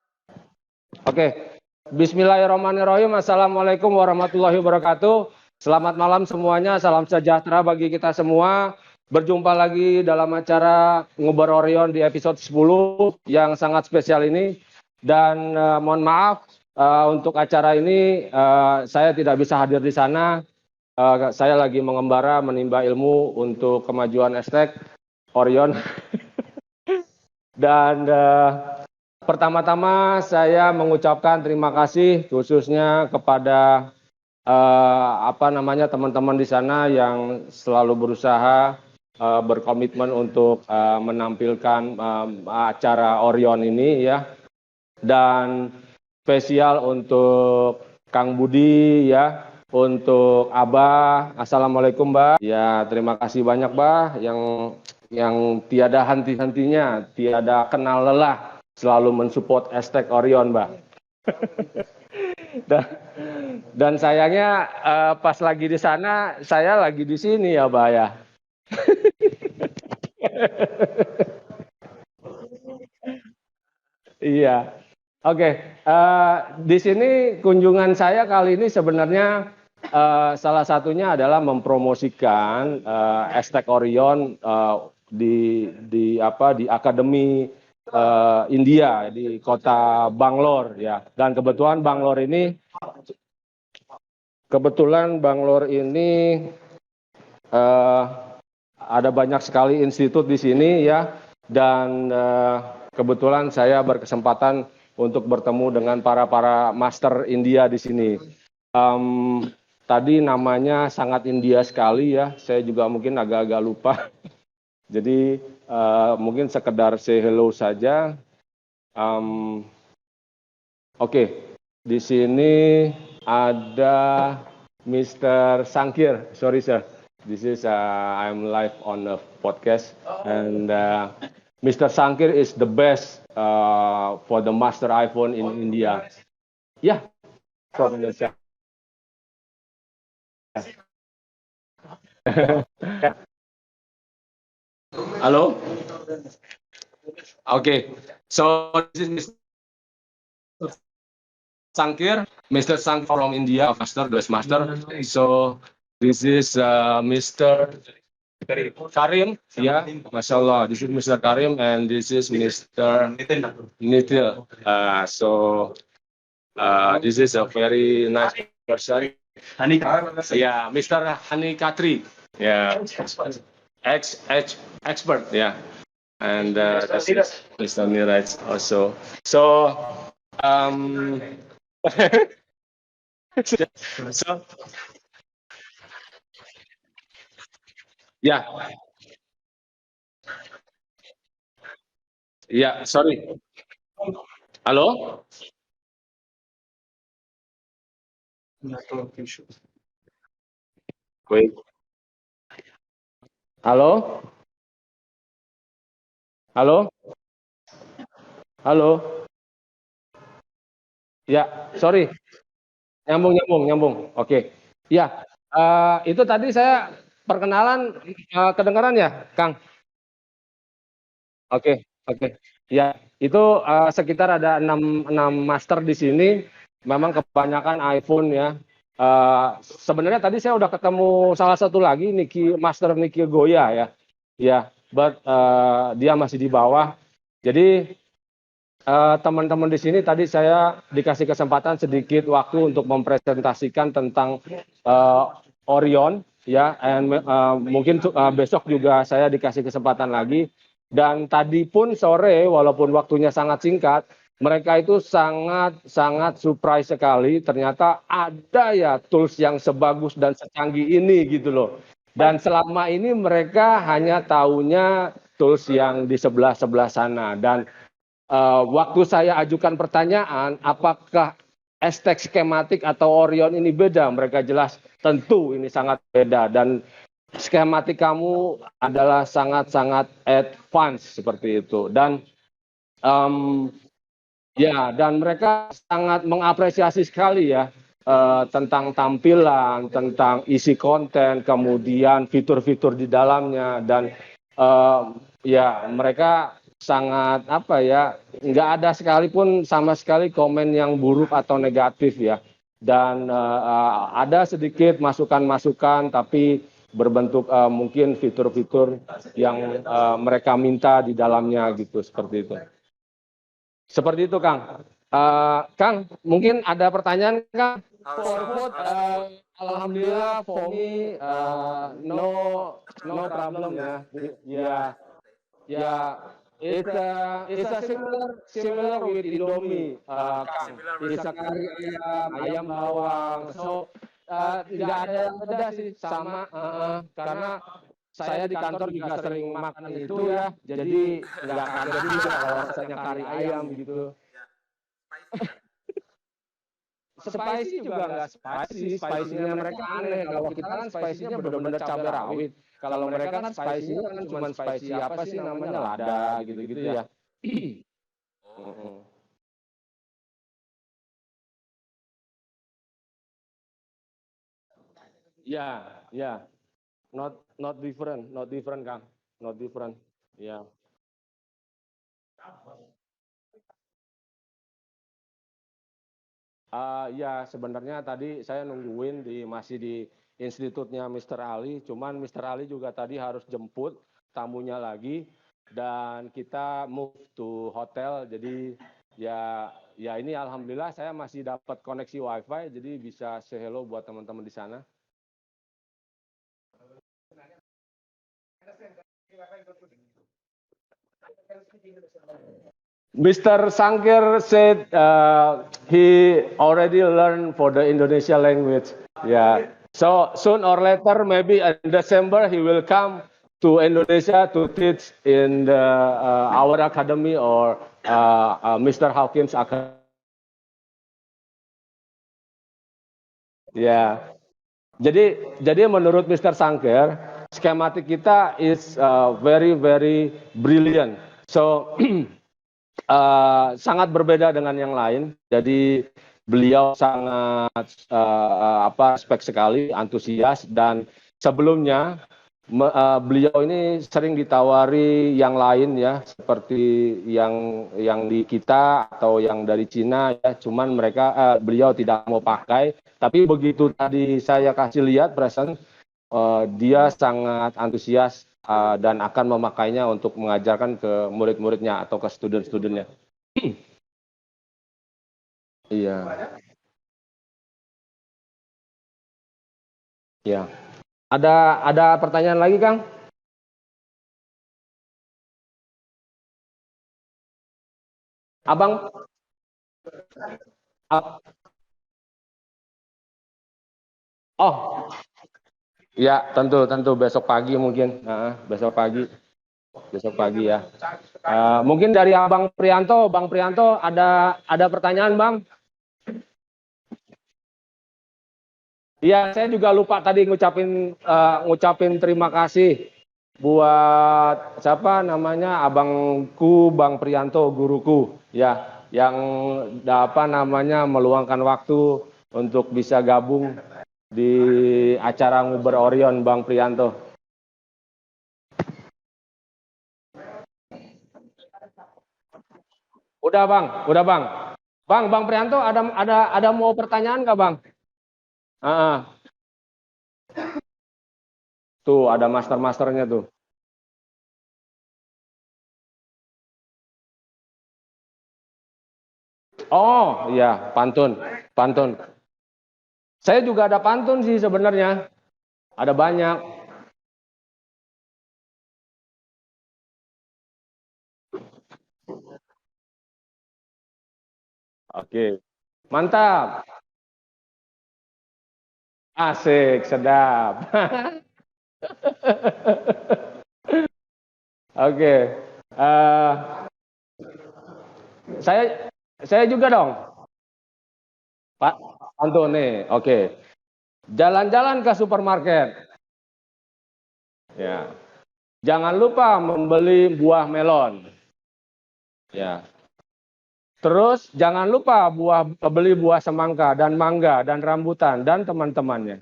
Speaker 3: Oke, Bismillahirrahmanirrahim. Assalamualaikum warahmatullahi wabarakatuh. Selamat malam semuanya, salam sejahtera bagi kita semua. Berjumpa lagi dalam acara Ngobrol Orion di episode 10 yang sangat spesial ini. Dan mohon maaf untuk acara ini saya tidak bisa hadir di sana. Saya lagi mengembara menimba ilmu untuk kemajuan Estek Orion. Dan pertama-tama saya mengucapkan terima kasih khususnya kepada teman-teman di sana yang selalu berusaha berkomitmen untuk menampilkan acara Orion ini ya. Dan spesial untuk Kang Budi ya, untuk Abah. Assalamualaikum Mbah. Ya, terima kasih banyak Mbah yang tiada henti-hentinya, tiada kenal lelah, selalu mensupport Estek Orion, Mbak. dan sayangnya pas lagi di sana, saya lagi di sini ya, Mbak ya. Iya. Oke, di sini kunjungan saya kali ini sebenarnya salah satunya adalah mempromosikan Estek Orion di Akademi India di kota Bangalore ya. Dan kebetulan Bangalore ini ada banyak sekali institut di sini ya. Dan kebetulan saya berkesempatan untuk bertemu dengan para master India di sini. Tadi namanya sangat India sekali ya. Saya juga mungkin agak-agak lupa. Jadi mungkin sekedar say hello saja. Oke, di sini ada Mr. Sangkir. Sorry sir, this is I'm live on a podcast and Mr. Sangkir is the best for the master iPhone in India. Yeah, from Indonesia. Hello. Okay, so this is Mr. Sangkir, from India, best master. So this is Mr. Karim, yeah, mashallah. This is Mr. Karim and this is Mr. Nitil. So this is a very nice person. Yeah, Mr. Hani Katri. Yeah, expert. Yeah, and this is Mr. Niraj also. So so yeah. Yeah, sorry. Halo? Wait. Halo? Halo? Halo? Ya, sorry. Nyambung. Oke. Ya, itu tadi saya perkenalan kedengaran ya, Kang? Oke. Ya, itu sekitar ada 6 master di sini. Memang kebanyakan iPhone ya. Sebenarnya tadi saya udah ketemu salah satu lagi Master Niki Goya ya.
Speaker 5: ya, but dia masih di bawah. Jadi teman-teman di sini tadi saya dikasih kesempatan sedikit waktu untuk mempresentasikan tentang Orion, ya, and mungkin besok juga saya dikasih kesempatan lagi. Dan tadi pun sore, walaupun waktunya sangat singkat, mereka itu sangat surprise sekali. Ternyata ada ya tools yang sebagus dan secanggih ini gitu loh. Dan selama ini mereka hanya taunya tools yang di sebelah sana. Dan waktu saya ajukan pertanyaan, apakah Aztec skematik atau Orion ini beda? Mereka jelas tentu ini sangat beda. Dan skematik kamu adalah sangat-sangat advance seperti itu. Dan ya, dan mereka sangat mengapresiasi sekali ya tentang tampilan, tentang isi konten, kemudian fitur-fitur di dalamnya, dan ya mereka sangat apa ya, nggak ada sekalipun sama sekali komen yang buruk atau negatif ya. Dan ada sedikit masukan-masukan, tapi berbentuk mungkin fitur-fitur yang mereka minta di dalamnya gitu, seperti itu. Seperti itu, Kang. Kang, mungkin ada pertanyaan, Kang? Alhamdulillah, for me, no problem ya. Ya, it's a similar with Indomie, Kang. It's a kari ayam bawang. So, nggak ada yang beda sih, sama. Karena saya di kantor juga sering makan itu ya, jadi nggak kaget juga kalau rasanya kari ayam gitu. Spicy juga nggak spicy-nya mereka aneh. Kalau kita kan spicy-nya benar-benar cabai rawit. Kalau mereka kan spicy-nya kan cuma spicy apa sih namanya, lada gitu-gitu ya. Ya. Not different, Kang. Not different. Ya. Ya, sebenarnya tadi saya nungguin masih di institutnya Mr. Ali, cuman Mr. Ali juga tadi harus jemput tamunya lagi, dan kita move to hotel. Jadi ya ini alhamdulillah saya masih dapat koneksi WiFi, jadi bisa say hello buat teman-teman di sana. Mr. Sangkir said he already learned for the Indonesia language. Yeah. So soon or later, maybe in December, he will come to Indonesia to teach in our academy or Mr. Hawkins Academy. Ya. Jadi menurut Mr. Sangkir, skematik kita is very brilliant. So sangat berbeda dengan yang lain. Jadi beliau sangat spek sekali, antusias, dan sebelumnya beliau ini sering ditawari yang lain ya, seperti yang di kita atau yang dari Cina ya, cuman beliau tidak mau pakai. Tapi begitu tadi saya kasih lihat present, dia sangat antusias dan akan memakainya untuk mengajarkan ke murid-muridnya atau ke student-studentnya. Iya. Ya. Ada pertanyaan lagi, Kang? Abang Oh. Ya, tentu besok pagi mungkin. Besok pagi ya. Mungkin dari Bang Prianto ada pertanyaan, Bang? Iya, saya juga lupa tadi ngucapin terima kasih buat siapa namanya, abangku Bang Prianto, guruku ya, yang meluangkan waktu untuk bisa gabung di acara Nguber Orion, Bang Prianto. Udah Bang. Bang Prianto ada mau pertanyaan nggak, Bang? Tuh ada masternya tuh. Oh iya, pantun, pantun. Saya juga ada pantun sih sebenarnya. Ada banyak. Oke, mantap. Asik, sedap. Oke, eh, saya juga dong, Pak Antoni. Oke, jalan-jalan ke supermarket. Ya, jangan lupa membeli buah melon. Ya, terus jangan lupa beli buah semangka dan mangga dan rambutan dan teman-temannya.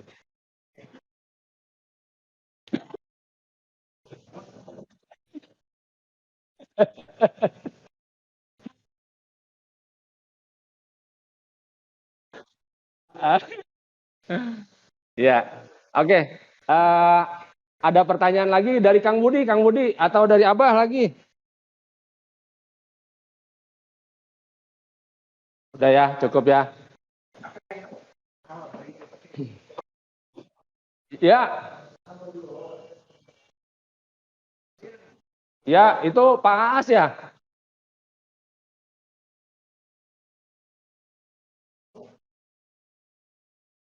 Speaker 5: Ya, oke. Eh, ada pertanyaan lagi dari Kang Budi, atau dari Abah lagi? Udah ya, cukup ya. Ya, ya itu Pak Aas ya.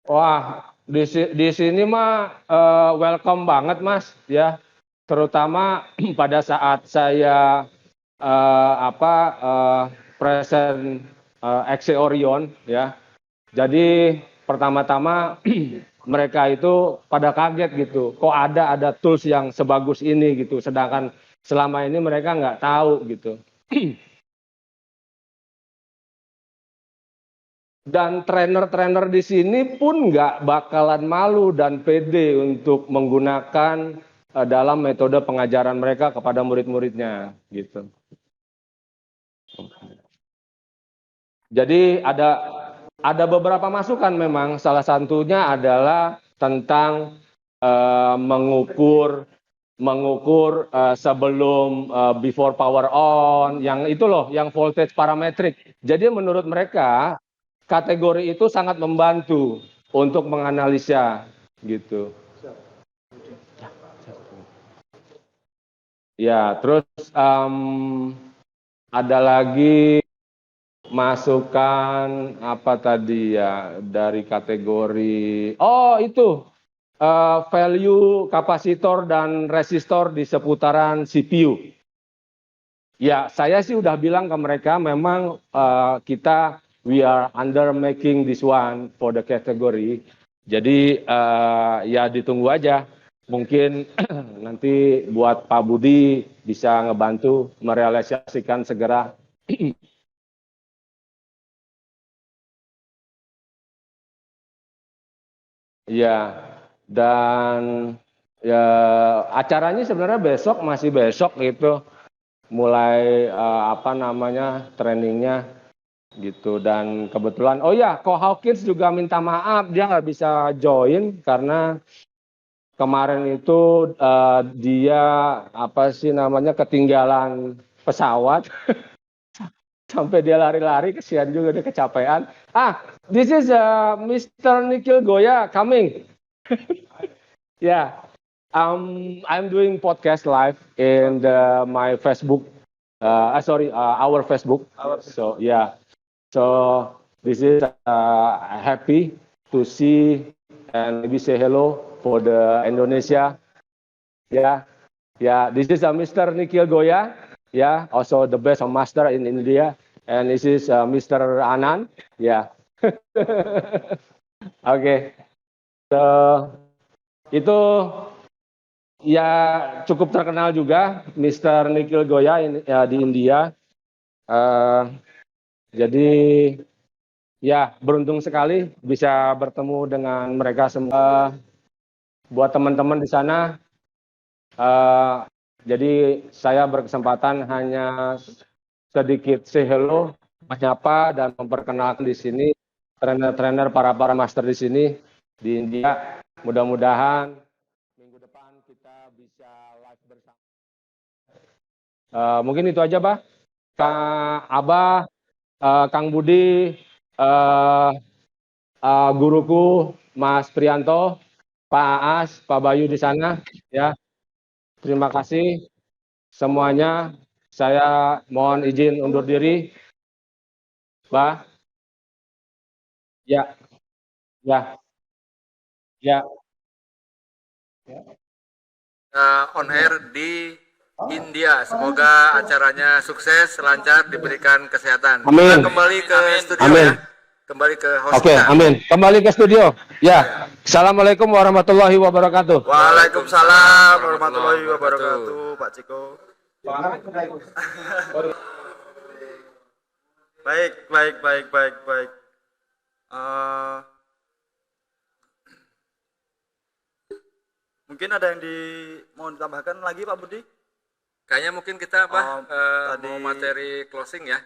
Speaker 5: Wah, di sini mah welcome banget Mas ya. Terutama pada saat saya present XC Orion ya. Jadi pertama-tama mereka itu pada kaget gitu. Kok ada tools yang sebagus ini gitu. Sedangkan selama ini mereka nggak tahu gitu. Dan trainer-trainer di sini pun nggak bakalan malu dan pede untuk menggunakan dalam metode pengajaran mereka kepada murid-muridnya gitu. Jadi ada beberapa masukan memang, salah satunya adalah tentang mengukur sebelum before power on, yang itu loh, yang voltage parametrik. Jadi menurut mereka kategori itu sangat membantu untuk menganalisa gitu. Ya, terus ada lagi masukan apa tadi ya dari kategori, oh itu value kapasitor dan resistor di seputaran CPU. Ya, saya sih udah bilang ke mereka memang we are under making this one for the category. Jadi ya ditunggu aja. Mungkin nanti buat Pak Budi bisa ngebantu merealisasikan segera. Iya, dan ya acaranya sebenarnya masih besok gitu, mulai trainingnya gitu. Dan kebetulan, oh ya, Ko Hawkins juga minta maaf dia nggak bisa join karena kemarin itu dia ketinggalan pesawat sampai dia lari-lari, kesian juga dia kecapean. This is Mr. Nikhil Goya coming. Yeah, I'm doing podcast live in my Facebook. Our Facebook. So yeah, so this is happy to see and maybe say hello for the Indonesia. Yeah, yeah. This is Mr. Nikhil Goya. Yeah, also the best master in India. And this is Mr. Anand. Yeah. Okay. So itu ya cukup terkenal juga Mr. Nikhil Goya di India. Jadi ya beruntung sekali bisa bertemu dengan mereka semua. Buat teman-teman di sana, jadi saya berkesempatan hanya sedikit say hello, menyapa dan memperkenalkan di sini trainer-trainer para master di sini di India. Mudah-mudahan minggu depan kita bisa live bersama. Mungkin itu aja, Kak Abah, Kang Budi, eh, guruku Mas Prianto, Pak Aas, Pak Bayu di sana, ya. Terima kasih semuanya. Saya mohon izin undur diri, Pak. Ya, ya, ya.
Speaker 2: On air di India. Semoga acaranya sukses, lancar, diberikan kesehatan.
Speaker 5: Amin.
Speaker 2: Kita kembali ke studio
Speaker 5: Amin.
Speaker 2: ya. Kembali ke host
Speaker 5: Oke,
Speaker 2: kita.
Speaker 5: amin. Kembali ke studio. Ya. Assalamualaikum warahmatullahi wabarakatuh.
Speaker 1: Waalaikumsalam warahmatullahi wabarakatuh, Pak Ciko. Baik. Mungkin ada yang mau ditambahkan lagi, Pak Budi?
Speaker 2: Kayaknya mungkin kita
Speaker 1: tadi
Speaker 2: mau materi closing ya.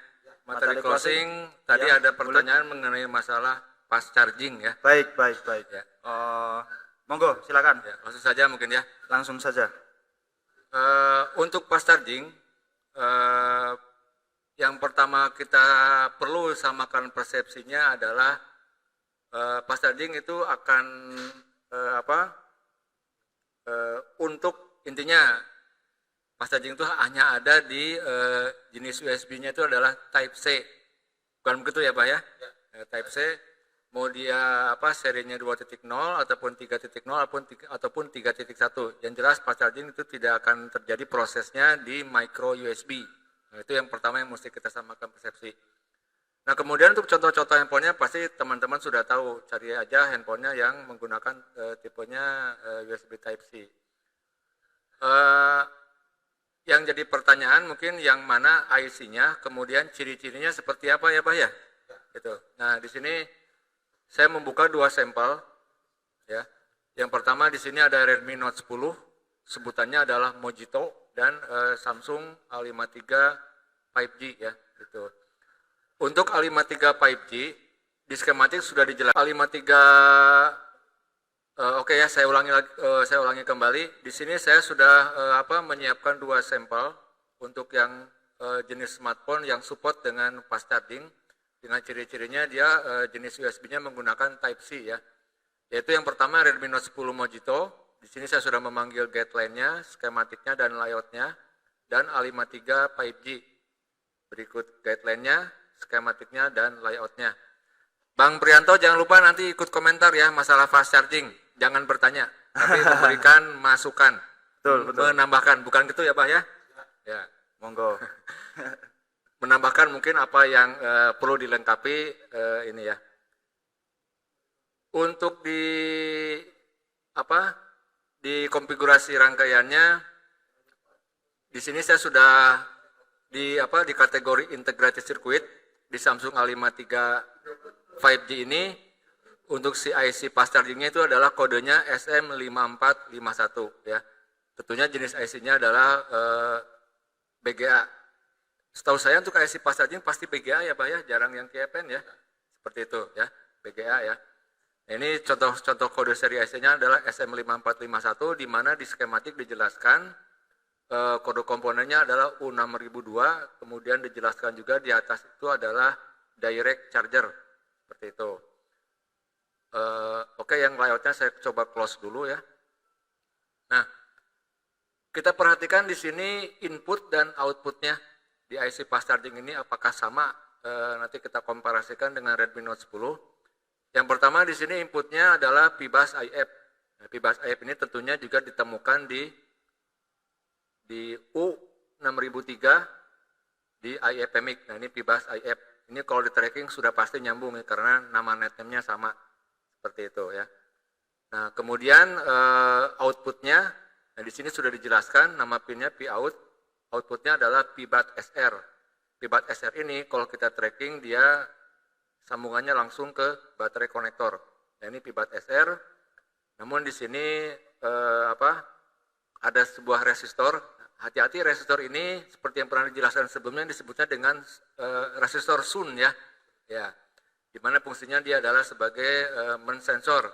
Speaker 2: Materi
Speaker 1: materi
Speaker 2: closing, tadi
Speaker 1: ya,
Speaker 2: ada pertanyaan mengenai masalah fast charging ya.
Speaker 1: Baik.
Speaker 2: Ya.
Speaker 1: Monggo, silakan.
Speaker 2: Ya, langsung saja mungkin ya.
Speaker 1: Langsung saja.
Speaker 2: Untuk fast charging, yang pertama kita perlu samakan persepsinya adalah fast charging itu akan untuk intinya fast charging itu hanya ada di jenis USB-nya itu adalah Type C, bukan begitu ya Pak ya? Type C, mau dia serinya 2.0 ataupun 3.0 ataupun 3.1. Yang jelas fast charging itu tidak akan terjadi prosesnya di micro USB. Nah, itu yang pertama yang mesti kita samakan persepsi. Nah, kemudian untuk contoh-contoh handphonenya pasti teman-teman sudah tahu, cari aja handphonenya yang menggunakan tipenya USB Type C. Yang jadi pertanyaan mungkin yang mana IC-nya, kemudian ciri-cirinya seperti apa ya Pak ya? Gitu. Nah, di sini saya membuka dua sampel ya. Yang pertama di sini ada Redmi Note 10, sebutannya adalah Mojito dan Samsung A53 5G ya, gitu. Untuk A53 5G di skematik sudah dijelaskan. A53 Oke ya, saya ulangi kembali. Di sini saya sudah menyiapkan dua sampel untuk yang jenis smartphone yang support dengan fast charging. Dengan ciri-cirinya dia jenis USB-nya menggunakan Type C ya. Yaitu yang pertama Redmi Note 10 Mojito. Di sini saya sudah memanggil guideline-nya, skematiknya dan layout-nya, dan A53 5G. Berikut guideline-nya, skematiknya dan layout-nya. Bang Prianto jangan lupa nanti ikut komentar ya masalah fast charging. Jangan bertanya, tapi memberikan masukan,
Speaker 1: Betul.
Speaker 2: menambahkan, bukan gitu ya Pak ya? Ya,
Speaker 1: Monggo.
Speaker 2: menambahkan mungkin apa yang perlu dilengkapi ini ya. Untuk di konfigurasi rangkaiannya, di sini saya sudah di kategori integrated circuit di Samsung A53 5G ini. Untuk si IC fast charging-nya itu adalah kodenya SM5451 ya. Tentunya jenis IC-nya adalah BGA. Setahu saya untuk IC fast charging pasti BGA ya Pak ya, jarang yang KFN ya. Seperti itu ya, BGA ya. Ini contoh kode seri IC-nya adalah SM5451 di mana di skematik dijelaskan kode komponennya adalah U6002, kemudian dijelaskan juga di atas itu adalah direct charger. Seperti itu. Oke, yang layoutnya saya coba close dulu ya. Nah, kita perhatikan di sini input dan outputnya di IC fast charging ini apakah sama? Nanti kita komparasikan dengan Redmi Note 10. Yang pertama di sini inputnya adalah PBus IF. Nah, PBus IF ini tentunya juga ditemukan di U6003 di IF PMIC. Nah, ini PBus IF. Ini kalau di tracking sudah pasti nyambung ya, karena nama netname-nya sama. Seperti itu ya. Nah, kemudian outputnya, nah di sini sudah dijelaskan nama pinnya Pout, outputnya adalah PBAT SR. PBAT SR ini kalau kita tracking dia sambungannya langsung ke baterai konektor. Nah, ini PBAT SR. Namun di sini ada sebuah resistor. Hati-hati, resistor ini seperti yang pernah dijelaskan sebelumnya disebutnya dengan resistor Sun ya. Ya. Di mana fungsinya dia adalah sebagai mensensor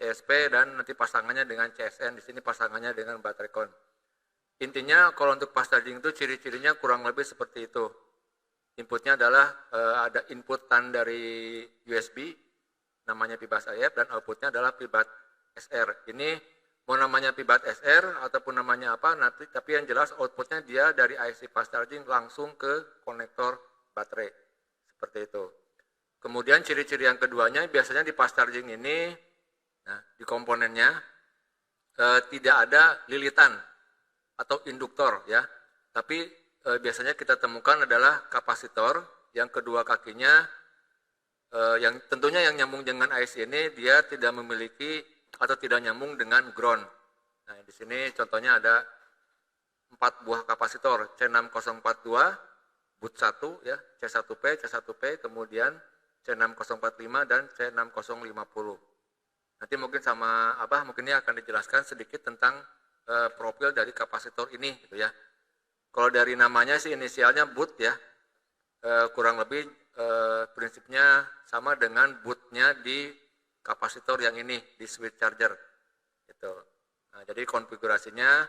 Speaker 2: CSP dan nanti pasangannya dengan CSN. Di sini pasangannya dengan baterai kon. Intinya kalau untuk fast charging itu ciri-cirinya kurang lebih seperti itu. Inputnya adalah ada inputan dari USB, namanya Pibas IF, dan outputnya adalah Pibas SR. Ini mau namanya Pibas SR ataupun namanya apa nanti, tapi yang jelas outputnya dia dari IC fast charging langsung ke konektor baterai, seperti itu. Kemudian ciri-ciri yang keduanya biasanya di fast charging ini, nah, di komponennya tidak ada lilitan atau induktor ya, tapi biasanya kita temukan adalah kapasitor yang kedua kakinya yang tentunya yang nyambung dengan IC ini dia tidak memiliki atau tidak nyambung dengan ground. Nah, di sini contohnya ada 4 buah kapasitor C6042 boot 1 ya, C1P, C1P, kemudian C6045 dan C6050. Nanti mungkin sama Abah mungkin ini akan dijelaskan sedikit tentang profil dari kapasitor ini gitu ya. Kalau dari namanya sih inisialnya boot ya, kurang lebih prinsipnya sama dengan bootnya di kapasitor yang ini di switch charger gitu. Nah, jadi konfigurasinya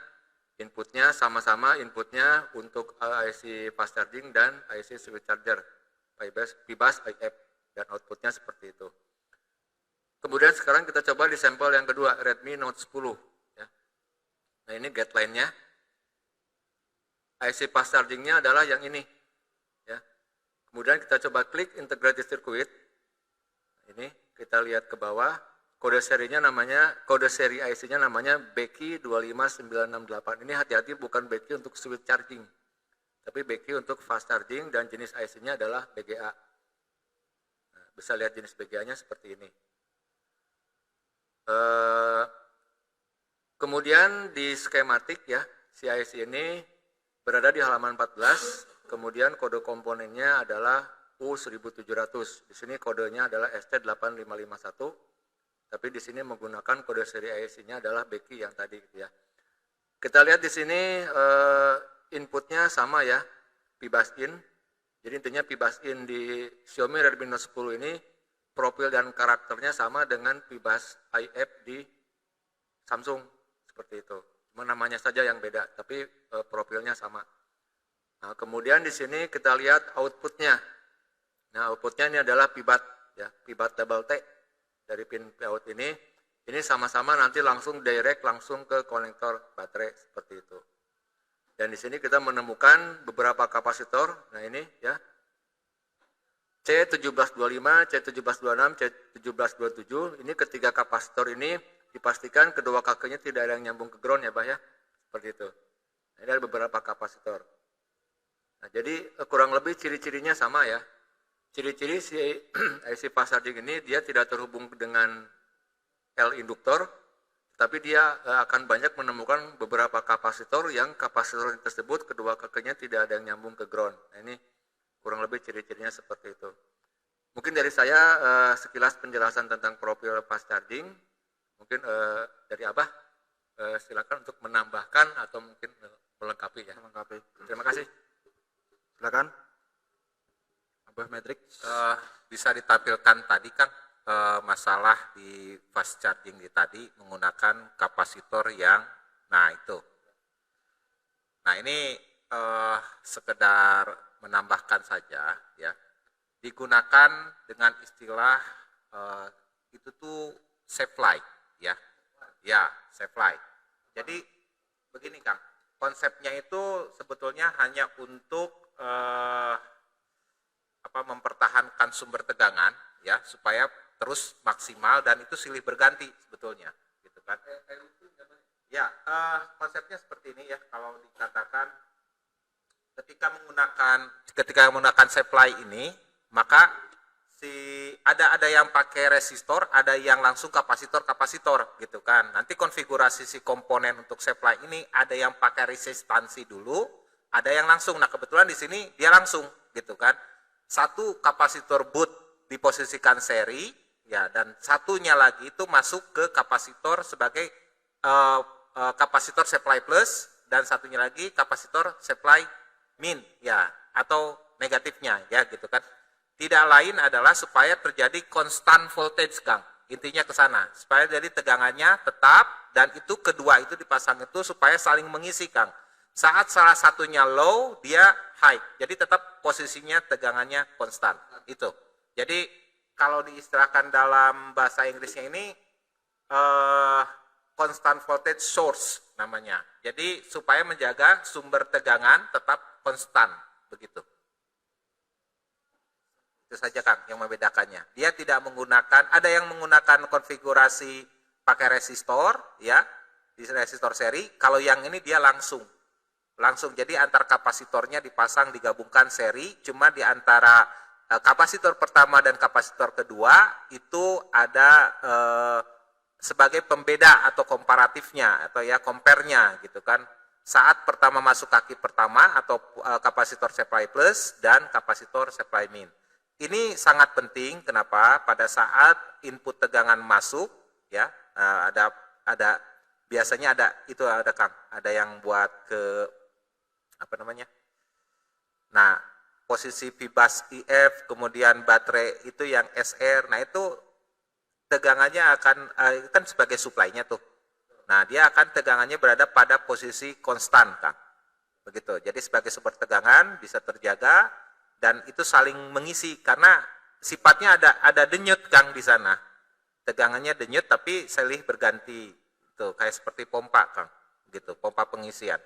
Speaker 2: inputnya sama-sama inputnya untuk IC fast charging dan IC switch charger Pibas IF, dan outputnya seperti itu. Kemudian sekarang kita coba di sampel yang kedua, Redmi Note 10 ya. Nah, ini guideline-nya. IC fast charging-nya adalah yang ini ya. Kemudian kita coba klik integrated circuit. Ini kita lihat ke bawah, kode serinya namanya, kode seri IC-nya namanya BQ 25968. Ini hati-hati bukan BQ untuk switch charging, tapi BQ untuk fast charging, dan jenis IC-nya adalah BGA. Nah, bisa lihat jenis BGA-nya seperti ini. Kemudian di skematik ya, si IC ini berada di halaman 14, kemudian kode komponennya adalah U1700. Di sini kodenya adalah ST8551, tapi di sini menggunakan kode seri IC-nya adalah BQ yang tadi gitu ya. Kita lihat di sini inputnya sama ya, Pibas in. Jadi intinya Pibas in di Xiaomi Redmi Note 10 ini profil dan karakternya sama dengan Pibas IF di Samsung, seperti itu. Cuma namanya saja yang beda, tapi profilnya sama. Nah, kemudian di sini kita lihat outputnya. Nah, outputnya ini adalah Pibas ya, Pibas double T dari pin out ini. Ini sama-sama nanti langsung direct langsung ke konektor baterai seperti itu. Dan di sini kita menemukan beberapa kapasitor. Nah, ini ya. C1725, C1726, C1727. Ini ketiga kapasitor ini dipastikan kedua kakinya tidak ada yang nyambung ke ground ya, Bah ya. Seperti itu. Nah, ini ada beberapa kapasitor. Nah, jadi kurang lebih ciri-cirinya sama ya. Ciri-ciri si IC fast charging ini dia tidak terhubung dengan L induktor, tapi dia akan banyak menemukan beberapa kapasitor yang kapasitor tersebut kedua kakinya tidak ada yang nyambung ke ground. Nah, ini kurang lebih ciri-cirinya seperti itu. Mungkin dari saya sekilas penjelasan tentang profil fast charging. Mungkin dari Abah silakan untuk menambahkan atau mungkin melengkapi ya.
Speaker 1: Melengkapi.
Speaker 2: Terima kasih.
Speaker 1: Silakan. Abah Matrix.
Speaker 8: Bisa ditampilkan tadi kan masalah di fast charging di tadi menggunakan kapasitor yang, nah itu. Nah ini sekedar menambahkan saja ya, digunakan dengan istilah itu tuh safe light ya, ya safe light. Jadi begini Kang, konsepnya itu sebetulnya hanya untuk mempertahankan sumber tegangan ya supaya terus maksimal dan itu silih berganti sebetulnya gitu kan. Ya konsepnya seperti ini ya, kalau dikatakan ketika menggunakan supply ini maka ada yang pakai resistor, ada yang langsung kapasitor gitu kan. Nanti konfigurasi si komponen untuk supply ini ada yang pakai resistansi dulu, ada yang langsung. Nah, kebetulan di sini dia langsung gitu kan. Satu kapasitor boot diposisikan seri ya, dan satunya lagi itu masuk ke kapasitor sebagai kapasitor supply plus, dan satunya lagi kapasitor supply min ya, atau negatifnya ya gitu kan. Tidak lain adalah supaya terjadi constant voltage Kang. Intinya ke sana, supaya jadi tegangannya tetap, dan itu kedua itu dipasang itu supaya saling mengisi Kang. Saat salah satunya low, dia high. Jadi tetap posisinya tegangannya konstan. Itu. Jadi kalau diistilahkan dalam bahasa Inggrisnya ini constant voltage source namanya. Jadi supaya menjaga sumber tegangan tetap konstan begitu. Itu saja Kang yang membedakannya. Dia tidak menggunakan, ada yang menggunakan konfigurasi pakai resistor ya, di resistor seri. Kalau yang ini dia langsung. Jadi antar kapasitornya dipasang digabungkan seri, cuma di antara kapasitor pertama dan kapasitor kedua itu ada sebagai pembeda atau komparatifnya atau ya compare-nya gitu kan. Saat pertama masuk kaki pertama atau kapasitor supply plus dan kapasitor supply min. Ini sangat penting. Kenapa? Pada saat input tegangan masuk, ya ada biasanya ada Kang, ada yang buat ke apa namanya? Nah, posisi Vbus IF, kemudian baterai itu yang SR. Nah itu tegangannya akan kan sebagai supply-nya tuh. Nah dia akan tegangannya berada pada posisi konstan Kang. Begitu. Jadi sebagai sumber tegangan bisa terjaga. Dan itu saling mengisi karena sifatnya ada denyut Kang di sana. Tegangannya denyut tapi silih berganti. Itu kayak seperti pompa Kang. Gitu, pompa pengisian.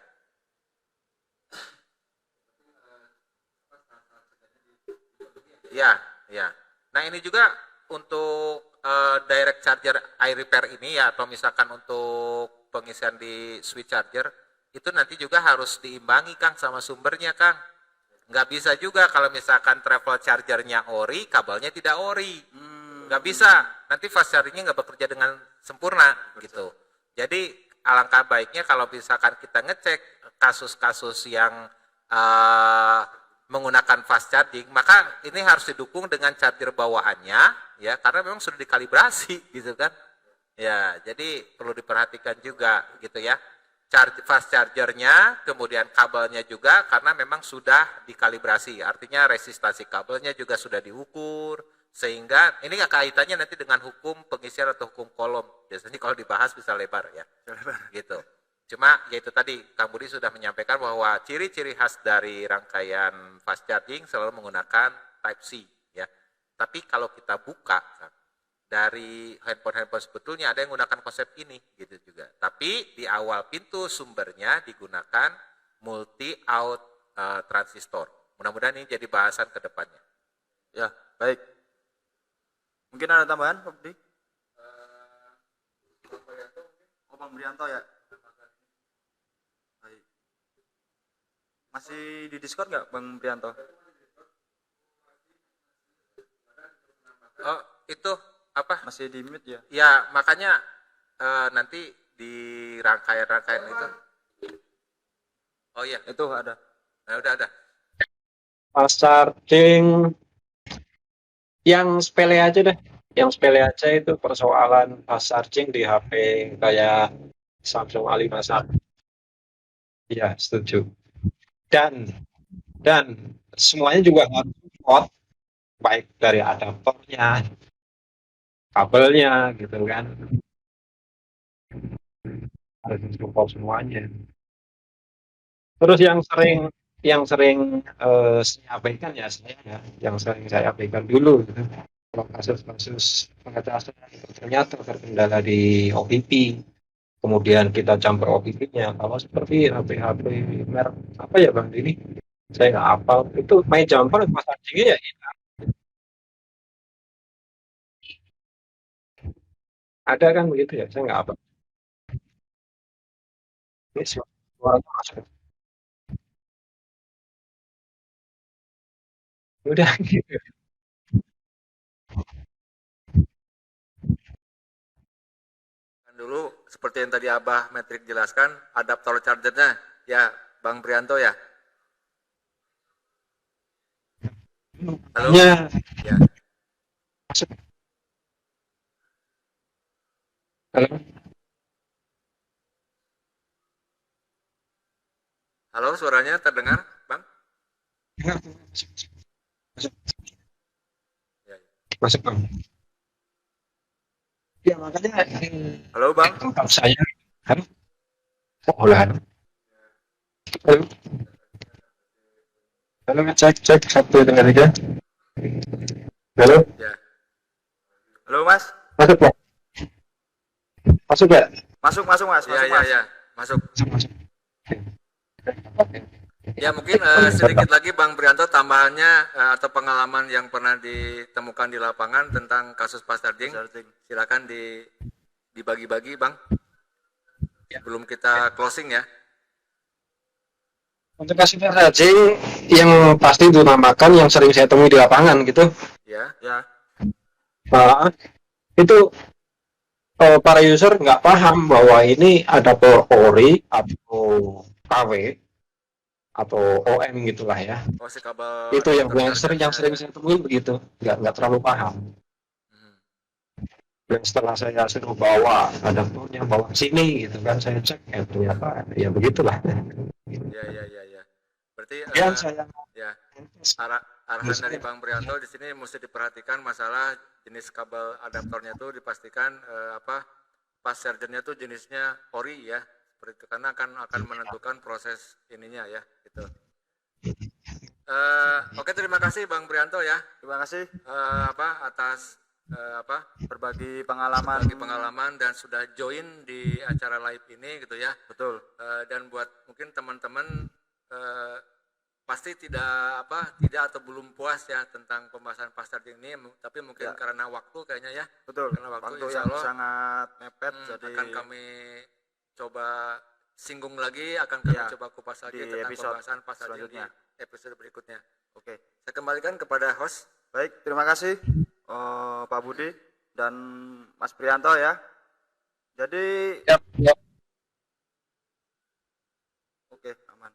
Speaker 8: Ya. Nah, ini juga untuk direct charger iRepair ini ya, atau misalkan untuk pengisian di switch charger itu nanti juga harus diimbangi Kang sama sumbernya Kang. Nggak bisa juga kalau misalkan travel chargernya ori, kabelnya tidak ori. Nggak bisa, nanti fast chargingnya nggak bekerja dengan sempurna gitu. Jadi alangkah baiknya kalau misalkan kita ngecek kasus-kasus yang menggunakan fast charging, maka ini harus didukung dengan charger bawaannya, ya karena memang sudah dikalibrasi gitu kan. Ya, jadi perlu diperhatikan juga gitu ya. Fast chargernya, kemudian kabelnya juga karena memang sudah dikalibrasi, artinya resistansi kabelnya juga sudah diukur, sehingga ini kaitannya nanti dengan hukum pengisian atau hukum kolom. Biasanya kalau dibahas bisa lebar ya, gitu. Cuma yaitu tadi Kang Budi sudah menyampaikan bahwa ciri-ciri khas dari rangkaian fast charging selalu menggunakan Type C ya. Tapi kalau kita buka dari handphone sebetulnya ada yang menggunakan konsep ini gitu juga. Tapi di awal pintu sumbernya digunakan multi out transistor. Mudah-mudahan ini jadi bahasan ke depannya.
Speaker 1: Ya, baik. Mungkin ada tambahan Pak Budi? Bang Brianto ya. Baik. Masih di Discord nggak Bang Brianto?
Speaker 8: Oh, itu apa?
Speaker 1: Masih di mute ya?
Speaker 8: Ya, makanya nanti di rangkaian-rangkaian itu. Oh iya,
Speaker 1: itu ada.
Speaker 8: Nah, udah ada.
Speaker 9: Fast charging yang sepele aja deh. Yang sepele aja itu persoalan fast charging di HP kayak Samsung A51. Ya, setuju. Dan semuanya juga harus support, baik dari adaptornya, kabelnya gitu kan, harus support semuanya. Terus yang sering saya abaikan ya yang sering saya abaikan dulu gitu. Kalau kasus-kasus pengecasan itu ternyata terkendala di OPP, kemudian kita jumper OPP-nya. Kalau seperti HP merek apa ya Bang ini, saya nggak hafal, itu main jumper pas chargingnya ya hilang. Ada kan begitu ya, saya nggak hafal. Ini suaranya masuk. Udah gitu.
Speaker 7: Dulu seperti yang tadi Abah Metrik jelaskan, adaptor chargernya ya Bang Prianto ya. Halo.
Speaker 9: Ya. Halo.
Speaker 7: Halo, suaranya terdengar, Bang?
Speaker 9: Masuk Bang. Ya makanya
Speaker 7: halo Bang.
Speaker 9: Tempat saya kan olahan Halo. Halo, cek, 1, 2, 3. Halo,
Speaker 7: Ya.
Speaker 1: Halo Mas.
Speaker 9: masuk Pak. Masuk ya?
Speaker 1: Masuk Mas. Masuk
Speaker 7: Ya,
Speaker 1: Mas.
Speaker 7: masuk.
Speaker 9: Masuk.
Speaker 7: Ya mungkin sedikit lagi Bang Prianto tambahannya atau pengalaman yang pernah ditemukan di lapangan tentang kasus Pak Sarjing. Silakan dibagi-bagi Bang. Sebelum kita closing ya.
Speaker 9: Untuk kasus charging yang pasti dinamakan yang sering saya temui di lapangan gitu.
Speaker 7: Ya.
Speaker 9: Itu para user nggak paham bahwa ini ada ori atau KW atau OM gitulah ya.
Speaker 7: Oh, si kabel
Speaker 9: Itu yang sering saya temuin begitu, nggak terlalu paham. Dan setelah saya suruh bawa adaptornya bawa sini gitu kan, saya cek ternyata ya begitulah.
Speaker 7: Ya. Berarti
Speaker 9: Saya
Speaker 7: arahan dari Bang Prianto di sini mesti diperhatikan masalah jenis kabel adaptornya tuh dipastikan pas chargernya tuh jenisnya ori ya. Seperti itu karena akan menentukan proses ininya ya gitu. Oke, terima kasih Bang Prianto ya.
Speaker 1: Terima kasih
Speaker 7: Atas
Speaker 1: berbagi pengalaman
Speaker 7: dan sudah join di acara live ini gitu ya.
Speaker 1: Betul.
Speaker 7: Dan buat mungkin teman-teman pasti tidak atau belum puas ya tentang pembahasan Pak Sarjing ini, tapi mungkin karena waktu kayaknya ya.
Speaker 1: Betul.
Speaker 7: Karena waktu
Speaker 1: yang
Speaker 7: insya Allah
Speaker 1: sangat mepet jadi
Speaker 7: akan kami coba singgung lagi, akan kami coba kupas lagi
Speaker 1: di
Speaker 7: tentang
Speaker 1: episode
Speaker 7: pembahasan Pak Sarjing di
Speaker 1: selanjutnya.
Speaker 7: episode berikutnya.
Speaker 1: Oke.
Speaker 7: Saya kembalikan kepada host.
Speaker 1: Baik, terima kasih Pak Budi dan Mas Prianto ya. Jadi Oke, aman.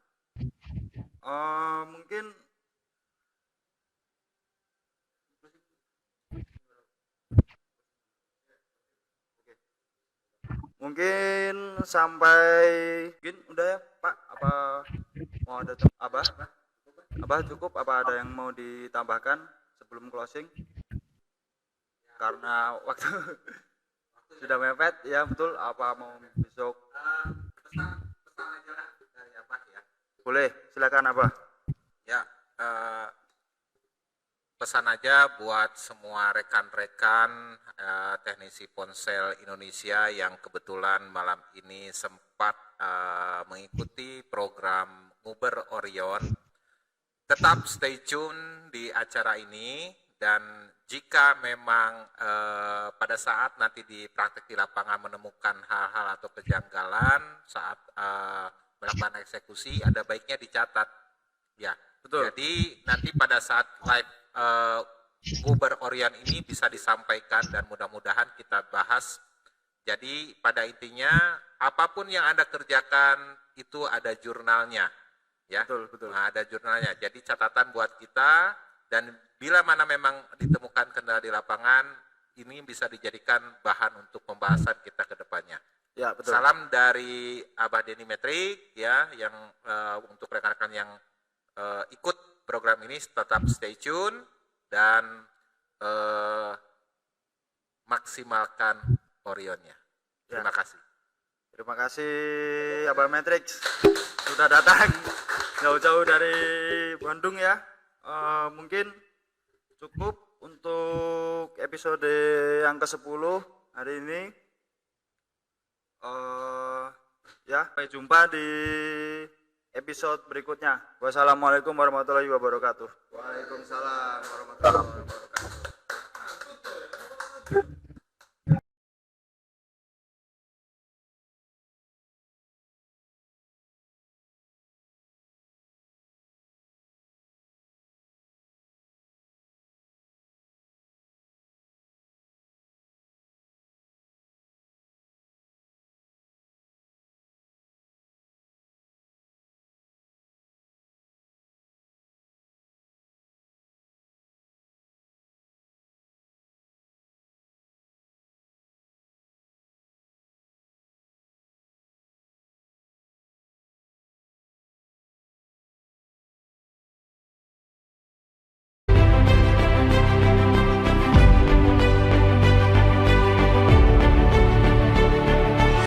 Speaker 1: Mungkin sampai udah ya Pak, apa mau ada Abah cukup, apa ada yang mau ditambahkan sebelum closing? Karena waktu sudah mepet ya, betul. Apa mau besok?
Speaker 7: Pesan aja lah dari Abah ya.
Speaker 1: Boleh, silakan Abah.
Speaker 7: Ya, pesan aja buat semua rekan-rekan teknisi ponsel Indonesia yang kebetulan malam ini sempat mengikuti program Uber Orion. Tetap stay tune di acara ini, dan jika memang pada saat nanti di praktek di lapangan menemukan hal-hal atau kejanggalan saat melakukan eksekusi, ada baiknya dicatat. Ya, betul. Jadi nanti pada saat live Uber Orion ini bisa disampaikan dan mudah-mudahan kita bahas. Jadi pada intinya apapun yang Anda kerjakan itu ada jurnalnya. Ya, betul. Nah, ada jurnalnya. Jadi catatan buat kita, dan bila mana memang ditemukan kendala di lapangan, ini bisa dijadikan bahan untuk pembahasan kita ke depannya.
Speaker 1: Ya, betul.
Speaker 7: Salam dari Abah Denny Metrik ya, yang untuk rekan-rekan yang ikut program ini tetap stay tune dan maksimalkan Orionnya. Terima kasih.
Speaker 1: Terima kasih Abah Matrix sudah datang jauh-jauh dari Bandung ya. Mungkin cukup untuk episode yang ke-10 hari ini. Ya, sampai jumpa di episode berikutnya. Wassalamualaikum warahmatullahi wabarakatuh.
Speaker 7: Waalaikumsalam warahmatullahi wabarakatuh.